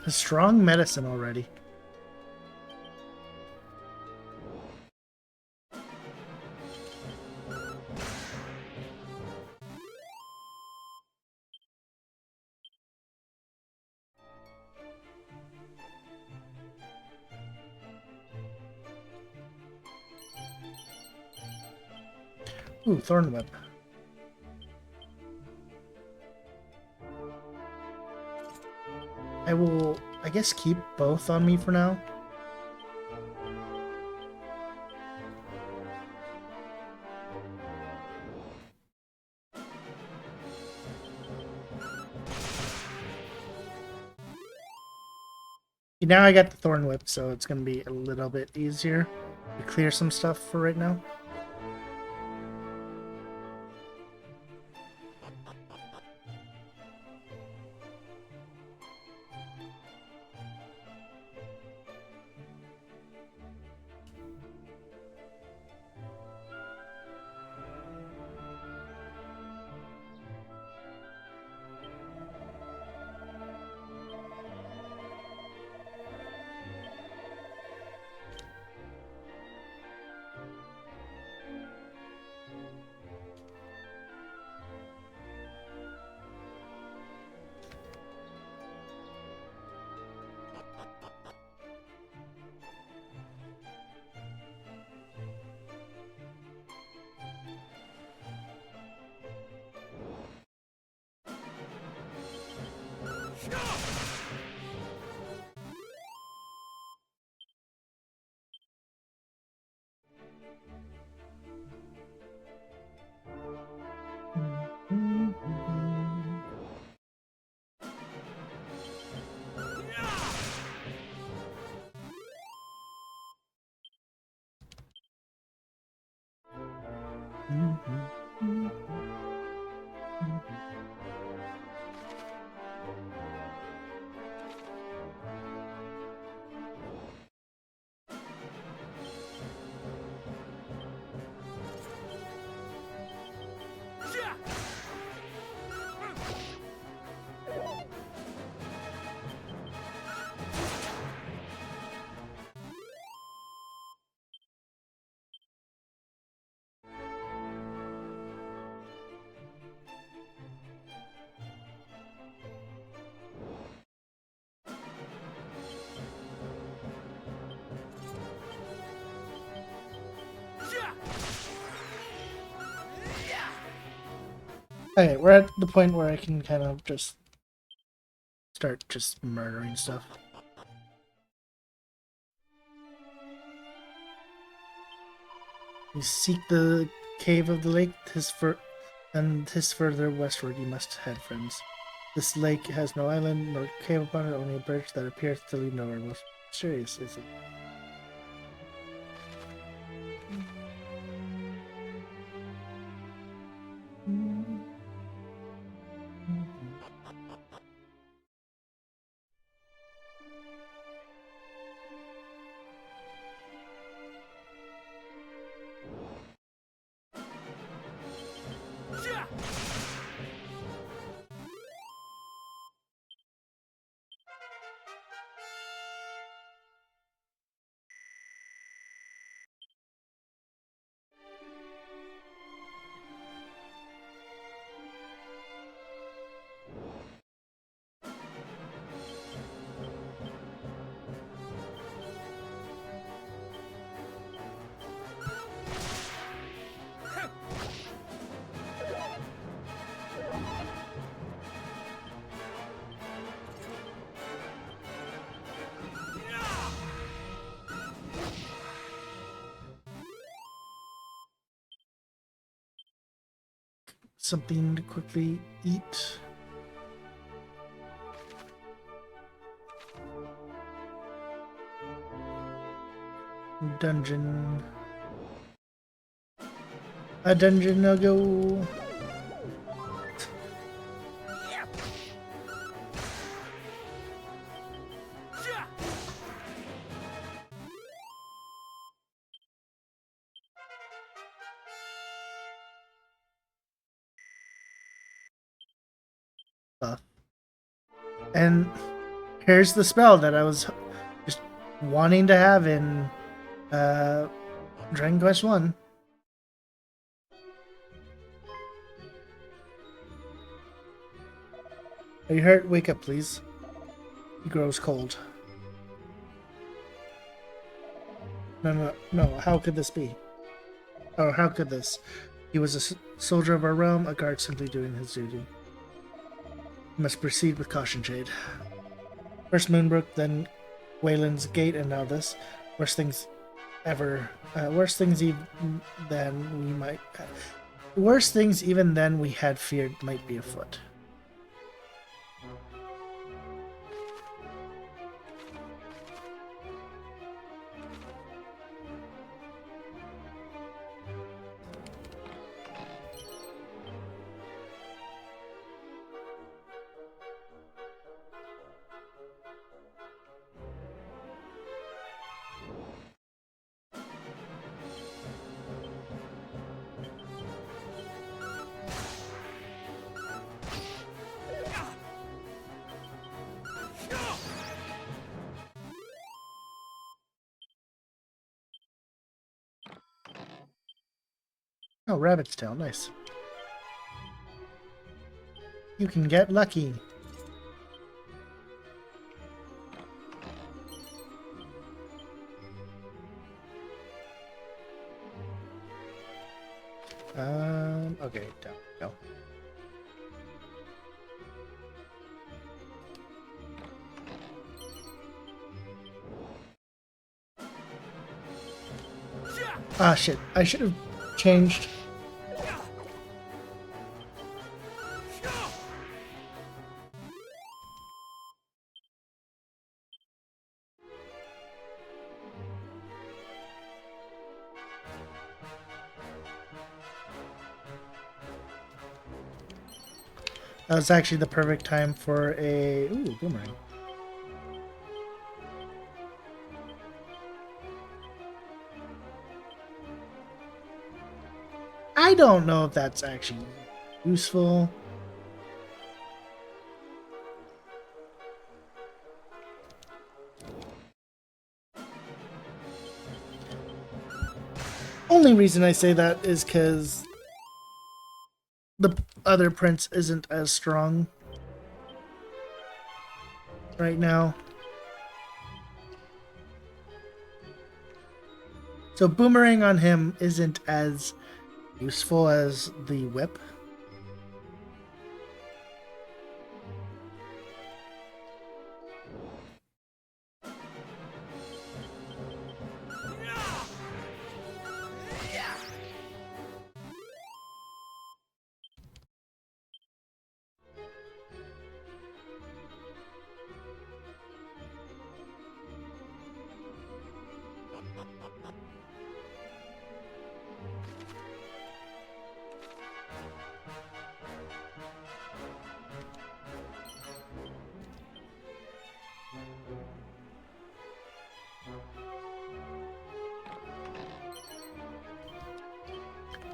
Strong medicine already. Ooh, Thorn Whip. I will, I guess, keep both on me for now. Now I got the Thorn Whip, so it's going to be a little bit easier to clear some stuff for right now. Okay, we're at the point where I can kind of just start just murdering stuff. You seek the cave of the lake, and further westward you must head, friends. This lake has no island nor cave upon it, only a bridge that appears to lead nowhere. Most mysterious, is it? Something to quickly eat. Dungeon. A dungeon no go. And here's the spell that I was just wanting to have in Dragon Quest 1. Are you hurt? Wake up, please. He grows cold. No. How could this be? Or how could this? He was a soldier of our realm, a guard simply doing his duty. We must proceed with caution, Jade. First Moonbrook, then Wayland's Gate, and now this. Worst things ever. Worst things even then we had feared might be afoot. Oh, Rabbit's Tail, nice. You can get lucky. Okay, down we go. Ah, shit. I should have changed. That was actually the perfect time for a... Ooh, boomerang. I don't know if that's actually useful. Only reason I say that is because the other prince isn't as strong right now. So boomerang on him isn't as useful as the whip.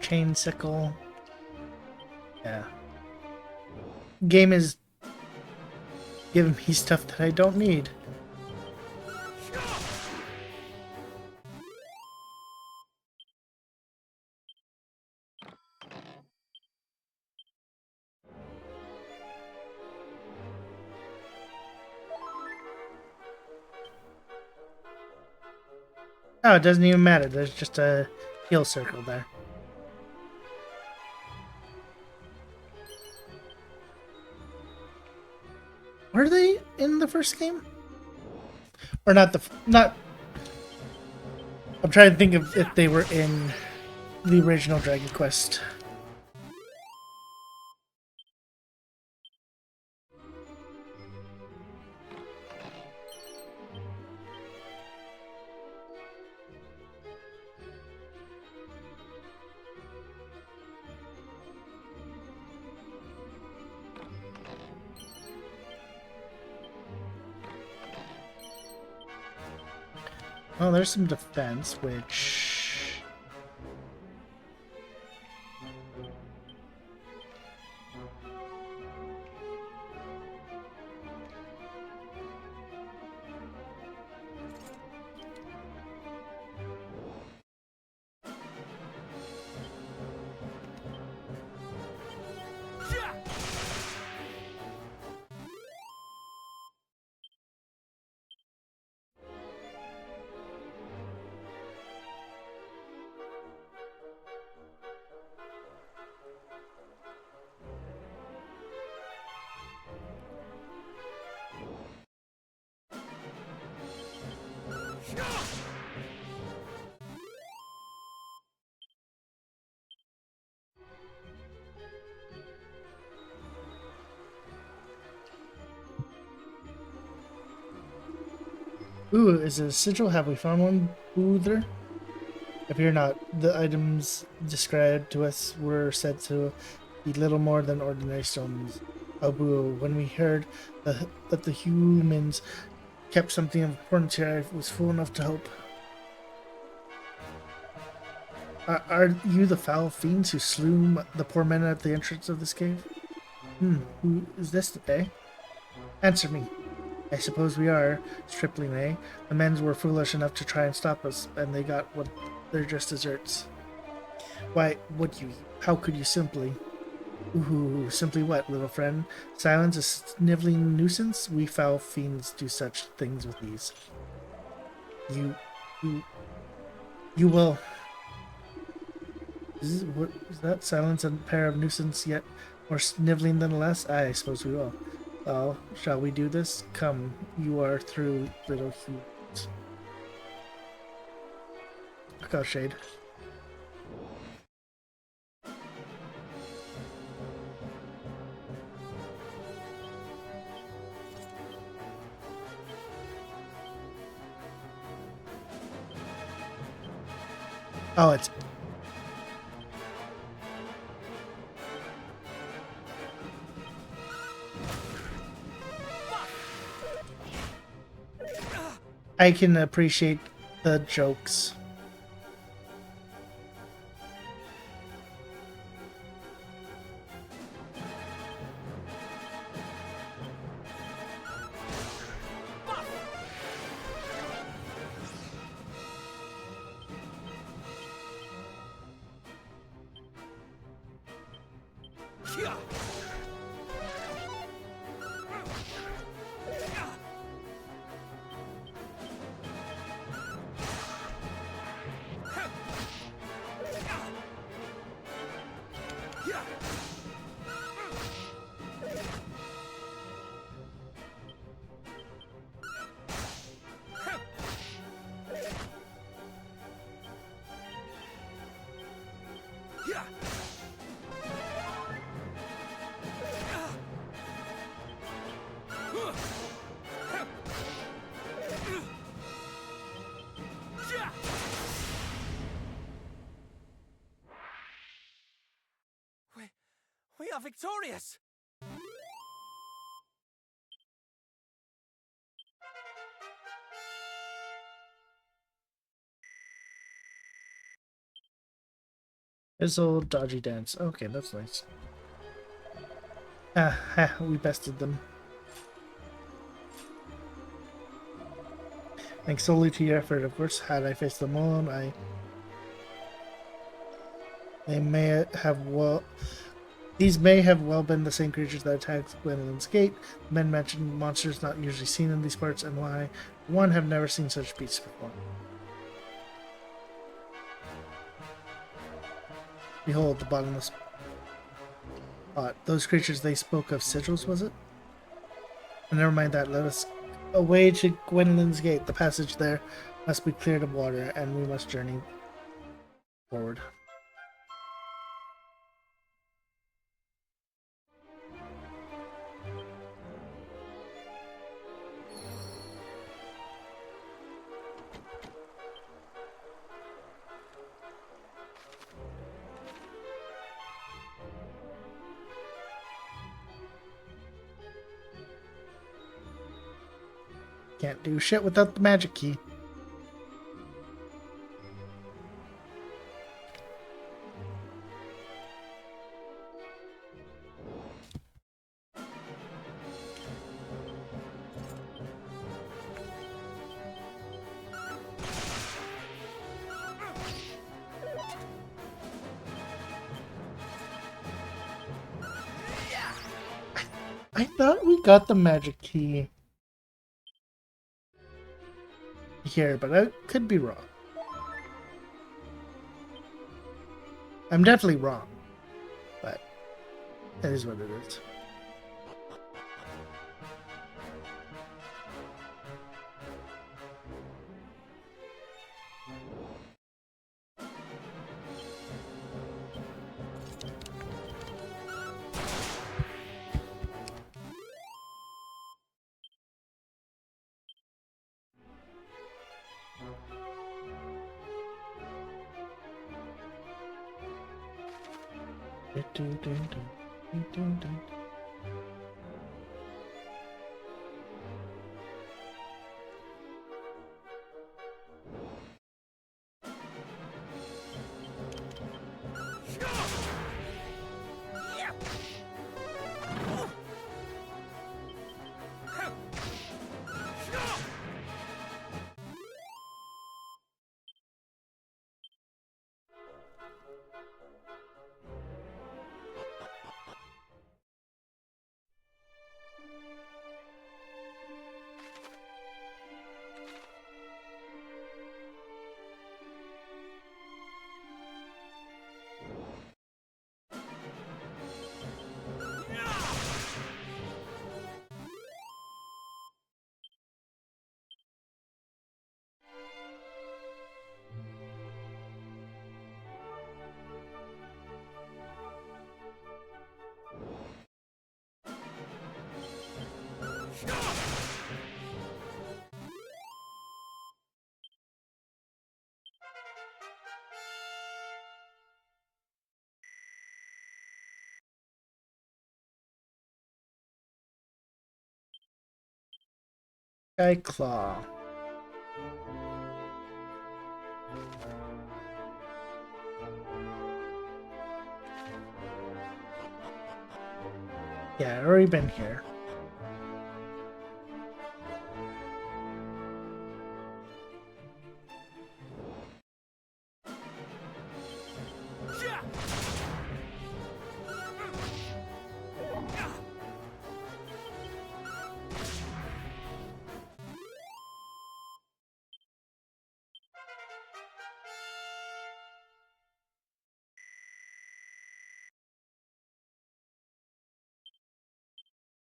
Chain sickle. Yeah. Game is giving me stuff that I don't need. Oh, it doesn't even matter. There's just a heal circle there. Were they in the first game? Or not not... I'm trying to think of if they were in the original Dragon Quest. Oh, there's some defense, which... Ooh, is it a sigil? Have we found one, Boother? If you're not, the items described to us were said to be little more than ordinary stones. Oh, boo. When we heard that the humans kept something of importance here, I was fool enough to hope. Are you the foul fiends who slew the poor men at the entrance of this cave? Who is this today? Answer me. I suppose we are, stripling, eh? The men were foolish enough to try and stop us, and they got what they're just deserts. Why, how could you simply... Ooh, simply what, little friend? Silence a sniveling nuisance? We foul fiends do such things with ease. You will... What is that? Silence a pair of nuisance yet more sniveling than less? I suppose we will. Well, shall we do this? Come, you are through, little humans. Look out, Shade. Oh, it's... I can appreciate the jokes. We are victorious! Fizzle dodgy dance. Okay, that's nice. We bested them. Thanks solely to your effort, of course. Had I faced them alone, They may have well... These may have well been the same creatures that attacked Gwendolyn's gate. The men mentioned monsters not usually seen in these parts, and why one have never seen such beasts before. Behold, the bottomless pot. Those creatures they spoke of sigils, was it? Never mind that. Let us away to Gwendolyn's gate. The passage there must be cleared of water, and we must journey forward. Can't do shit without the magic key. I thought we got the magic key here, but I could be wrong. I'm definitely wrong, but that is what it is. Sky Claw. Yeah, I've already been here.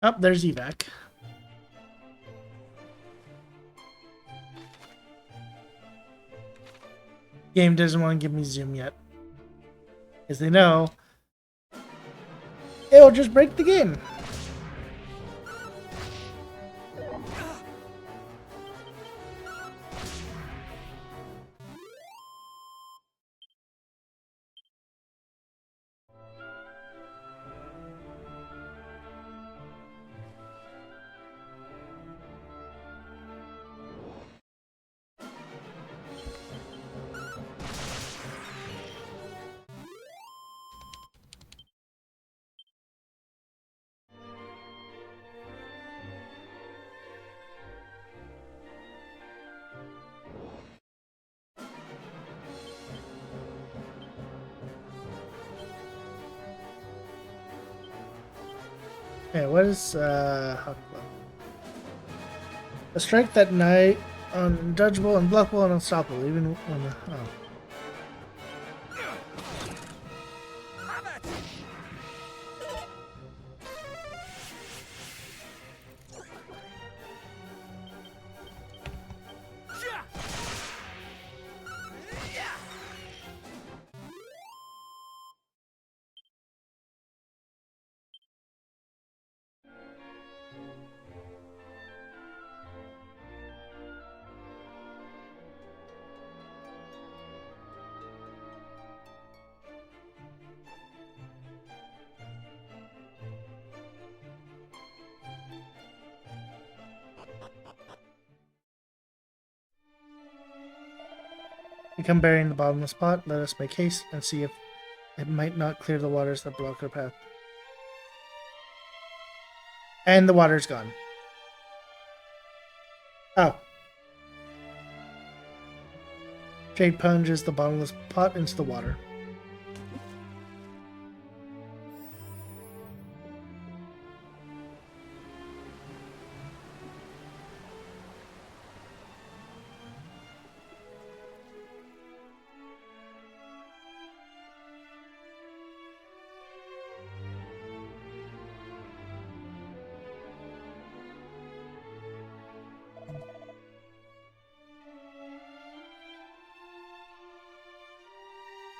Oh, there's evac. Game doesn't want to give me zoom yet, because they know it'll just break the game. Okay, what is Hawk Club? A strike that night, undodgeable, unblockable, and unstoppable, even when the become buried in the bottomless pot. Let us make haste and see if it might not clear the waters that block our path. And the water's gone. Oh. Jade plunges the bottomless pot into the water.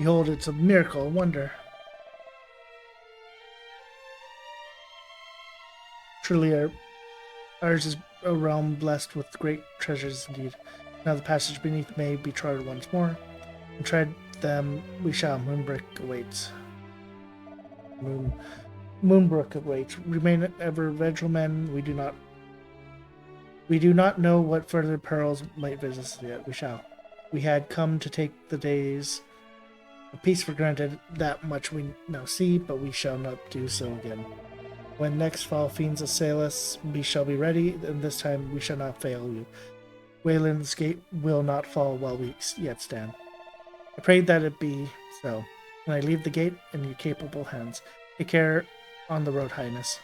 Behold, it's a miracle, a wonder. Truly, ours is a realm blessed with great treasures indeed. Now the passage beneath may be charted once more, and tread them we shall. Moonbrook awaits. Moonbrook awaits. Remain ever vigil, men. We do not know what further perils might visit us yet. We shall. We had come to take the days of peace for granted. That much we now see, but we shall not do so again. When next foul fiends assail us, we shall be ready, and this time we shall not fail you. Wayland's gate will not fall while we yet stand. I pray that it be so, and I leave the gate in your capable hands. Take care on the road, Highness.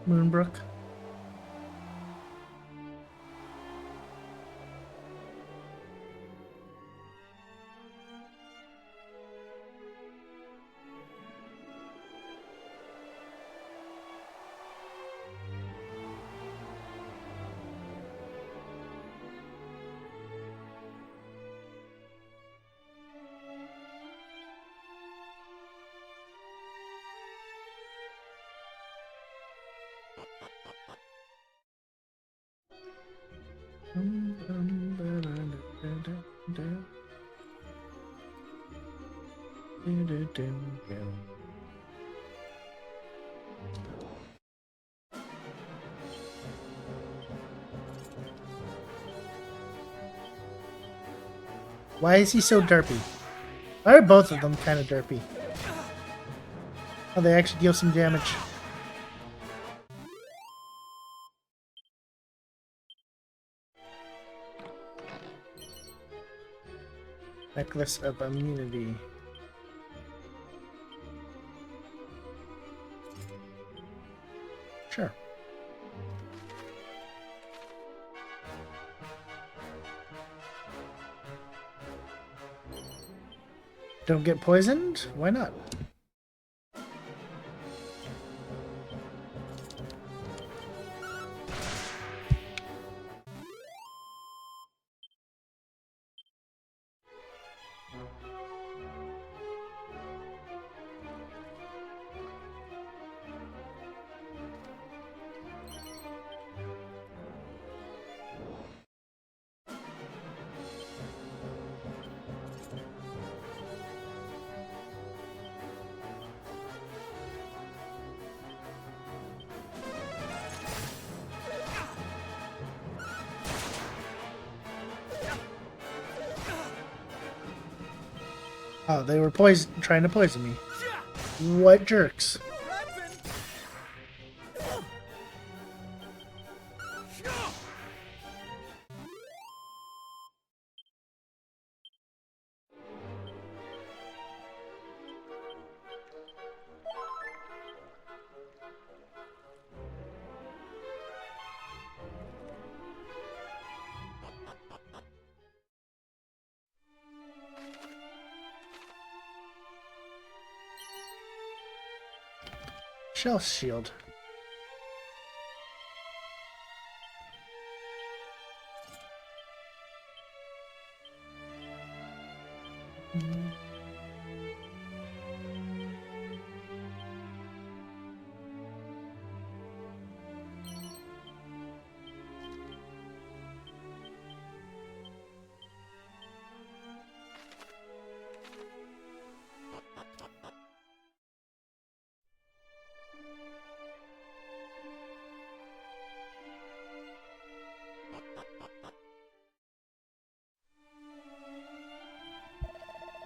Moonbrook. Why is he so derpy? Why are both of them kind of derpy? Oh, they actually deal some damage. Necklace of Immunity. Sure. Don't get poisoned? Why not? Oh, they were trying to poison me. What jerks. Shell shield.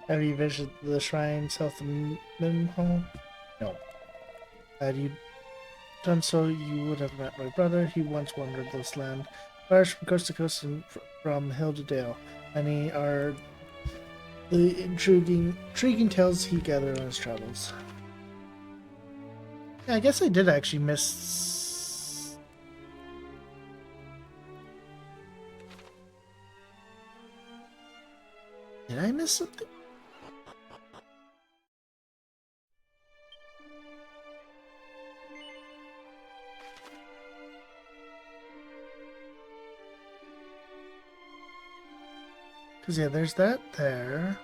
Have you visited the shrine south of Minhall? No. Had you done so, you would have met my brother. He once wandered this land, fires from coast to coast and from hill to dale. Many are the intriguing tales he gathered on his travels. Yeah, I guess I did actually miss. Did I miss something? Because, yeah, there's that there.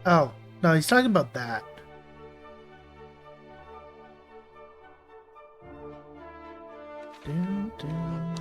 Oh, no, he's talking about that. Dun, dun.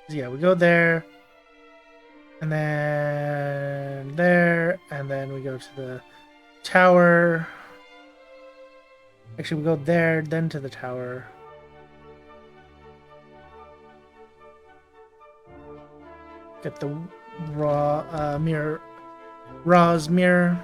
Yeah, we go there, and then there, and then we go to the tower. Actually, we go there, then to the tower. Get the mirror, Ra's mirror.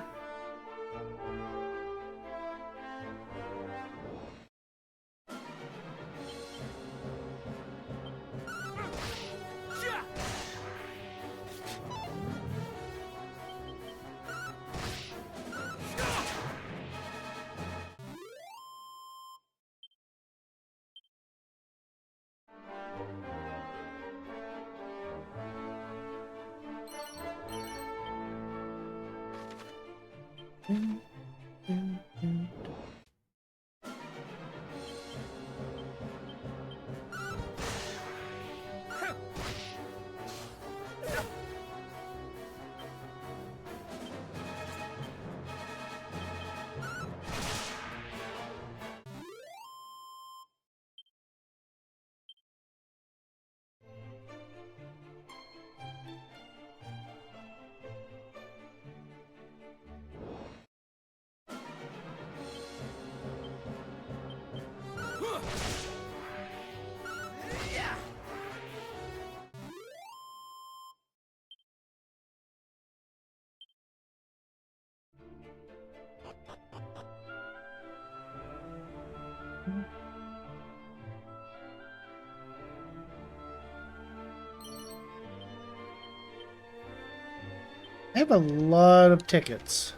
I have a lot of tickets.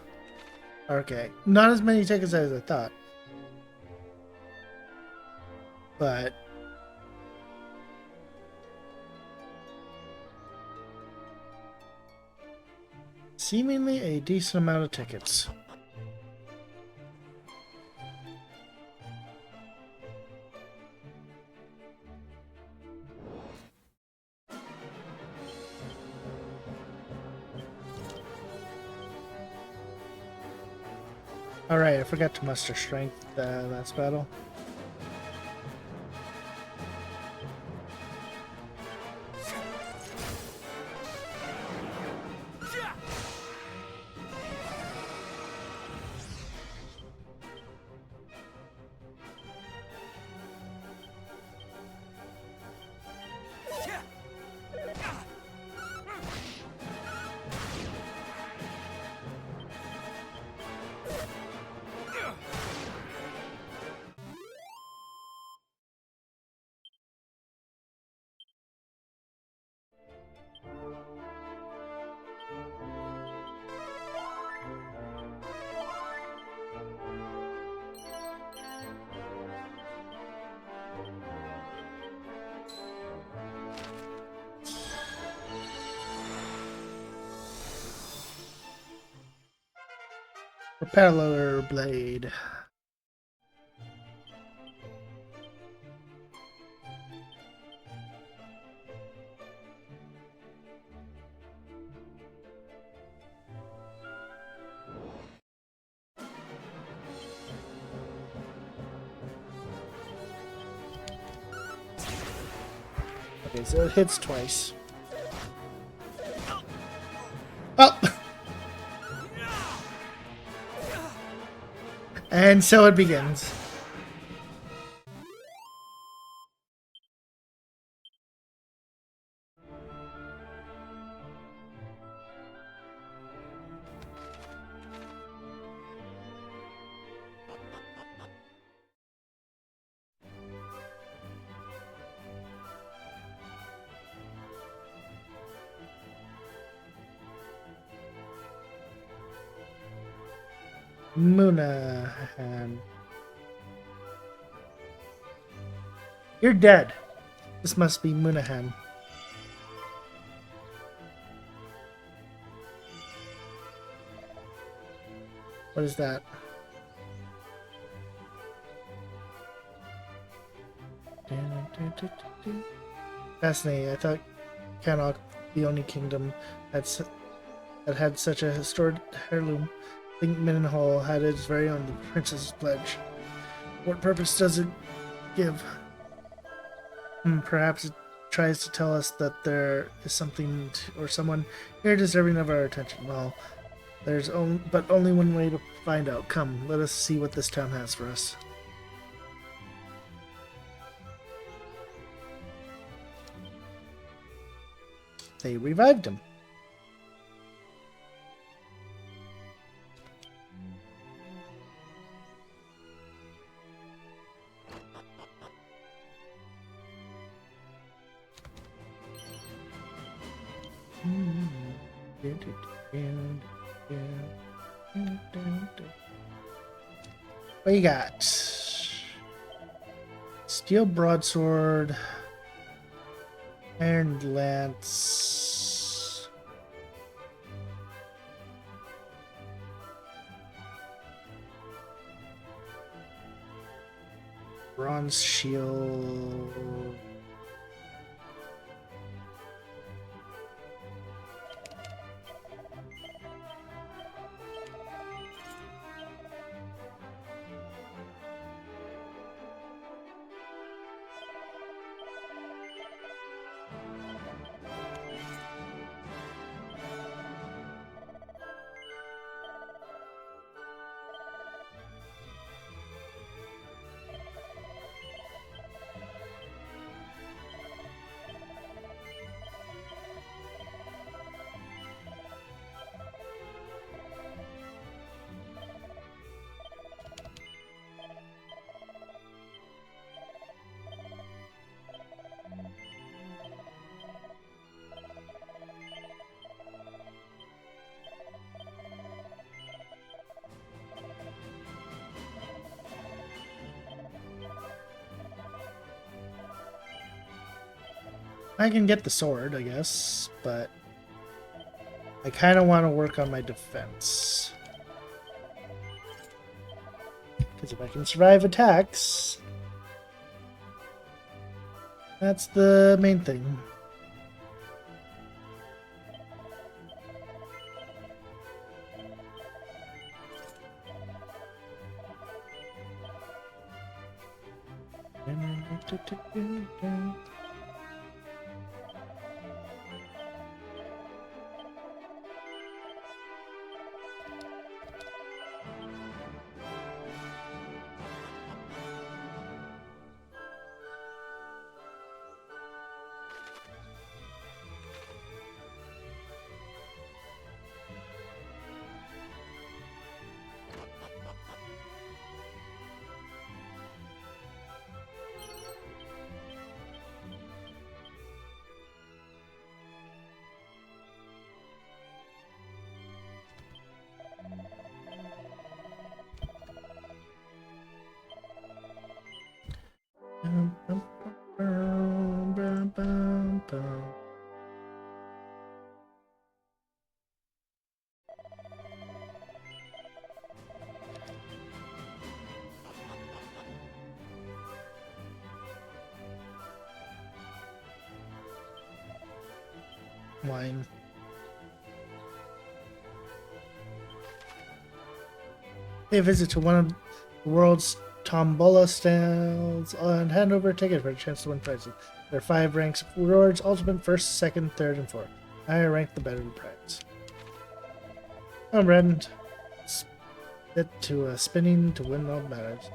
Okay, not as many tickets as I thought. but seemingly a decent amount of tickets. Alright, I forgot to muster strength last battle. Propeller blade. Okay, so it hits twice. Oh! And so it begins. Moonahan. You're dead. This must be Moonahan. What is that? Fascinating. I thought Cannock, the only kingdom that had such a historic heirloom. I think Mendenhall had its very own, the Princess's Pledge. What purpose does it give? Perhaps it tries to tell us that there is something or someone here deserving of our attention. Well, there's only one way to find out. Come, let us see what this town has for us. They revived him. What you got? Steel broadsword, iron lance, bronze shield. I can get the sword, I guess, but I kind of want to work on my defense. Because if I can survive attacks, that's the main thing. Wine. Pay a visit to one of the world's tombola stands and hand over a ticket for a chance to win prizes. There are 5 ranks of rewards: ultimate, first, second, third, and fourth. The higher rank, the better the prize. I'm red. Spit to spinning to win all matters.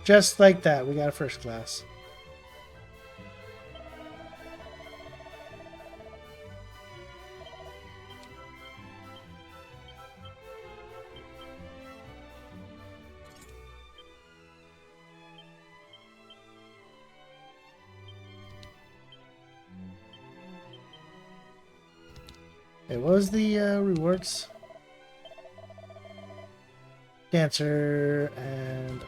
Just like that, we got a first class. Hey, what was the rewards? Cancer and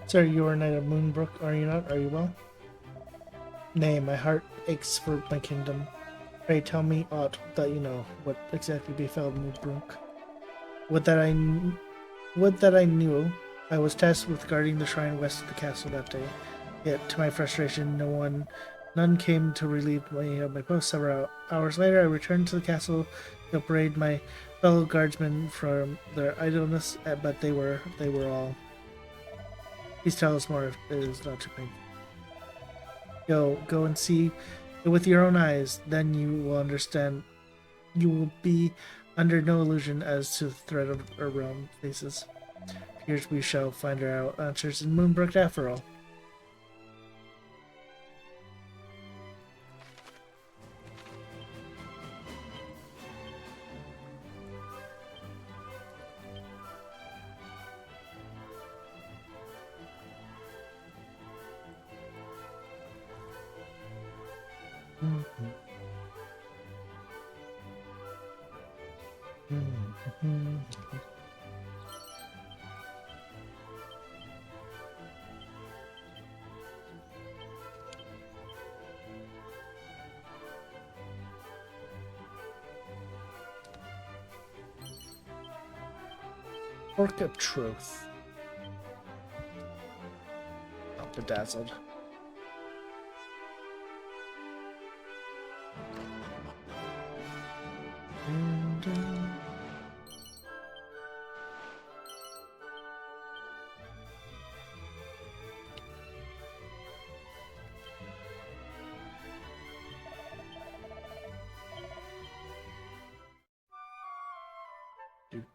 sir, you are Knight of Moonbrook, are you not? Are you well? Nay, my heart aches for my kingdom. Pray tell me aught that you know what exactly befell Moonbrook. Would that I knew. I was tasked with guarding the shrine west of the castle that day. Yet, to my frustration, none came to relieve me of my post. Several hours later, I returned to the castle to upbraid my fellow guardsmen from their idleness, but they were all. Please tell us more if it is not too painful. Go and see it with your own eyes. Then you will understand. You will be under no illusion as to the threat of our realm faces. Here's we shall find our answers in Moonbrook after all. Fork of Truth. Oh, bedazzled.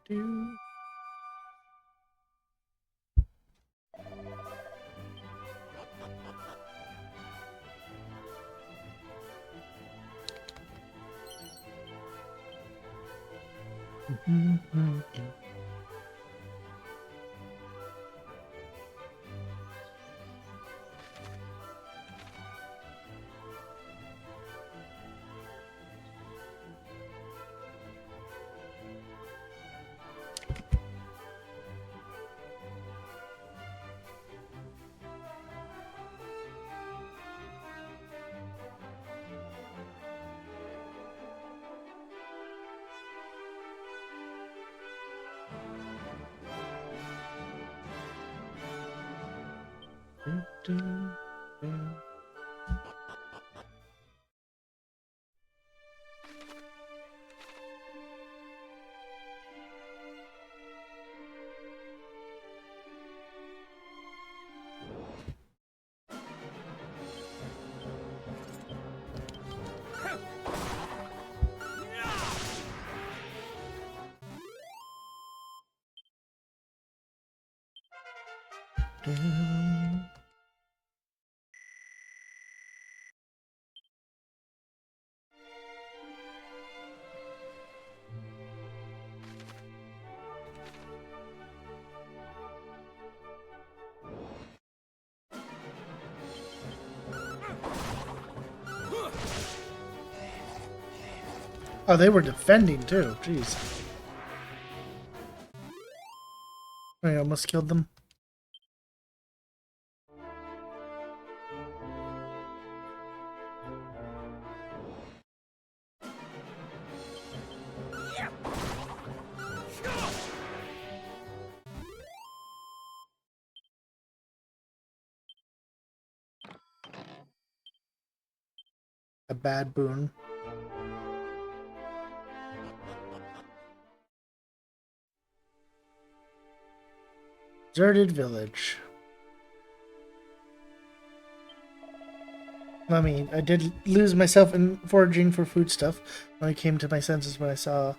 do. Oh, they were defending too. Jeez. I almost killed them. A bad boon. Deserted village. I mean, I did lose myself in foraging for food stuff. I came to my senses when I saw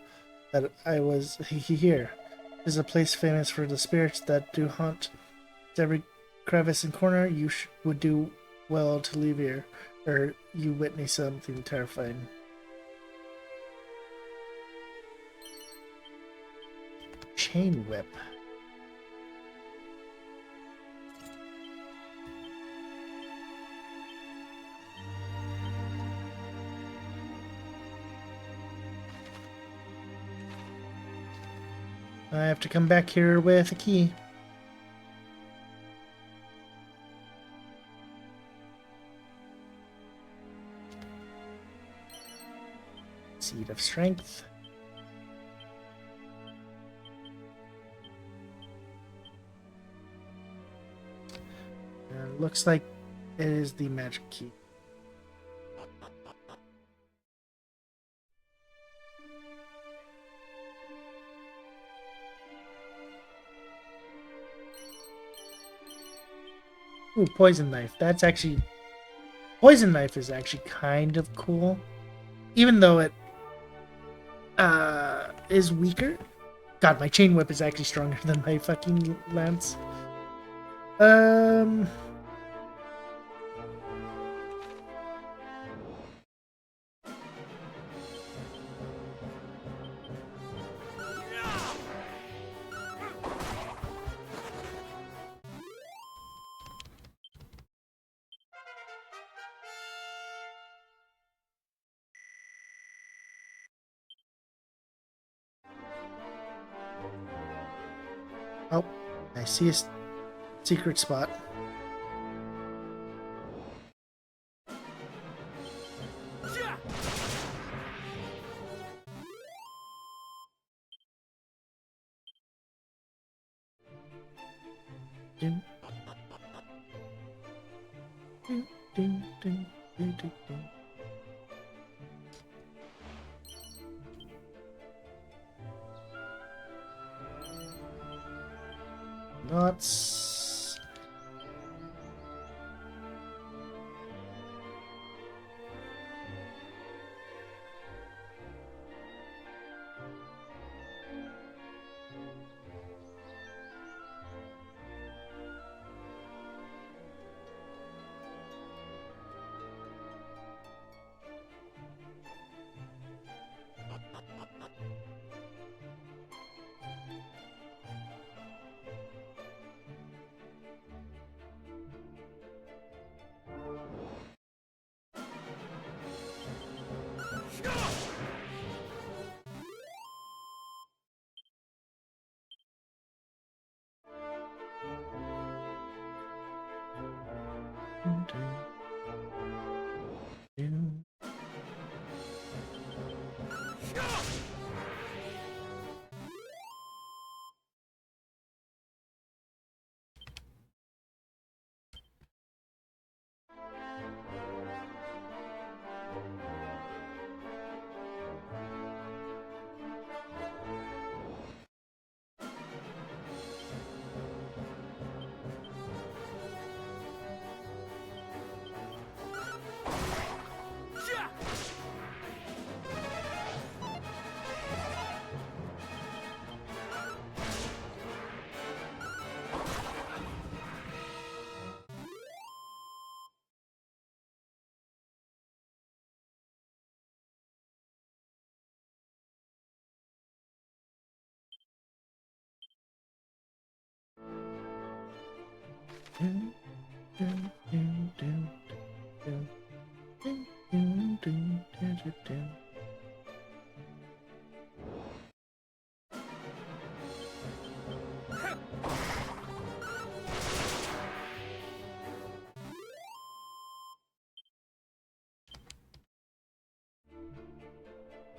that I was here. This is a place famous for the spirits that do haunt every crevice and corner. You would do well to leave here, or you witness something terrifying. Chain whip. I have to come back here with a key. Seed of Strength. Looks like it is the magic key. Ooh, poison knife. That's actually... Poison knife is actually kind of cool. Even though it is weaker. God, my chain whip is actually stronger than my fucking lance. Oh, I see a secret spot. Ding. Ding, ding, ding, ding, ding, ding. Nuts.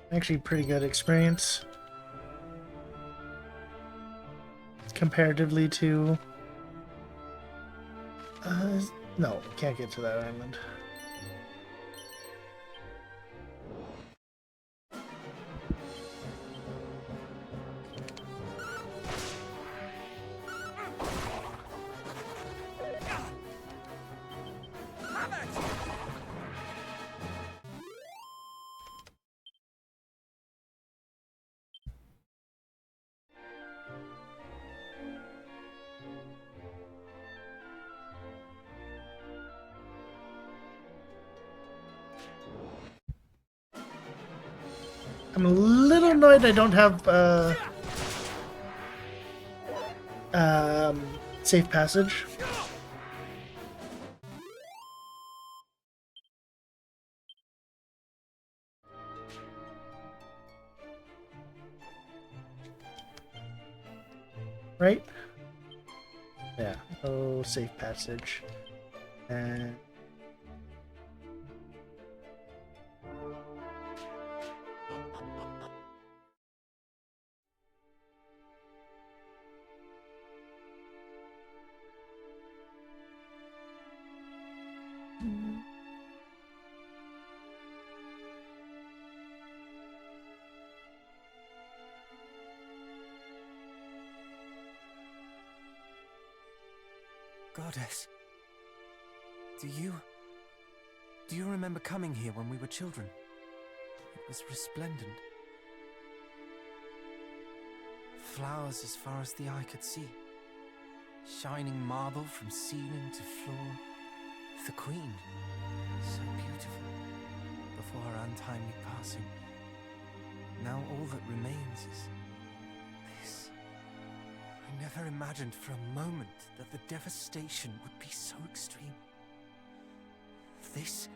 Actually, pretty good experience comparatively to. No, can't get to that island. I'm a little annoyed I don't have safe passage. Right? Yeah. Oh, safe passage. And Goddess, do you remember coming here when we were children? It was resplendent. Flowers as far as the eye could see. Shining marble from ceiling to floor. The Queen, so beautiful, before her untimely passing. Now all that remains is this. I never imagined for a moment that the devastation would be so extreme. This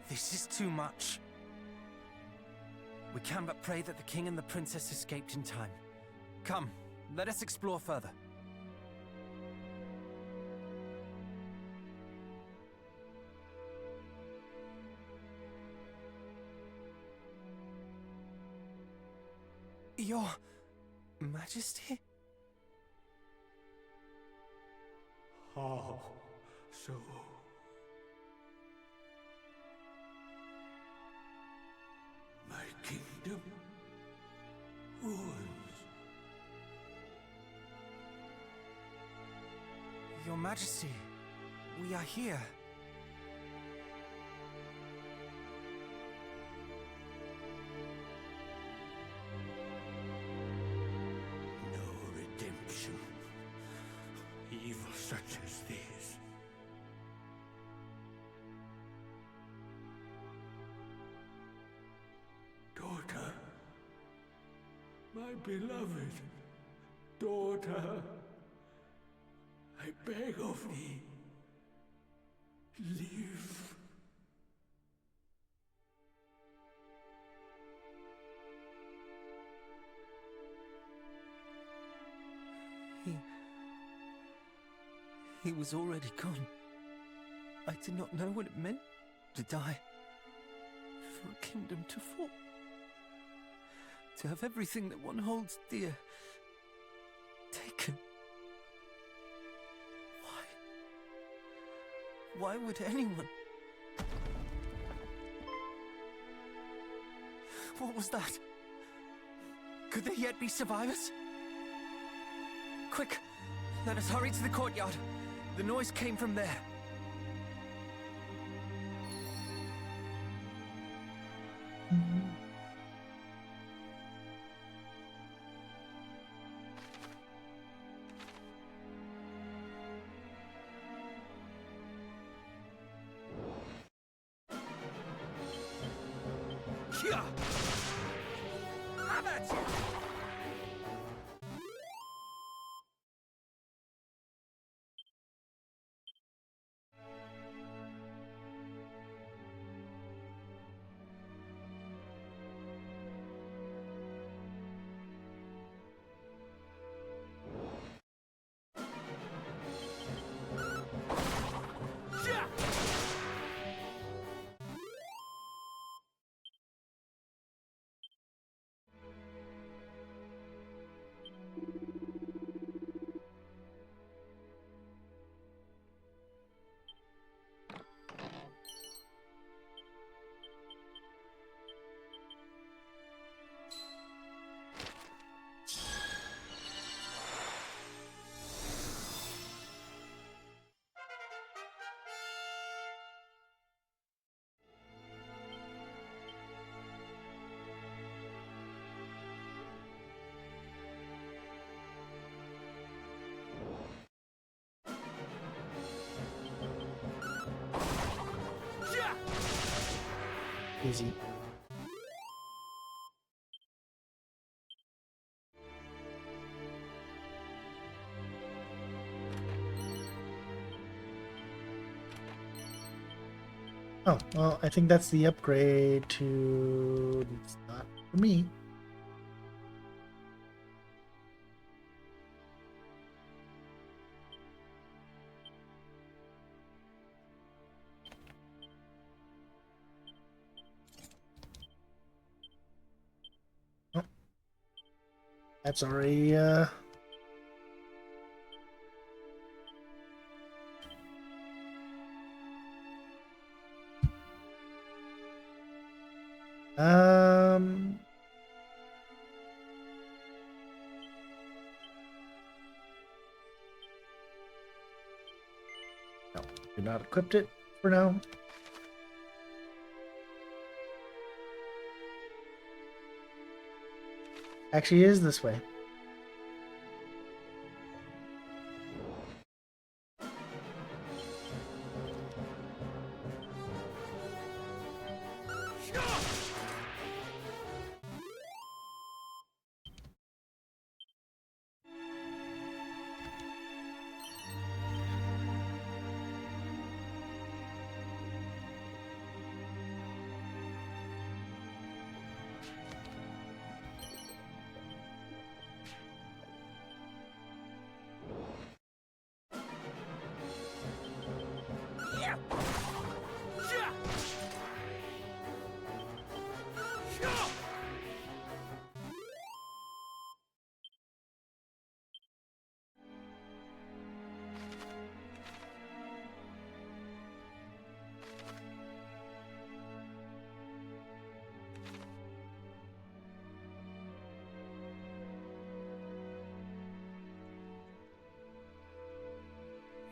is too much. We can but pray that the king and the princess escaped in time. Come, let us explore further. Your Majesty? How so? My kingdom ruins. Your Majesty, we are here. No redemption. Evil such as this. Daughter, my beloved daughter, I beg of thee, live. He was already gone. did not know what it meant to die. For a kingdom to fall. To have everything that one holds dear taken. Why would anyone? What was that? Could there yet be survivors? Quick, let us hurry to the courtyard. The noise came from there. Here! Have it! Easy. Oh, well, I think that's the upgrade to... It's not for me. Oh. That's already, No, do not equip it for now. Actually, it is this way.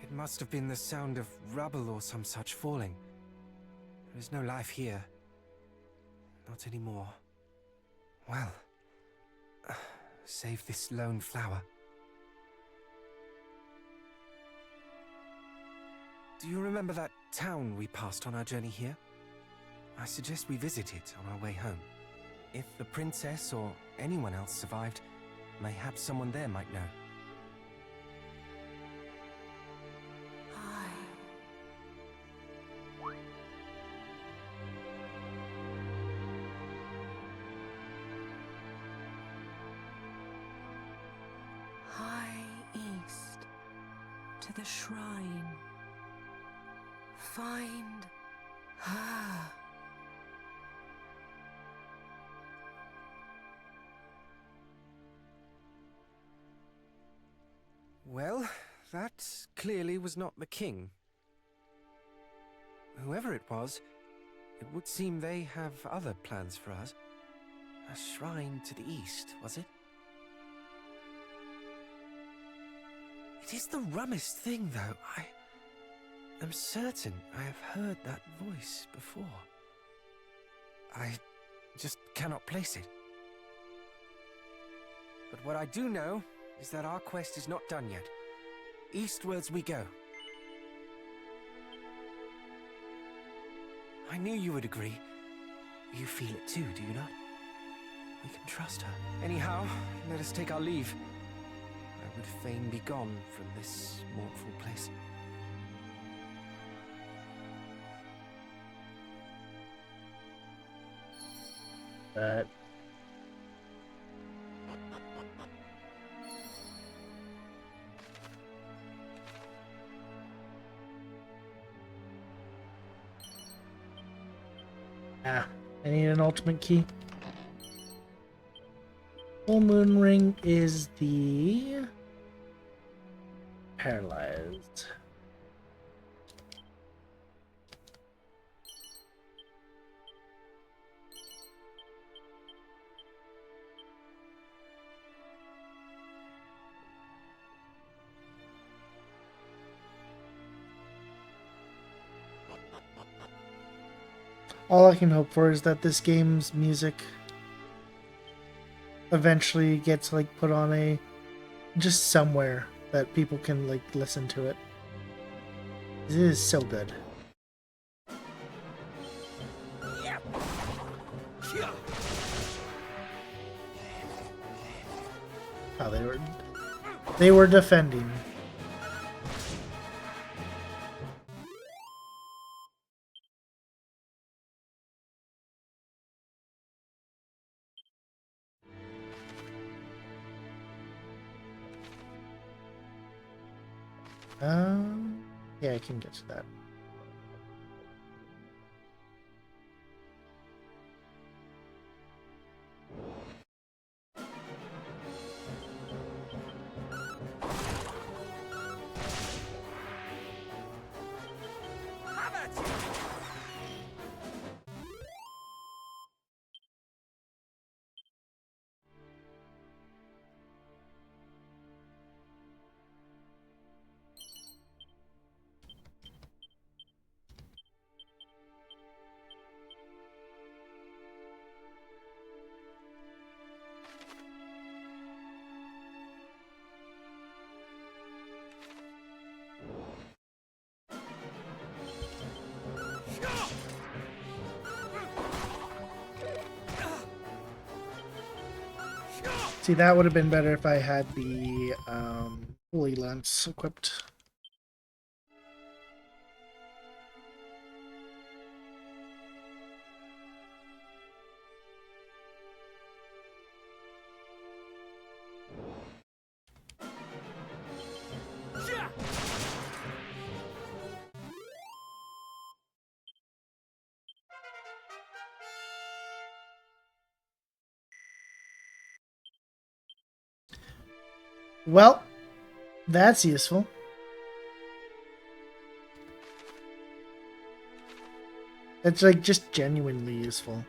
It must have been the sound of rubble or some such falling. There is no life here. Not anymore. Well, save this lone flower. Do you remember that town we passed on our journey here? I suggest we visit it on our way home. If the princess or anyone else survived, mayhap someone there might know. High east to the shrine. find her. Well, that clearly was not the king. Whoever it was, it would seem they have other plans for us. A shrine to the east, was it? It is the rummest thing, though. I am certain I have heard that voice before. I just cannot place it. But what I do know is that our quest is not done yet. Eastwards we go. I knew you would agree. You feel it too, do you not? We can trust her. Anyhow, let us take our leave. I would fain be gone from this mournful place. But I need an ultimate key. Full moon ring is the paralyzed. All I can hope for is that this game's music eventually gets like put on a just somewhere that people can like listen to it. It is so good. Oh, they were defending. Yeah, I can get to that. See, that would have been better if I had the Holy Lance equipped. Well, that's useful. It's like just genuinely useful.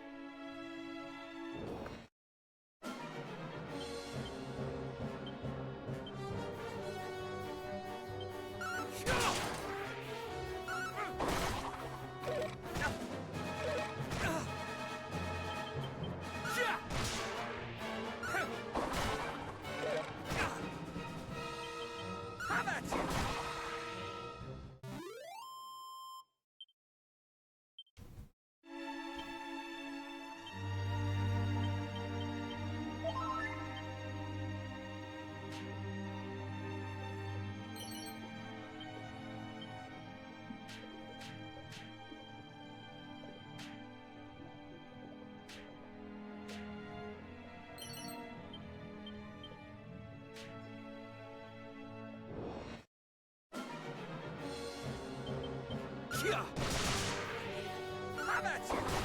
Have it!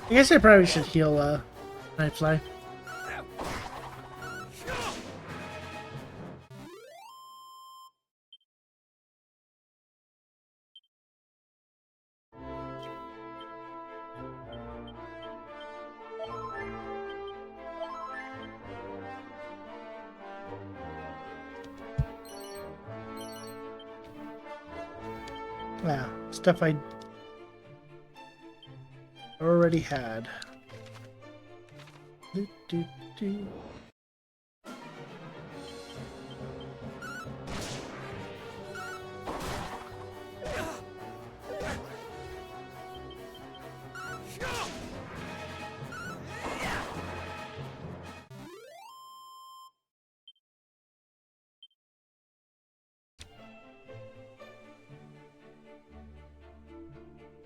I guess I probably should heal Nightfly. Yeah, stuff I already had. Do, do, do.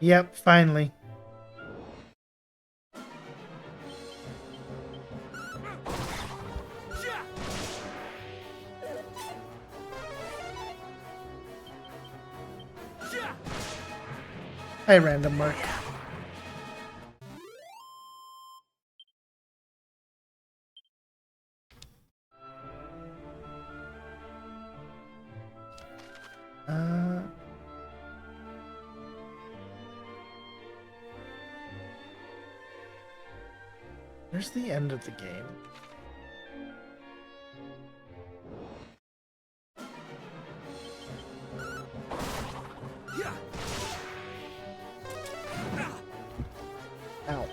Yep, finally. Hi, random mark. Where's the end of the game? Ow.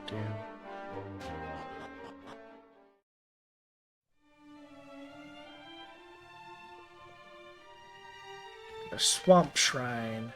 Damn. A swamp shrine.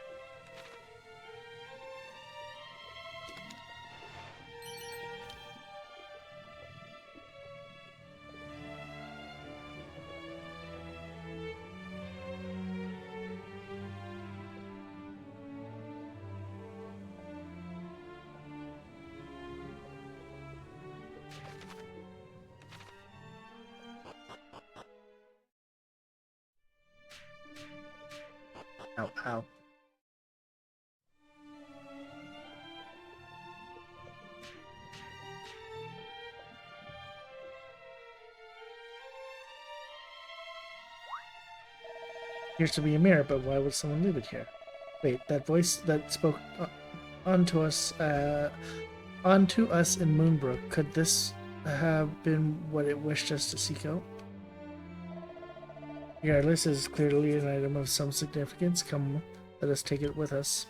Ow, ow. Appears to be a mirror, but why would someone leave it here? Wait, that voice that spoke onto us in Moonbrook, could this have been what it wished us to seek out? Regardless, it is clearly an item of some significance. Come, let us take it with us.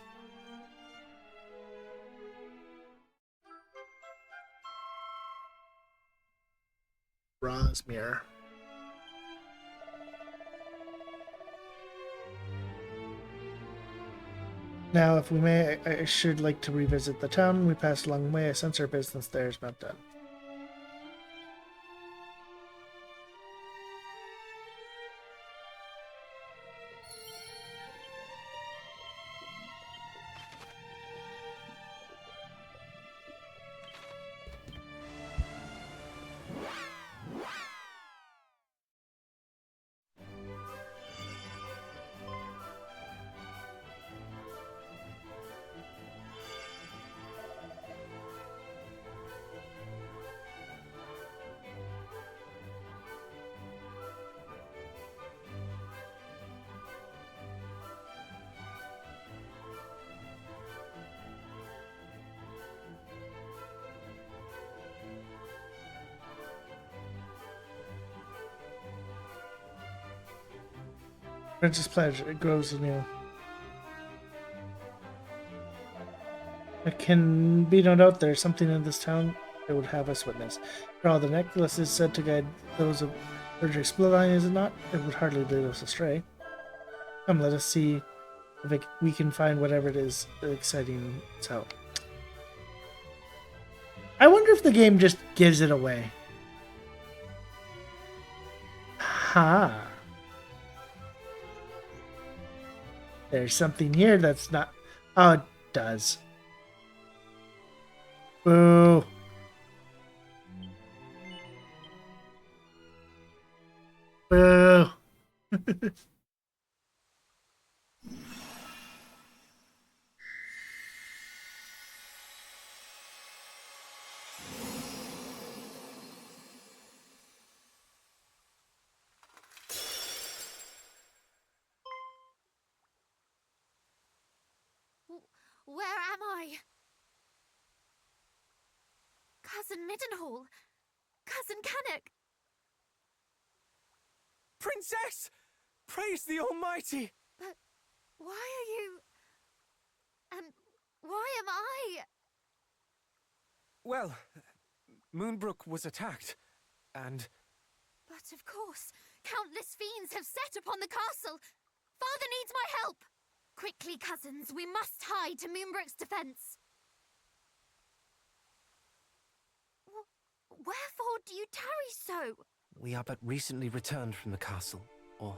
Ra's mirror. Now, if we may, I should like to revisit the town we passed along the way. I sense our business there is not done. Princess Pledge, it grows anew. There can be no doubt there's something in this town that would have us witness. For all the necklace is said to guide those of Erdrick's bloodline, is it not? It would hardly lead us astray. Come, let us see if we can find whatever it is exciting it's out. I wonder if the game just gives it away. Ha! There's something here that's not... Oh, it does. Boo. Boo. Where am I? Cousin Middenhall? Cousin Canuck? Princess! Praise the Almighty! But why are you... And why am I? Well, Moonbrook was attacked, and... But of course, countless fiends have set upon the castle. Father needs my help. Quickly, cousins, we must hide to Moonbrook's defense. Wherefore do you tarry so? We are but recently returned from the castle, or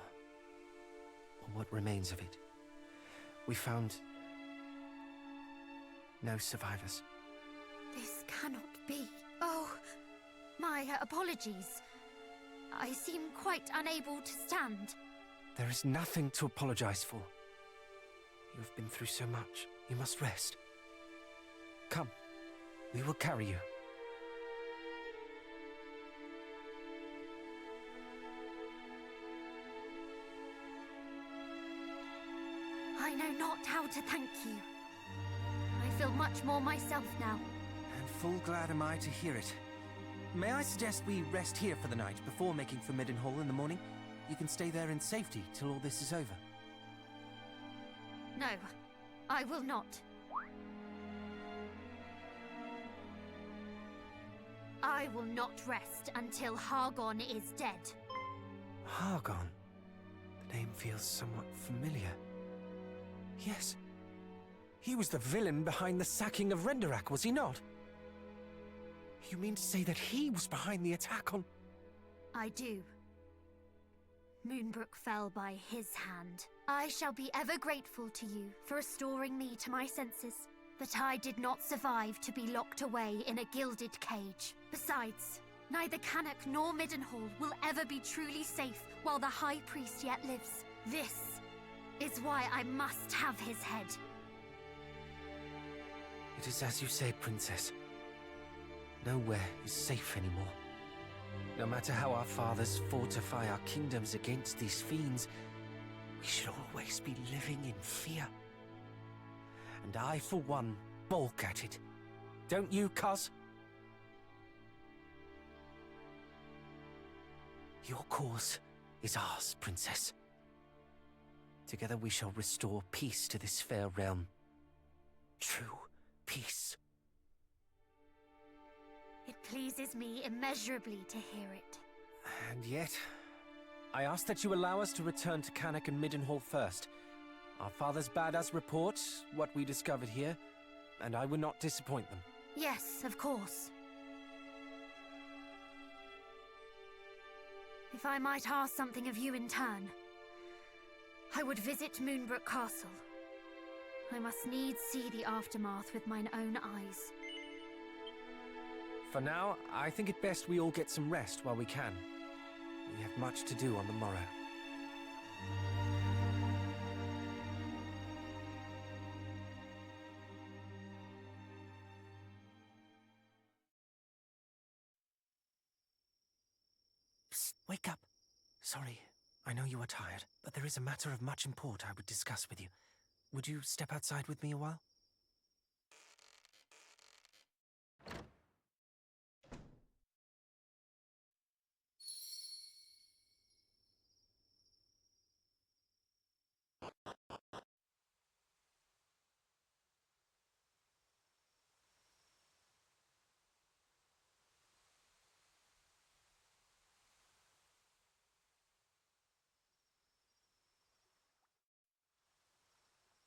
what remains of it. We found no survivors. This cannot be. Oh, my apologies. I seem quite unable to stand. There is nothing to apologize for. You have been through so much. You must rest. Come, we will carry you. I know not how to thank you. I feel much more myself now. And full glad am I to hear it. May I suggest we rest here for the night before making for Middenhall in the morning? You can stay there in safety till all this is over. No, I will not. I will not rest until Hargon is dead. Hargon? The name feels somewhat familiar. Yes. He was the villain behind the sacking of Renderak, was he not? You mean to say that he was behind the attack on... I do. Moonbrook fell by his hand. I shall be ever grateful to you for restoring me to my senses. But I did not survive to be locked away in a gilded cage. Besides, neither Canuck nor Middenhall will ever be truly safe while the High Priest yet lives. This is why I must have his head. It is as you say, Princess. Nowhere is safe anymore. No matter how our fathers fortify our kingdoms against these fiends, we should always be living in fear. And I, for one, balk at it. Don't you, cuz? Your cause is ours, Princess. Together we shall restore peace to this fair realm. True peace. It pleases me immeasurably to hear it. And yet, I ask that you allow us to return to Cannock and Middenhall first. Our fathers bade us report what we discovered here, and I would not disappoint them. Yes, of course. If I might ask something of you in turn, I would visit Moonbrook Castle. I must needs see the aftermath with mine own eyes. For now, I think it best we all get some rest while we can. We have much to do on the morrow. Psst, wake up. Sorry, I know you are tired, but there is a matter of much import I would discuss with you. Would you step outside with me a while?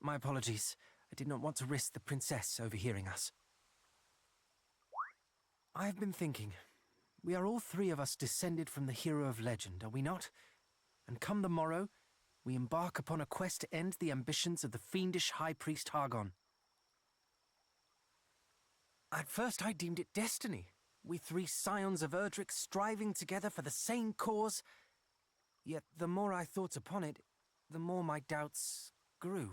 My apologies. I did not want to risk the princess overhearing us. I have been thinking. We are all three of us descended from the hero of legend, are we not? And come the morrow, we embark upon a quest to end the ambitions of the fiendish High Priest Hargon. At first I deemed it destiny. We three scions of Erdrick striving together for the same cause. Yet the more I thought upon it, the more my doubts grew.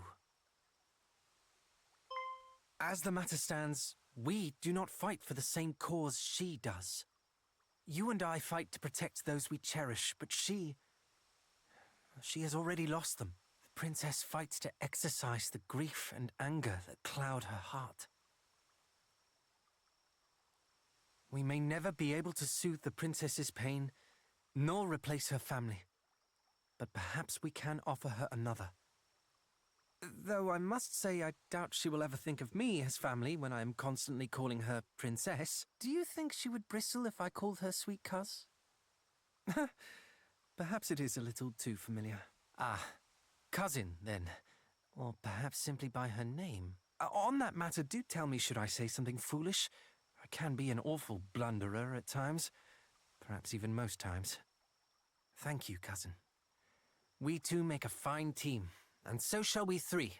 As the matter stands, we do not fight for the same cause she does. You and I fight to protect those we cherish, but she has already lost them. The princess fights to exorcise the grief and anger that cloud her heart. We may never be able to soothe the princess's pain, nor replace her family. But perhaps we can offer her another. Though I must say I doubt she will ever think of me as family when I am constantly calling her princess. Do you think she would bristle if I called her sweet cuz? Perhaps it is a little too familiar. Ah, cousin, then. Or perhaps simply by her name. On that matter, do tell me should I say something foolish. I can be an awful blunderer at times. Perhaps even most times. Thank you, cousin. We two make a fine team. And so shall we three.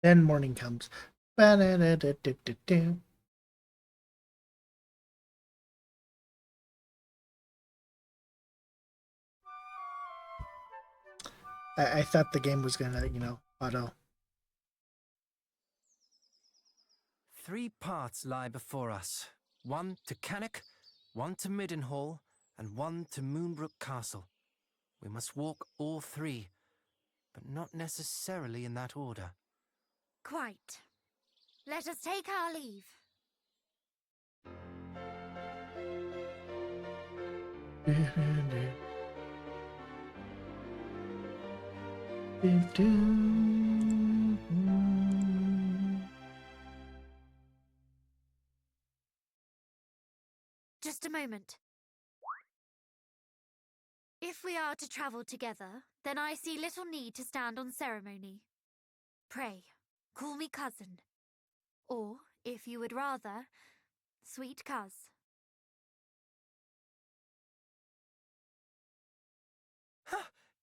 Then morning comes. Ba-da-da-da-da-da-da. I thought the game was gonna, auto. 3 paths lie before us. 1 to Cannock, 1 to Middenhall, and 1 to Moonbrook Castle. We must walk all 3, but not necessarily in that order. Quite. Let us take our leave. Just a moment. If we are to travel together, then I see little need to stand on ceremony. Pray, call me cousin. Or, if you would rather, sweet cuz.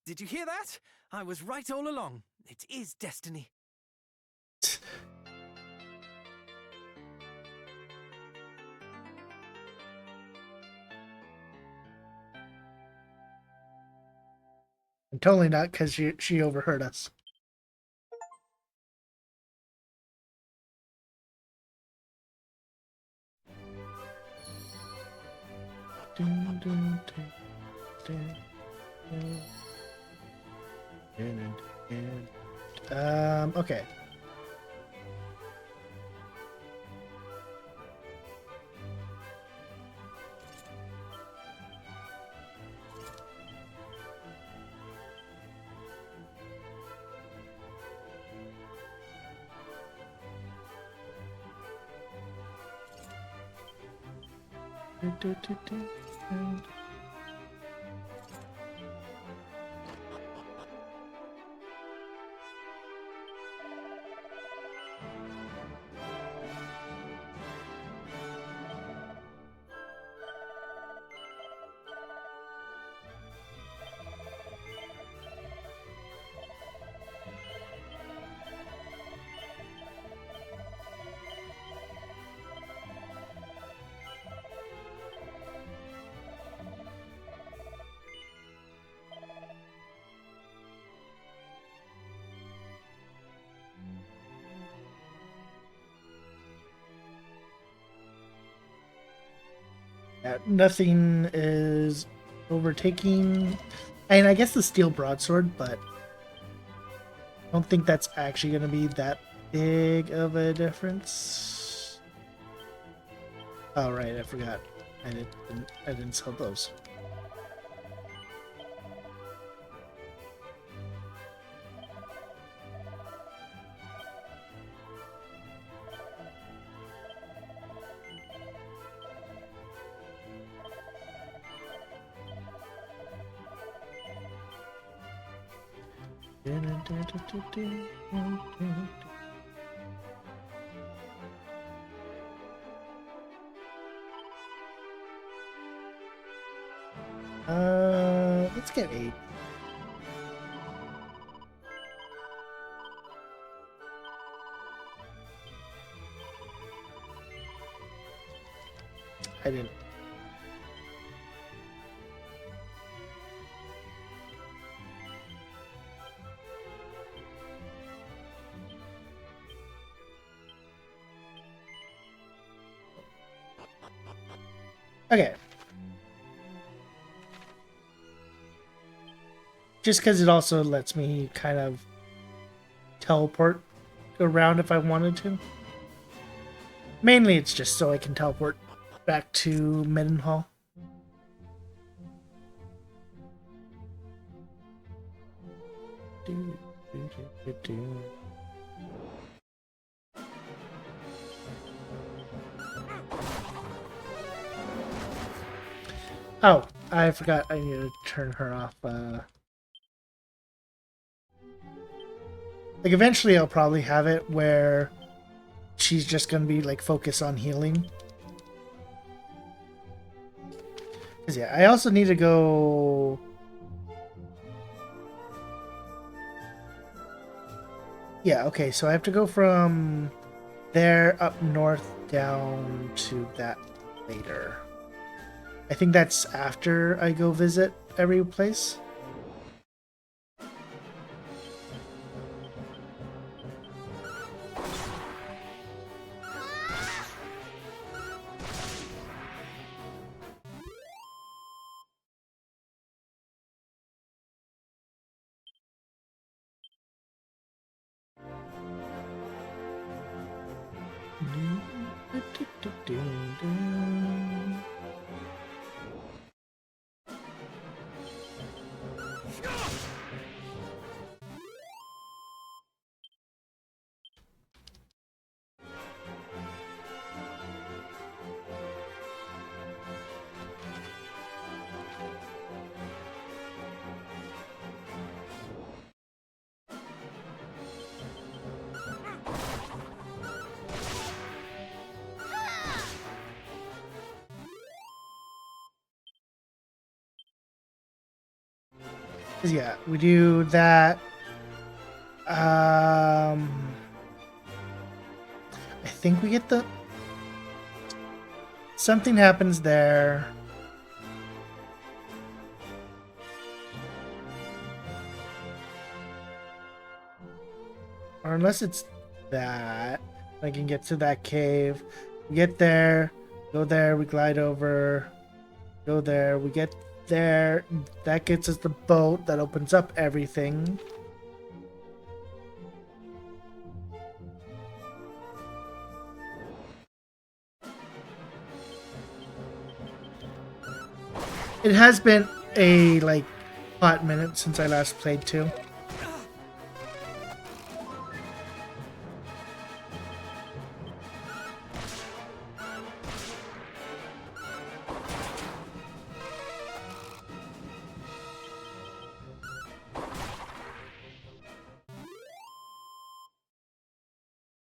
Did you hear that? I was right all along. It is destiny. And totally not because she overheard us. Okay. Nothing is overtaking. And I guess the steel broadsword, but I don't think that's actually going to be that big of a difference. Oh, right, I forgot. I didn't sell those. Let's get 8. I didn't. Okay. Just because it also lets me kind of teleport around if I wanted to. Mainly it's just so I can teleport back to Mendenhall. Oh, I forgot I need to turn her off. Like, eventually I'll probably have it where she's just gonna be, like, focused on healing. Because, yeah, I also need to go... Yeah, okay, so I have to go from there up north down to that later. I think that's after I go visit every place. Yeah, we do that. I think we get the... Something happens there. unless it's that. I can get to that cave. We get there, go there, we glide over, go there, we get there. That gets us the boat that opens up everything. It has been a hot minute since I last played too.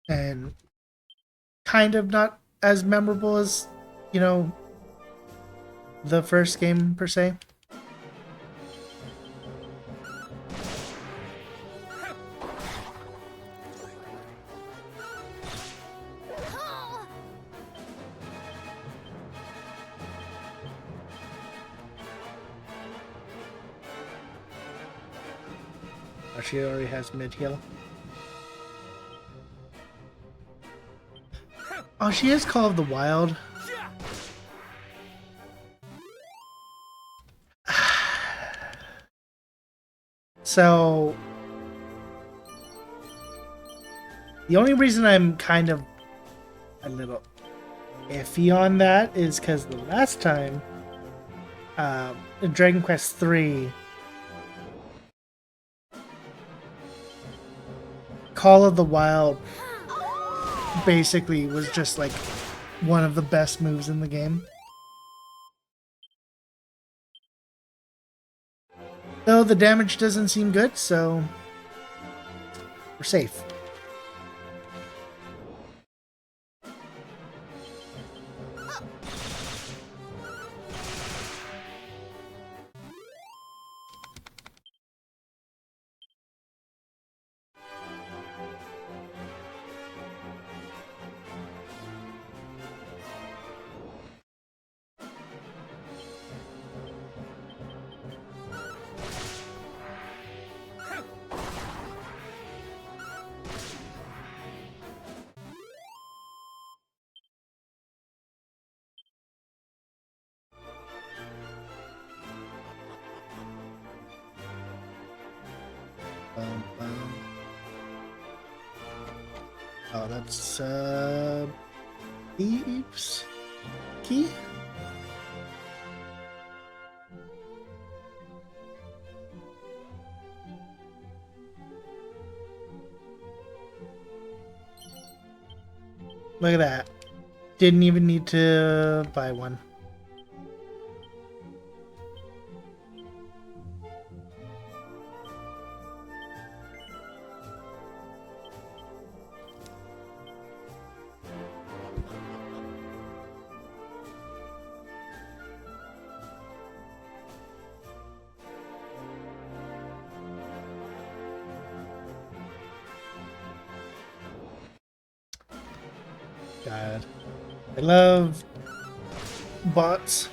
And kind of not as memorable as, the first game per se. Oh, she already has mid heal. Oh, she is Call of the Wild. So the only reason I'm kind of a little iffy on that is because the last time in Dragon Quest III, Call of the Wild basically was just like one of the best moves in the game. Though the damage doesn't seem good, so we're safe. Oh, that's Thieves Key? Look at that. Didn't even need to buy one. God. I love bots.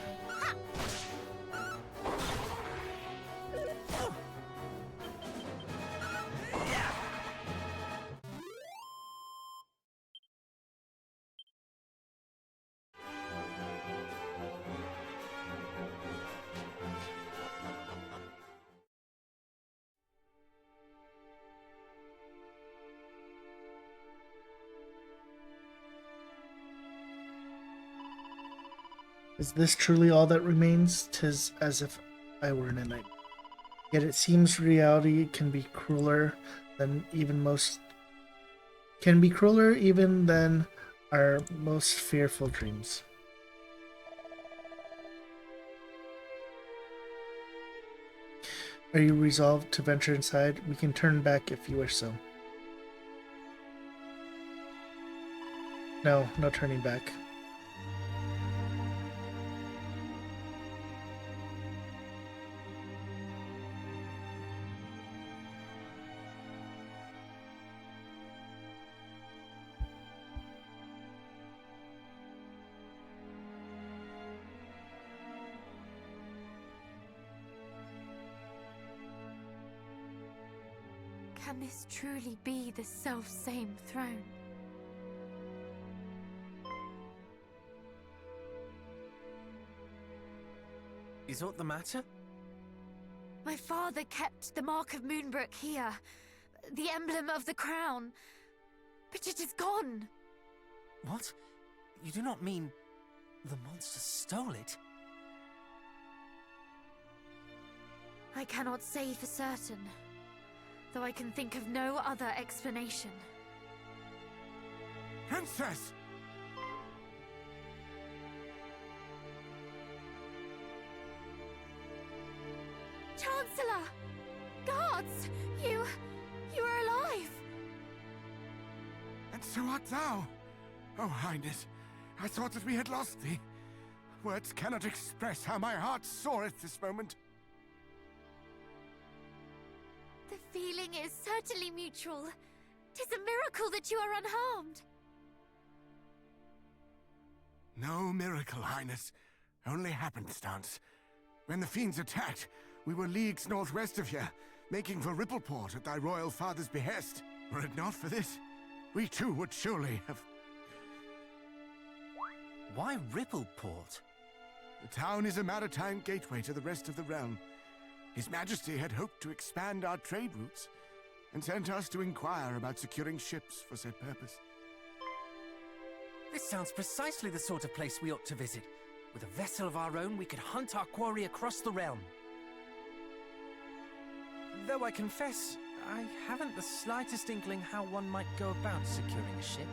Is this truly all that remains? 'Tis as if I were in a nightmare. Yet it seems reality can be crueler than our most fearful dreams. Are you resolved to venture inside? We can turn back if you wish so. No, no turning back. Can this truly be the self-same throne? Is aught the matter? My father kept the mark of Moonbrook here, the emblem of the crown, but it is gone. What? You do not mean the monster stole it? I cannot say for certain, though I can think of no other explanation. Princess! Chancellor! Guards! You are alive! And so art thou! Oh, Highness, I thought that we had lost thee. Words cannot express how my heart soareth this moment. The feeling is certainly mutual. 'Tis a miracle that you are unharmed. No miracle, Highness. Only happenstance. When the fiends attacked, we were leagues northwest of here, making for Rippleport at thy royal father's behest. Were it not for this, we too would surely have... Why Rippleport? The town is a maritime gateway to the rest of the realm. His Majesty had hoped to expand our trade routes, and sent us to inquire about securing ships for said purpose. This sounds precisely the sort of place we ought to visit. With a vessel of our own, we could hunt our quarry across the realm. Though I confess, I haven't the slightest inkling how one might go about securing a ship.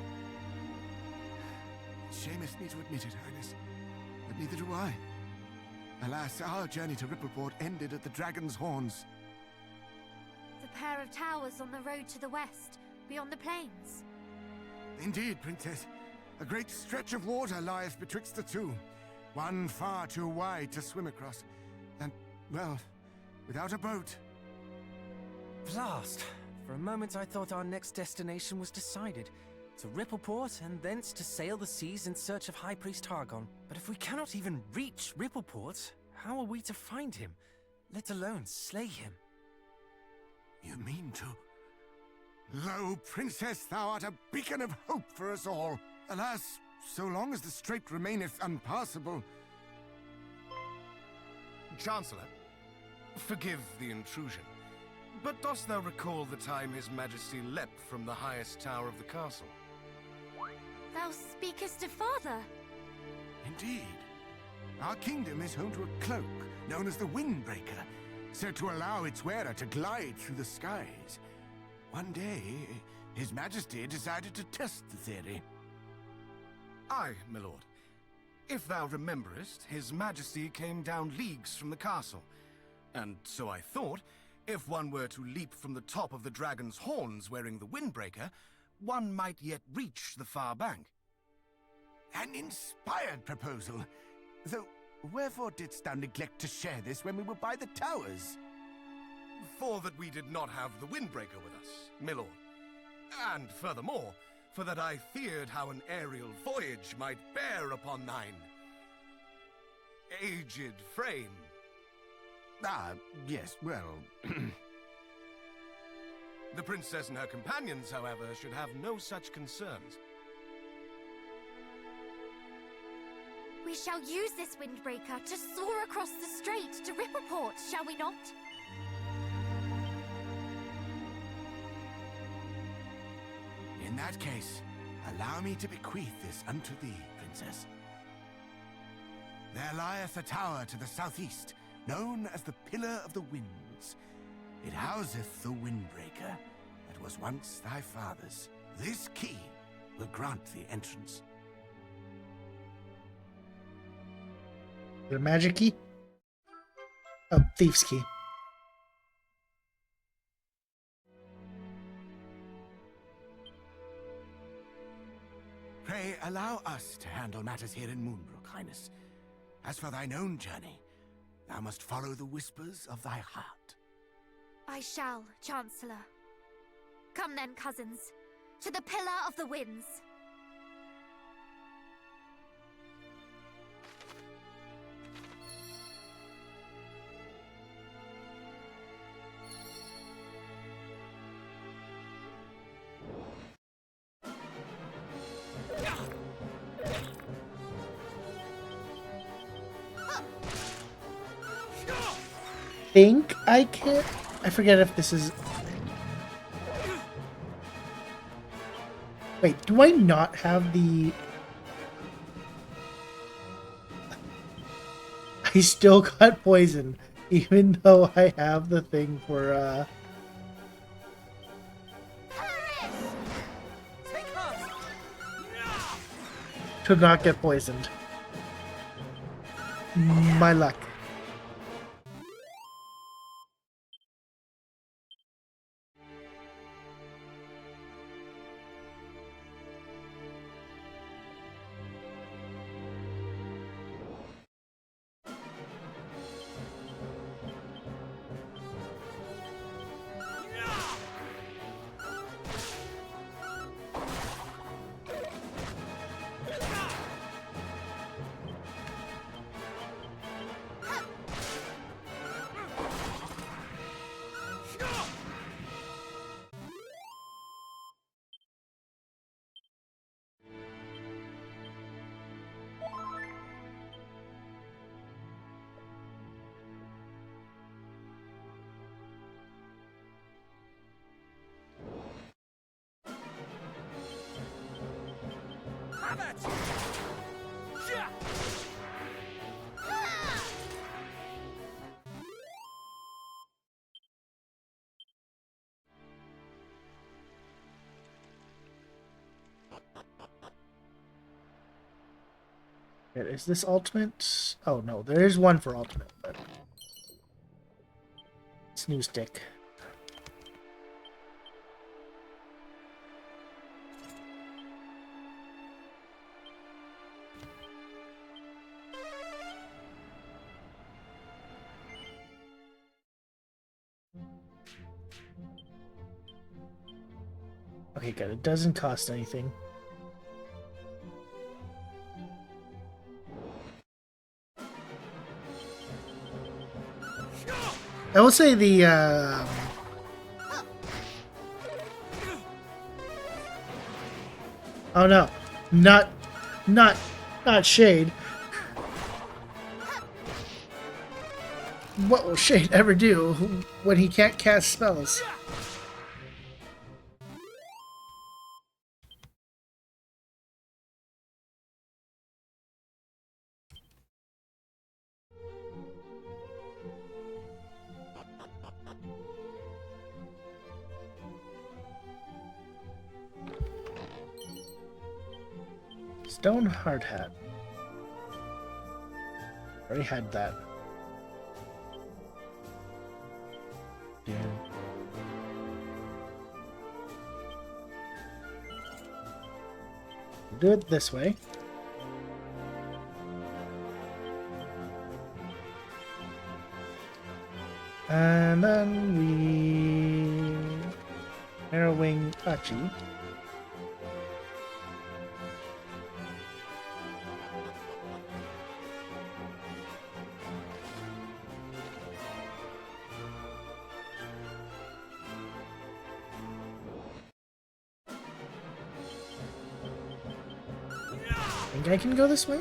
It shameth me to admit it, Highness, but neither do I. Alas, our journey to Rippleport ended at the Dragon's Horns. The pair of towers on the road to the west, beyond the plains. Indeed, Princess. A great stretch of water lieth betwixt the two. One far too wide to swim across. And, well, without a boat. Blast! For a moment I thought our next destination was decided. To Rippleport, and thence to sail the seas in search of High Priest Hargon. But if we cannot even reach Rippleport, how are we to find him? Let alone slay him. You mean to... Lo, Princess, thou art a beacon of hope for us all. Alas, so long as the strait remaineth unpassable... Chancellor, forgive the intrusion, but dost thou recall the time His Majesty leapt from the highest tower of the castle? Thou speakest of father. Indeed. Our kingdom is home to a cloak known as the Windbreaker, said to allow its wearer to glide through the skies. One day, His Majesty decided to test the theory. Aye, my lord. If thou rememberest, His Majesty came down leagues from the castle. And so I thought, if one were to leap from the top of the Dragon's Horns wearing the Windbreaker, one might yet reach the far bank. An inspired proposal. Though, wherefore didst thou neglect to share this when we were by the towers? For that we did not have the Windbreaker with us, my lord. And furthermore, for that I feared how an aerial voyage might bear upon thine aged frame. Ah, yes, well... The princess and her companions, however, should have no such concerns. We shall use this windbreaker to soar across the strait to Rippleport, shall we not? In that case, allow me to bequeath this unto thee, Princess. There lieth a tower to the southeast, known as the Pillar of the Winds. It houseth the Windbreaker that was once thy father's. This key will grant thee entrance. The magic key? Oh, Thief's Key. Pray allow us to handle matters here in Moonbrook, Highness. As for thine own journey, thou must follow the whispers of thy heart. I shall, Chancellor. Come then, cousins, to the Pillar of the Winds. think I can. I forget if this is. Wait, do I not have the? I still got poisoned, even though I have the thing for. To not get poisoned. My luck. Is this ultimate? Oh no, there is one for ultimate, but it's new stick. Okay, good. It doesn't cost anything. I will say the oh no, not Shade. What will Shade ever do when he can't cast spells? Stone hard hat. Already had that. Yeah. Do it this way. And then we Arrowwing Achi. Think I can go this way?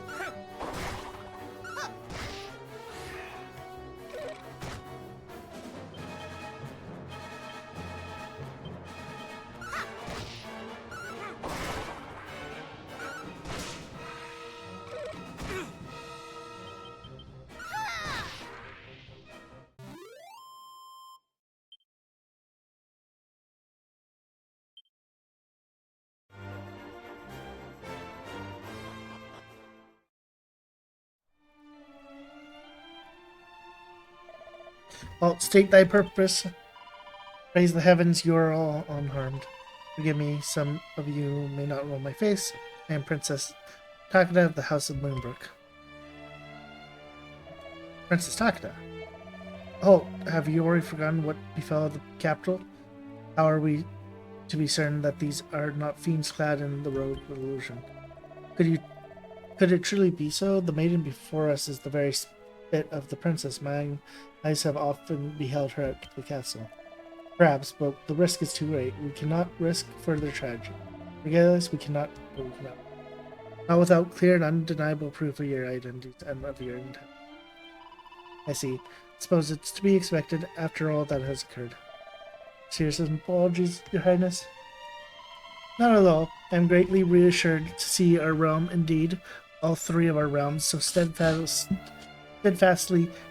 Well, state thy purpose. Praise the heavens, you are all unharmed. Forgive me, some of you may not know my face. I am Princess Takeda of the House of Moonbrook. Princess Takeda? Oh, have you already forgotten what befell the capital? How are we to be certain that these are not fiends clad in the robe of illusion? Could it truly be so? The maiden before us is the very spit of the princess. My eyes have often beheld her at the castle. Perhaps, but the risk is too great. We cannot risk further tragedy. Regardless, we cannot. Not without clear and undeniable proof of your identity and of your intent. I see. suppose it's to be expected after all that has occurred. Serious apologies, Your Highness. Not at all. I am greatly reassured to see our realm, indeed, all three of our realms, so steadfastly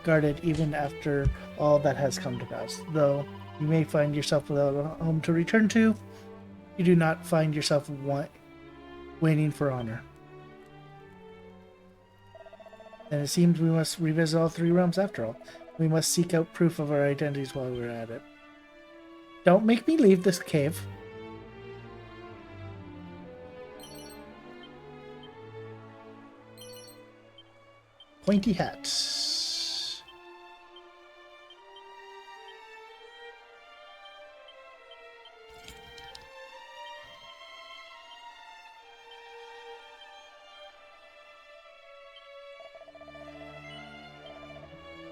guarded even after all that has come to pass. Though you may find yourself without a home to return to, you do not find yourself waiting for honor. And it seems we must revisit all three realms after all. We must seek out proof of our identities while we're at it. Don't make me leave this cave. Pointy hat.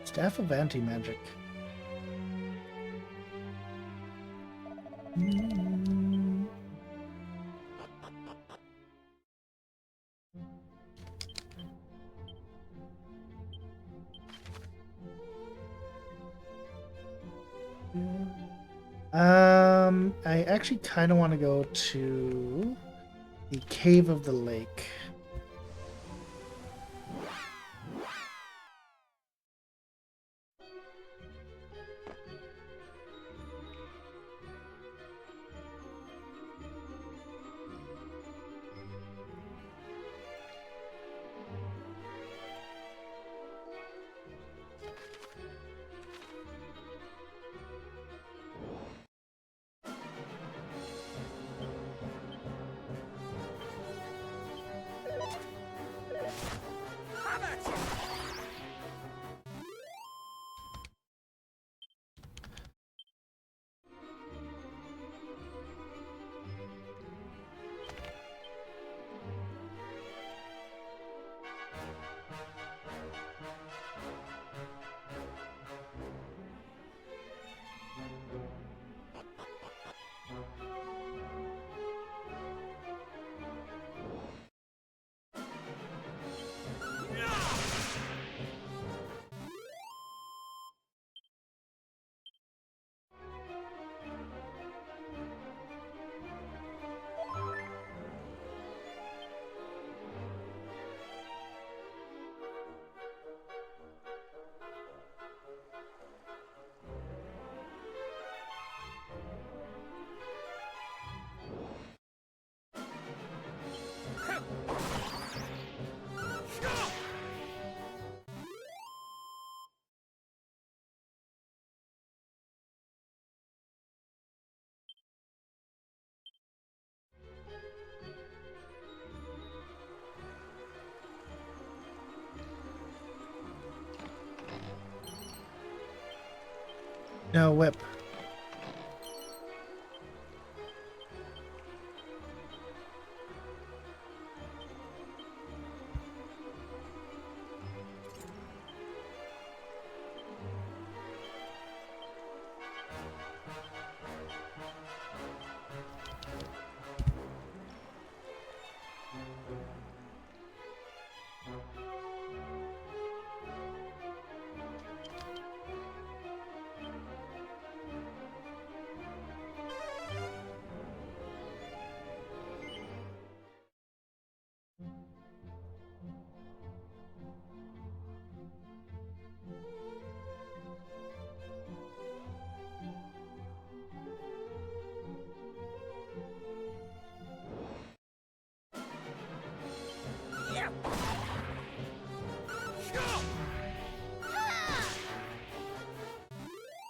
Staff of Anti-Magic. I actually kind of want to go to the Cave of the Lake. No, whip.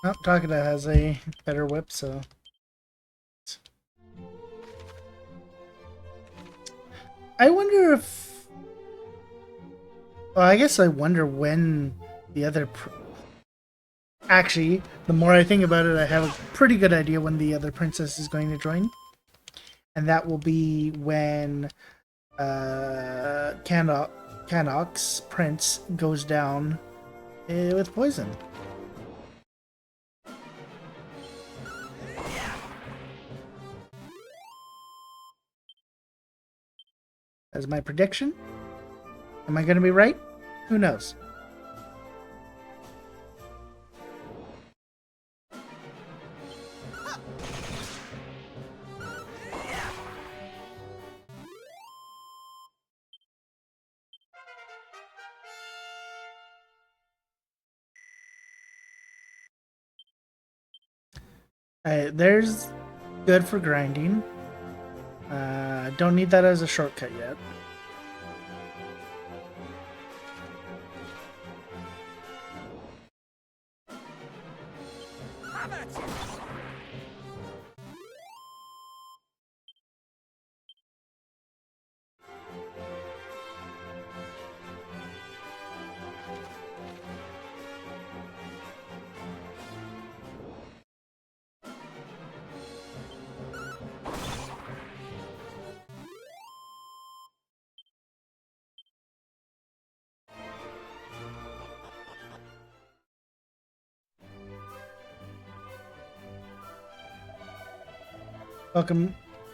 Oh, Takeda has a better whip, so... I wonder if... Well, I guess I wonder when the other... Actually, the more I think about it, I have a pretty good idea when the other princess is going to join. And that will be when Cannock's prince goes down with poison. That's my prediction. Am I going to be right? Who knows? There's good for grinding. Don't need that as a shortcut yet.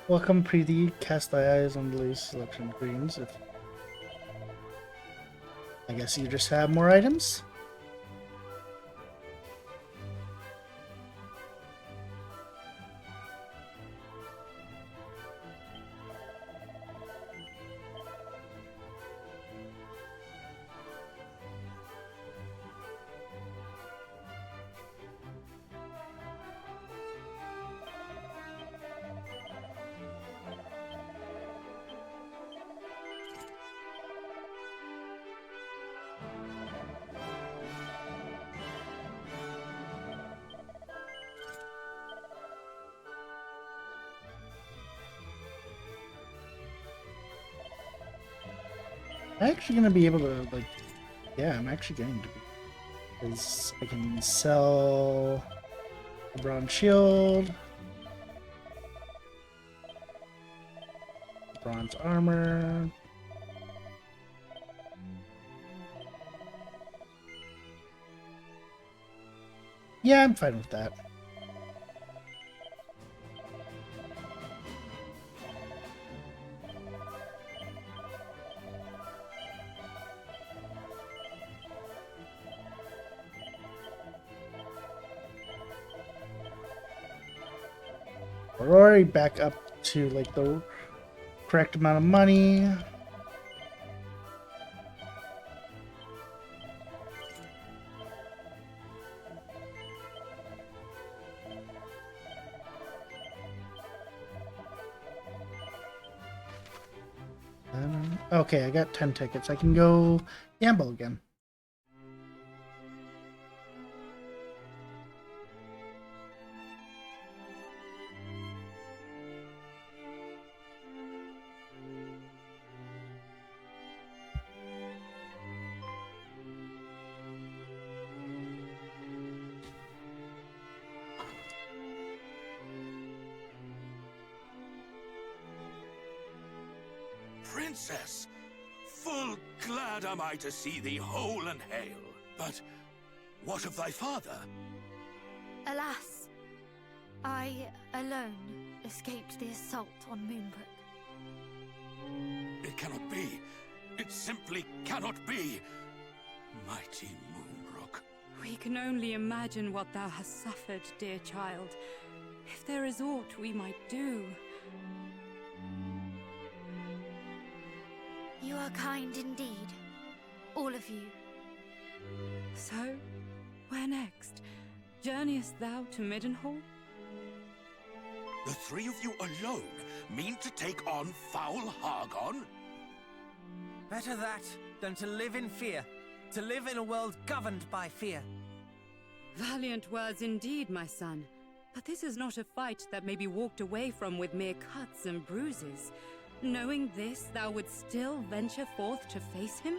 Welcome, Preeti. Cast thy eyes on the latest selection of greens. I guess you just have more items. I'm actually gonna be able to, like, yeah, I'm actually going to be. Because I can sell a bronze shield, bronze armor. Yeah, I'm fine with that. We're already back up to like the correct amount of money. Okay, I got 10 tickets. I can go gamble again. Princess! Full glad am I to see thee whole and hale. But what of thy father? Alas, I alone escaped the assault on Moonbrook. It cannot be. It simply cannot be. Mighty Moonbrook. We can only imagine what thou hast suffered, dear child. If there is aught we might do. You are kind indeed, all of you. So, where next? Journeyest thou to Middenhall? The three of you alone mean to take on foul Hargon? Better that than to live in fear. To live in a world governed by fear. Valiant words indeed, my son. But this is not a fight that may be walked away from with mere cuts and bruises. Knowing this, thou would still venture forth to face him?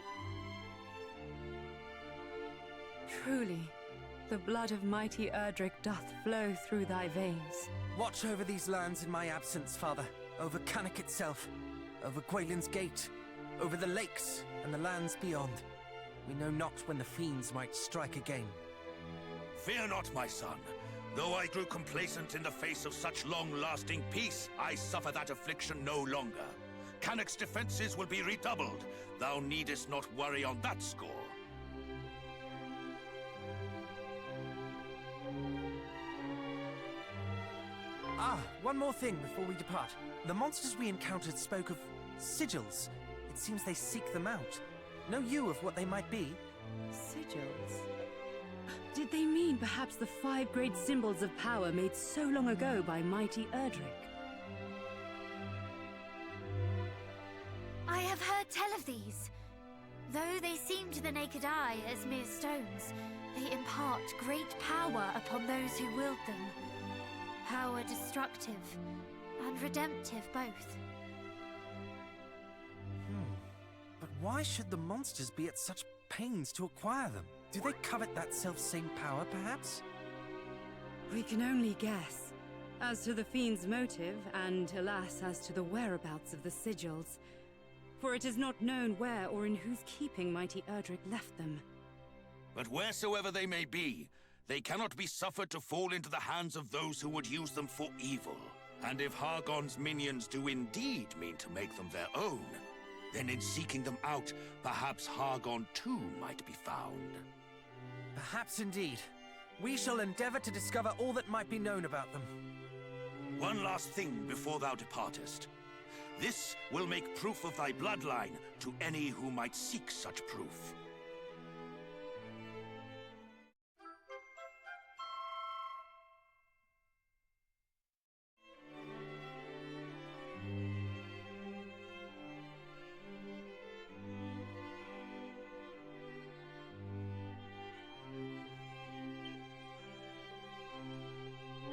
Truly, the blood of mighty Erdrick doth flow through thy veins. Watch over these lands in my absence, father. Over Cannock itself, over Gwaelin's Gate, over the lakes and the lands beyond. We know not when the fiends might strike again. Fear not, my son. Though I grew complacent in the face of such long-lasting peace, I suffer that affliction no longer. Cannock's defenses will be redoubled. Thou needest not worry on that score. Ah, one more thing before we depart. The monsters we encountered spoke of sigils. It seems they seek them out. Know you of what they might be? Sigils? Did they mean perhaps the 5 great symbols of power made so long ago by mighty Erdrick? I have heard tell of these. Though they seem to the naked eye as mere stones, they impart great power upon those who wield them. Power destructive and redemptive both. But why should the monsters be at such pains to acquire them? Do they covet that self-same power, perhaps? We can only guess. As to the fiend's motive, and alas, as to the whereabouts of the sigils. For it is not known where or in whose keeping mighty Erdrick left them. But wheresoever they may be, they cannot be suffered to fall into the hands of those who would use them for evil. And if Hargon's minions do indeed mean to make them their own, then in seeking them out, perhaps Hargon too might be found. Perhaps indeed. We shall endeavor to discover all that might be known about them. One last thing before thou departest. This will make proof of thy bloodline to any who might seek such proof.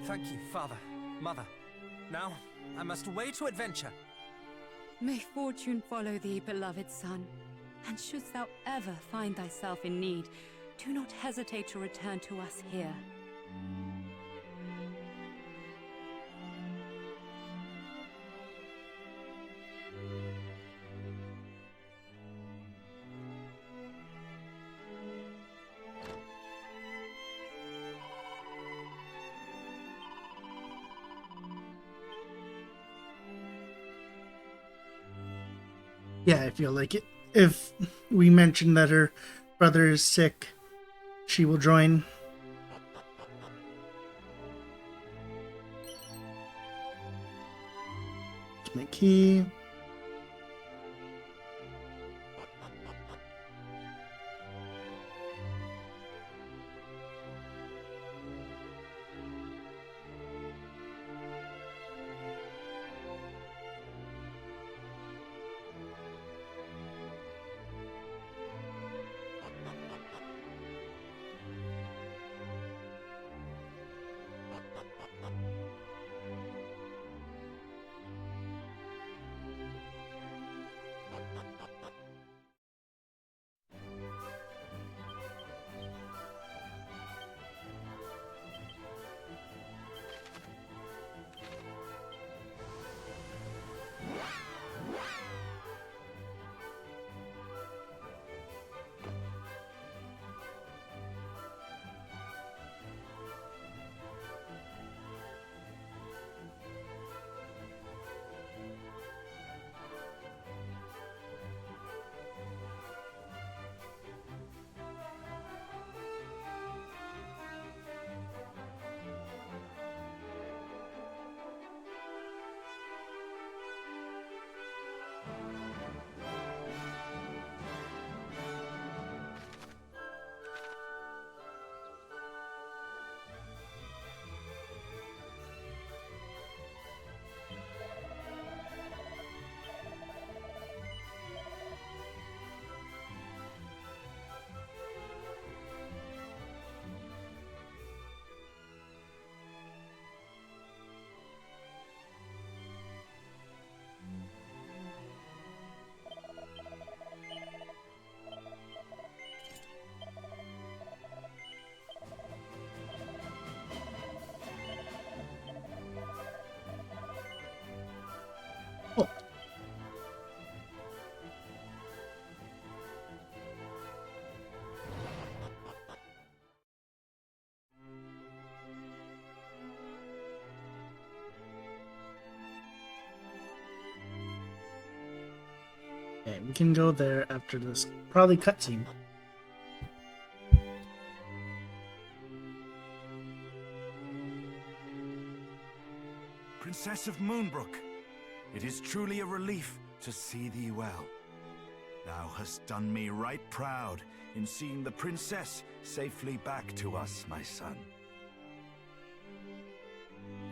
Thank you, Father, Mother. Now, I must away to adventure. May fortune follow thee, beloved son. And shouldst thou ever find thyself in need, do not hesitate to return to us here. Yeah, I feel like it. If we mention that her brother is sick, she will join. Ultimate key. Okay, we can go there after this probably cutscene. Princess of Moonbrook, it is truly a relief to see thee well. Thou hast done me right proud in seeing the princess safely back to us, my son.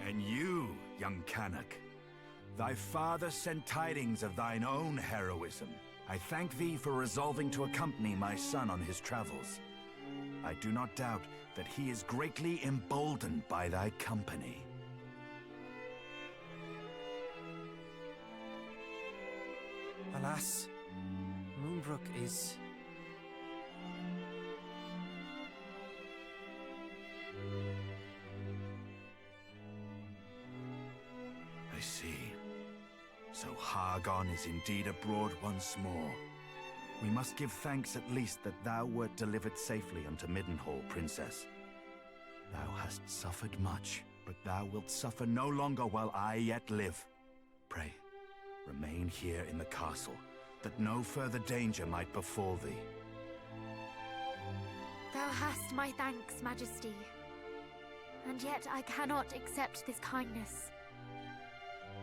And you, young Canuck, thy father sent tidings of thine own heroism. I thank thee for resolving to accompany my son on his travels. I do not doubt that he is greatly emboldened by thy company. Alas, Moonbrook is... I see. So Hargon is indeed abroad once more. We must give thanks at least that thou wert delivered safely unto Middenhall, Princess. Thou hast suffered much, but thou wilt suffer no longer while I yet live. Pray, remain here in the castle, that no further danger might befall thee. Thou hast my thanks, Majesty. And yet I cannot accept this kindness.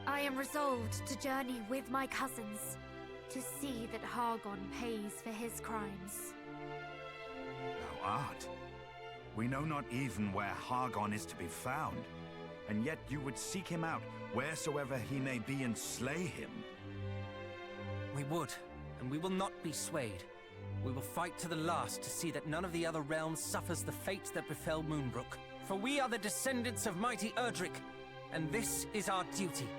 I am resolved to journey with my cousins, to see that Hargon pays for his crimes. Thou art? We know not even where Hargon is to be found, and yet you would seek him out wheresoever he may be and slay him. We would, and we will not be swayed. We will fight to the last to see that none of the other realms suffers the fate that befell Moonbrook. For we are the descendants of mighty Erdrick, and this is our duty.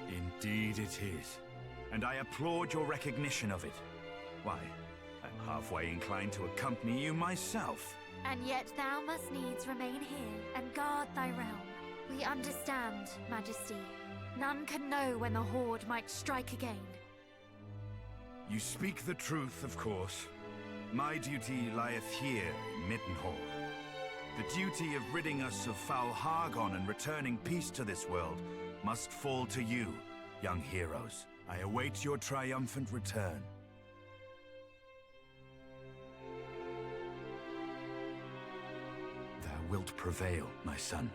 Indeed it is, and I applaud your recognition of it. Why, I'm halfway inclined to accompany you myself. And yet thou must needs remain here and guard thy realm. We understand, Majesty. None can know when the Horde might strike again. You speak the truth, of course. My duty lieth here in Middenhall. The duty of ridding us of foul Hargon and returning peace to this world must fall to you, young heroes. I await your triumphant return. Thou wilt prevail, my son.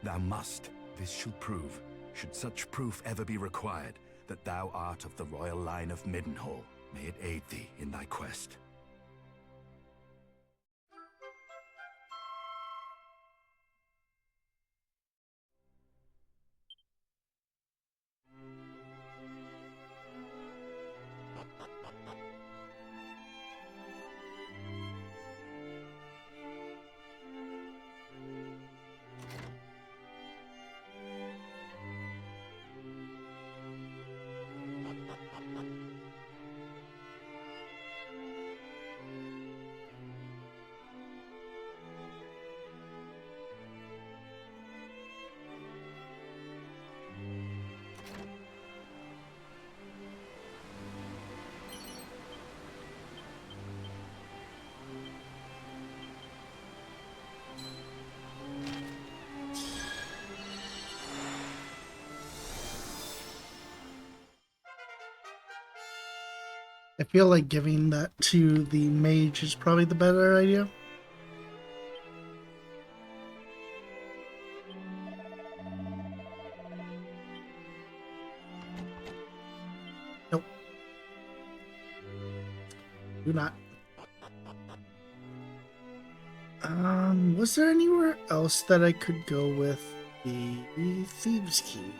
Thou must. This shall prove, should such proof ever be required, that thou art of the royal line of Middenhall. May it aid thee in thy quest. I feel like giving that to the mage is probably the better idea. Nope. Do not. Was there anywhere else that I could go with the Thieves' Key?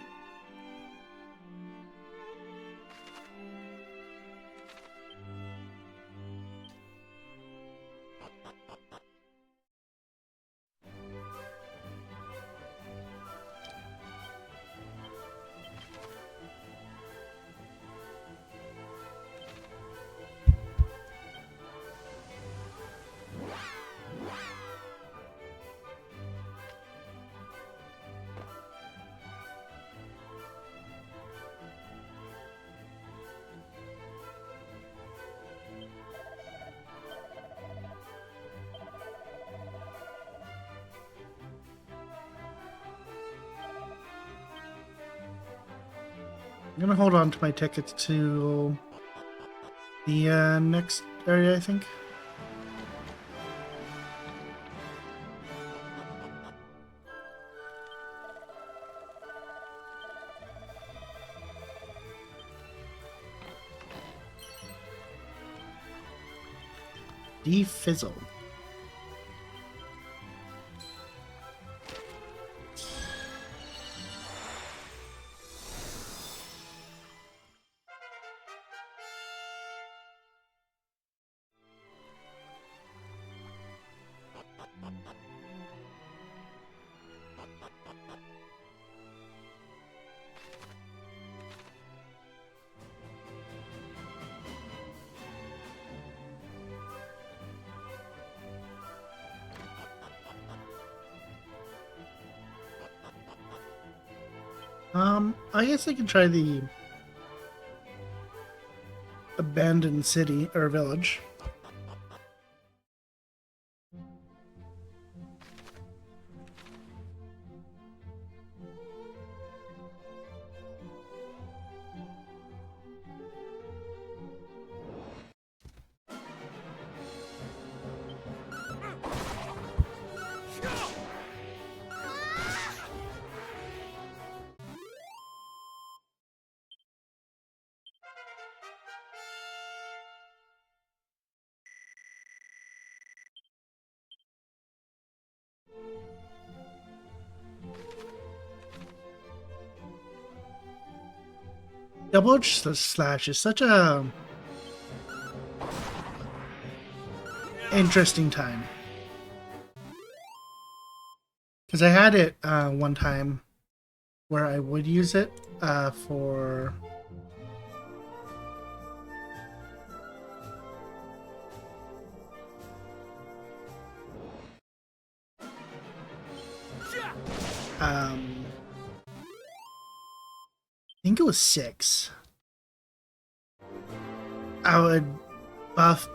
I'm gonna hold on to my tickets to the next area, I think. Defizzle. I guess I could try the abandoned city or village. Double Edge Slash is such a interesting time. Because I had it one time where I would use it for I think it was 6. I would buff.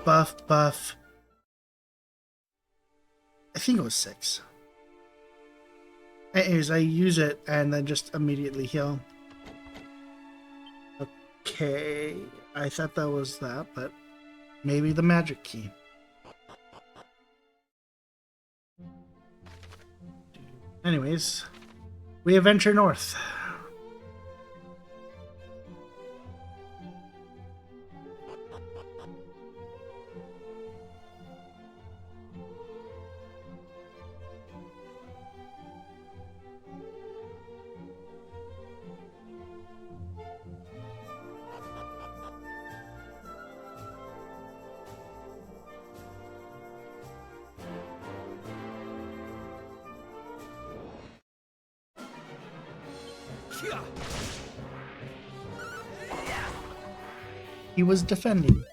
I think it was 6. Anyways, I use it and then just immediately heal. Okay, I thought that was that, but maybe the magic key. Anyways, we adventure north. He was defending.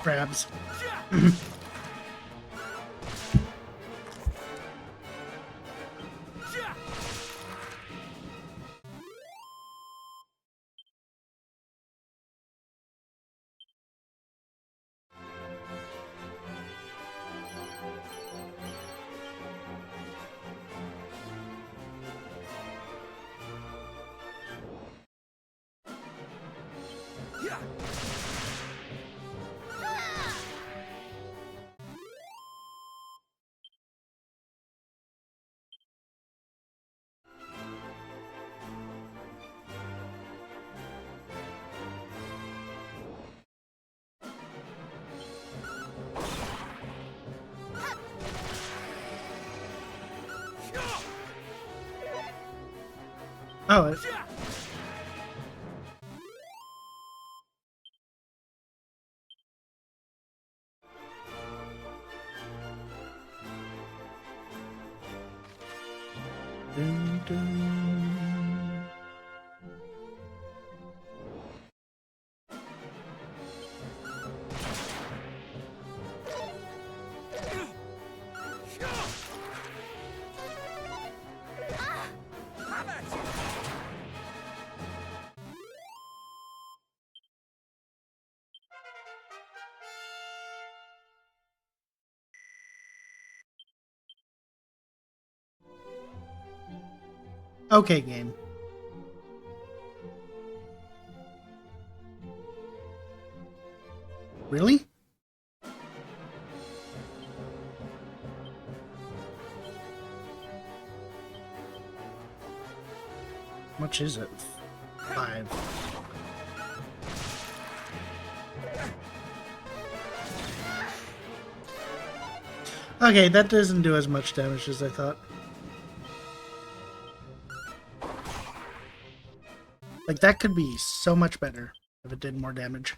Crabs. Oh, it... Dun, dun. Okay, game. Really? How much is it? 5. Okay, that doesn't do as much damage as I thought. Like, that could be so much better if it did more damage.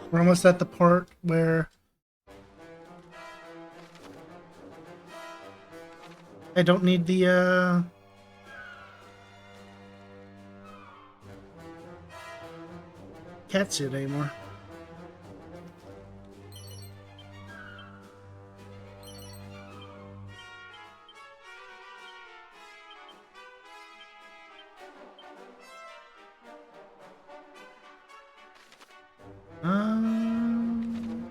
We're almost at the part where I don't need the catsuit anymore.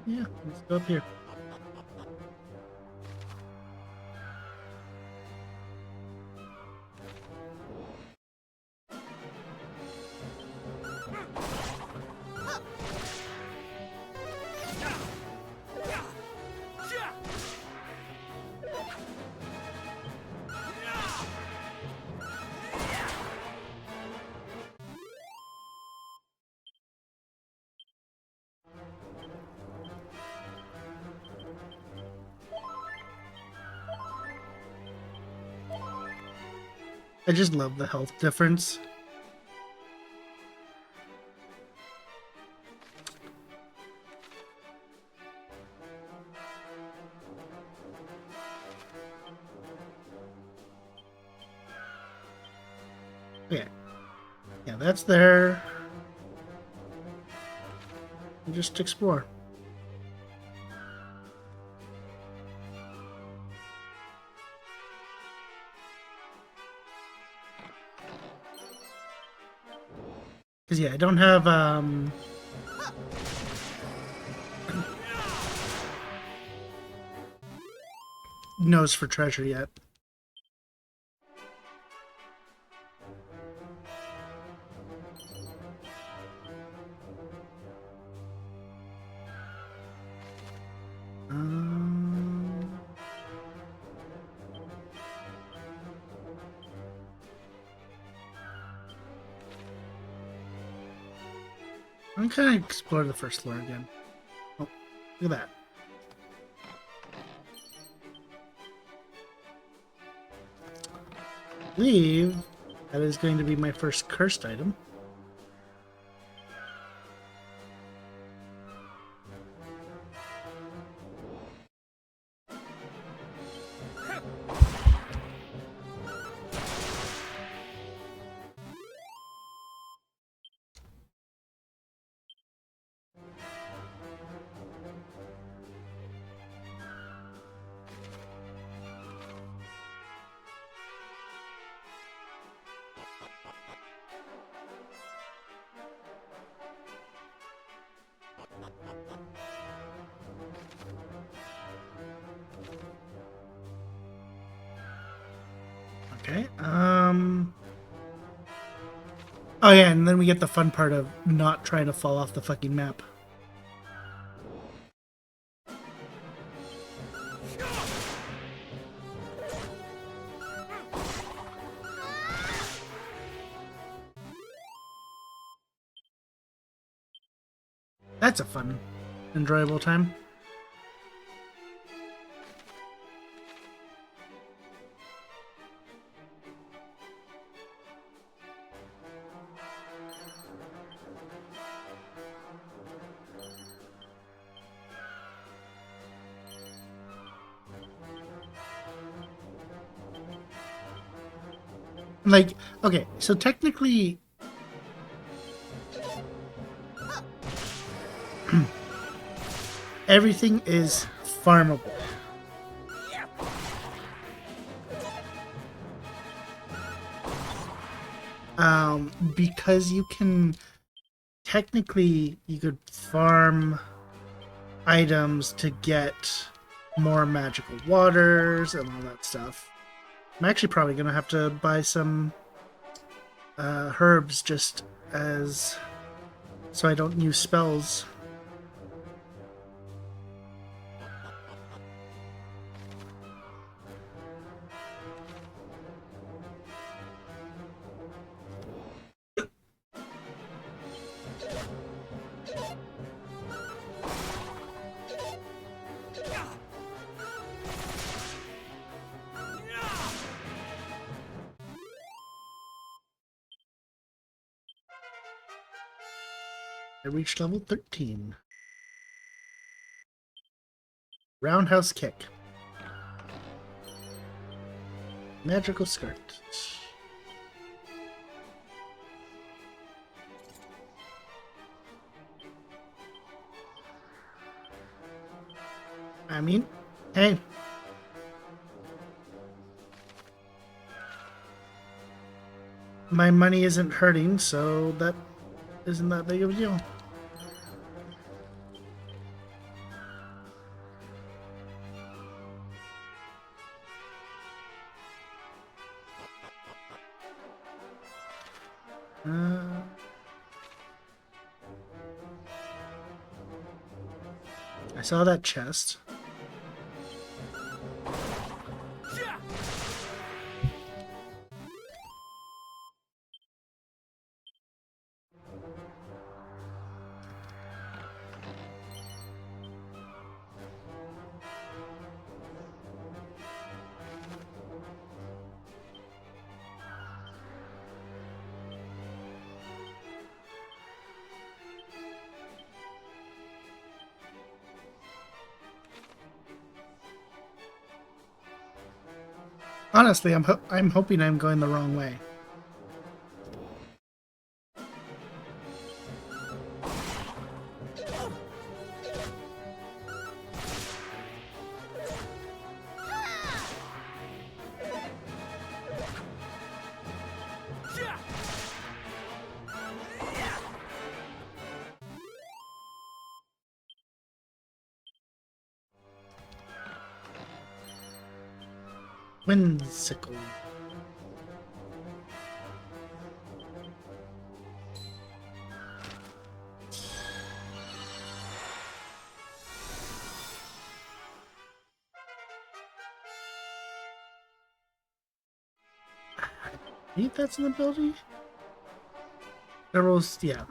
Yeah, let's go up here. I just love the health difference. Okay. Yeah, that's there. And just explore. Because, yeah, I don't have, nose for treasure yet. I'm gonna explore the first floor again. Oh, look at that. I believe that is going to be my first cursed item. Okay, oh yeah, and then we get the fun part of not trying to fall off the fucking map. That's a fun, enjoyable time. Like, okay, so technically everything is farmable. Because you can technically you could farm items to get more magical waters and all that stuff. I'm actually probably gonna have to buy some herbs just as so I don't use spells. I reached level 13. Roundhouse kick. Magical skirt. I mean, hey. My money isn't hurting, so that isn't that big of a deal. I saw that chest. Honestly, I'm hoping I'm going the wrong way. Whimsical. I think that's an ability? Arrows, yeah.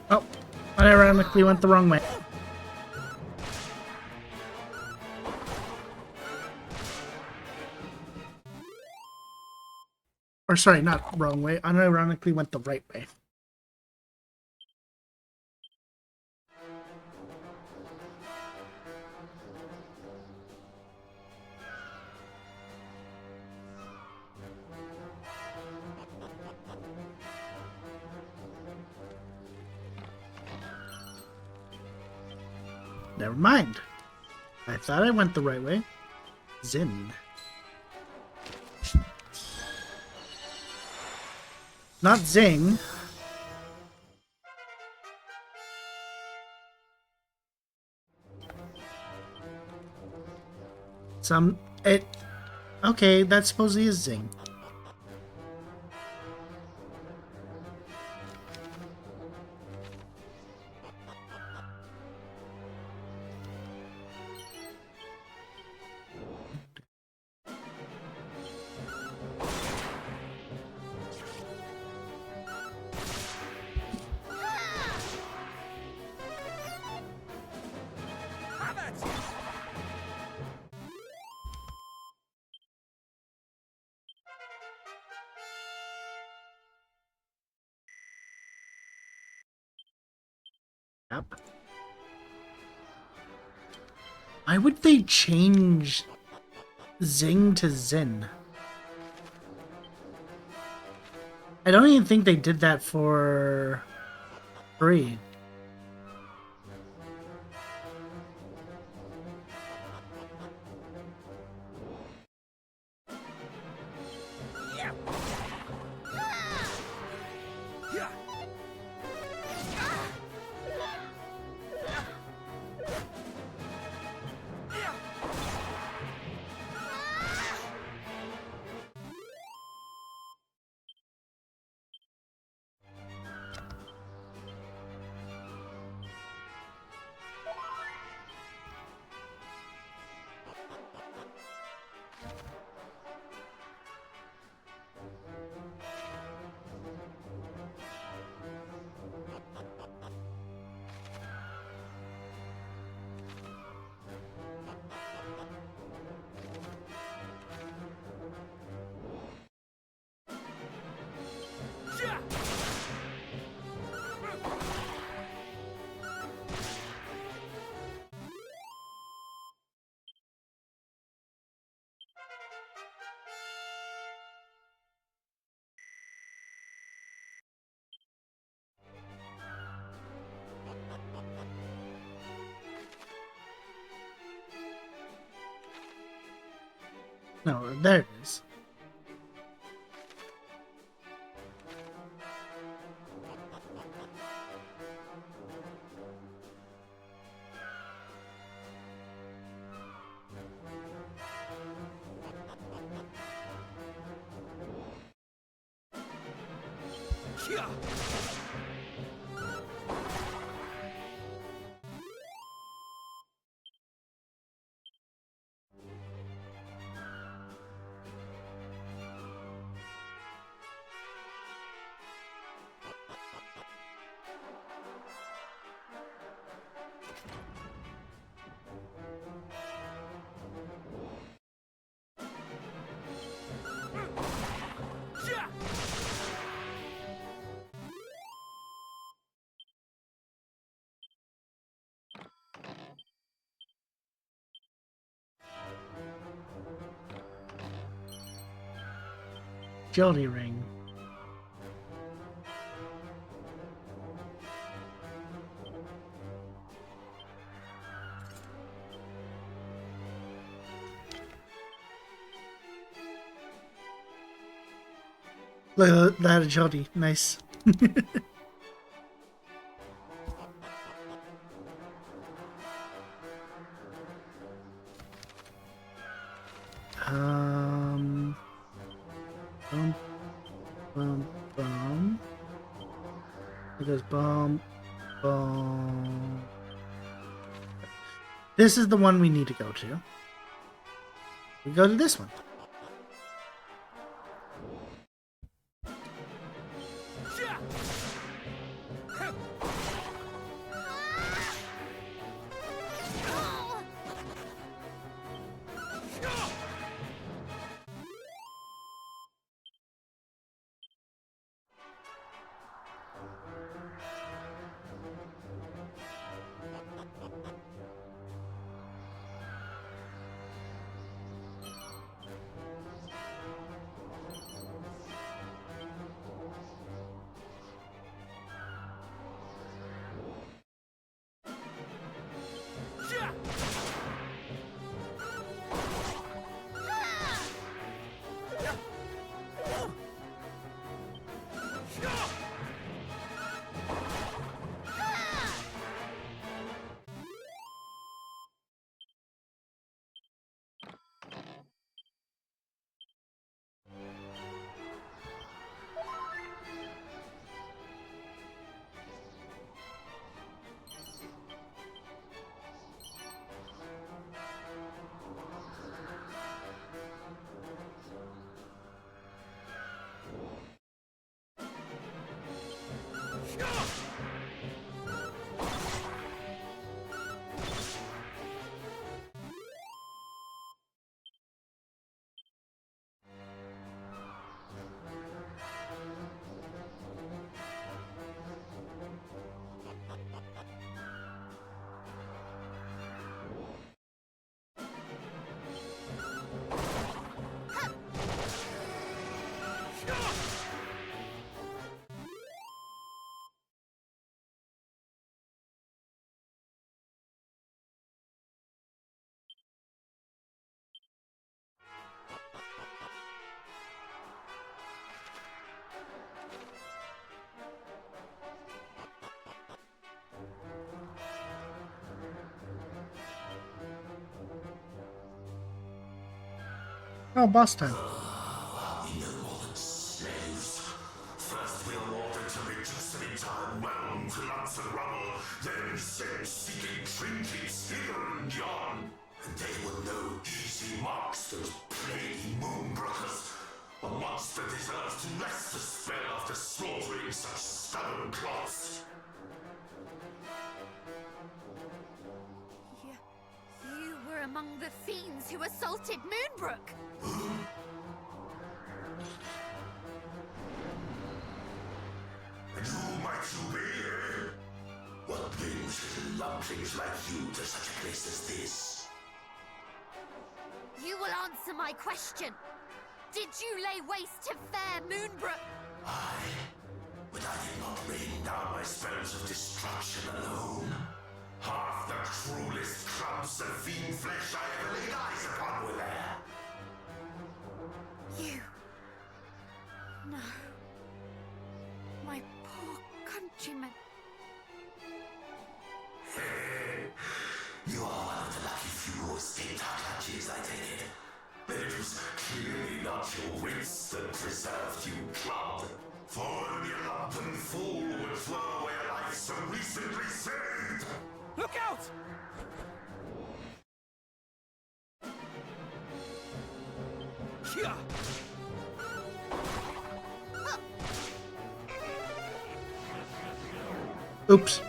Oh, I ironically went the wrong way. Or sorry, not wrong way. Unironically went the right way. Never mind. I thought I went the right way. Zin. Not zing. Okay, that supposedly is zing. Yep. Why would they change zing to zin? I don't even think they did that for free. No, there it is. Jolly ring. Look at that, Jolly. Nice. Bum, bum, bum. It goes bum, bum. This is the one we need to go to. We go to this one. Oh, boss time. We no more than slaves. First we are ordered to reduce the entire realm to lumps and rubble, then sent seeking trinkets hither and yon. And they were no easy marks, those plaguey moonbrokers. A monster deserves to rest the spell after slaughtering such stubborn clots. You were among the fiends who assaulted Moonbrook. And who might you be, eh? What brings little lumplings like you to such a place as this? You will answer my question. Did you lay waste to fair Moonbrook? But I did not rain down my spells of destruction alone. Half the cruelest clumps of fiend flesh I ever laid eyes upon were there. You. No. My poor countrymen. You are one of the lucky few who escaped our clutches, I take it. But it was clearly not your wits that preserved you, clod. For only a lumpen fool would throw away a life so recently saved. Look out! Here! Oops.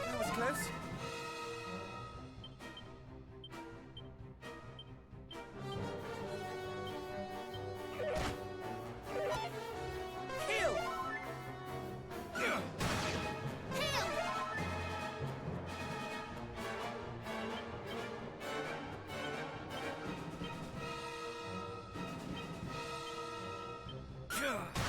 That was close. Heal! Heal!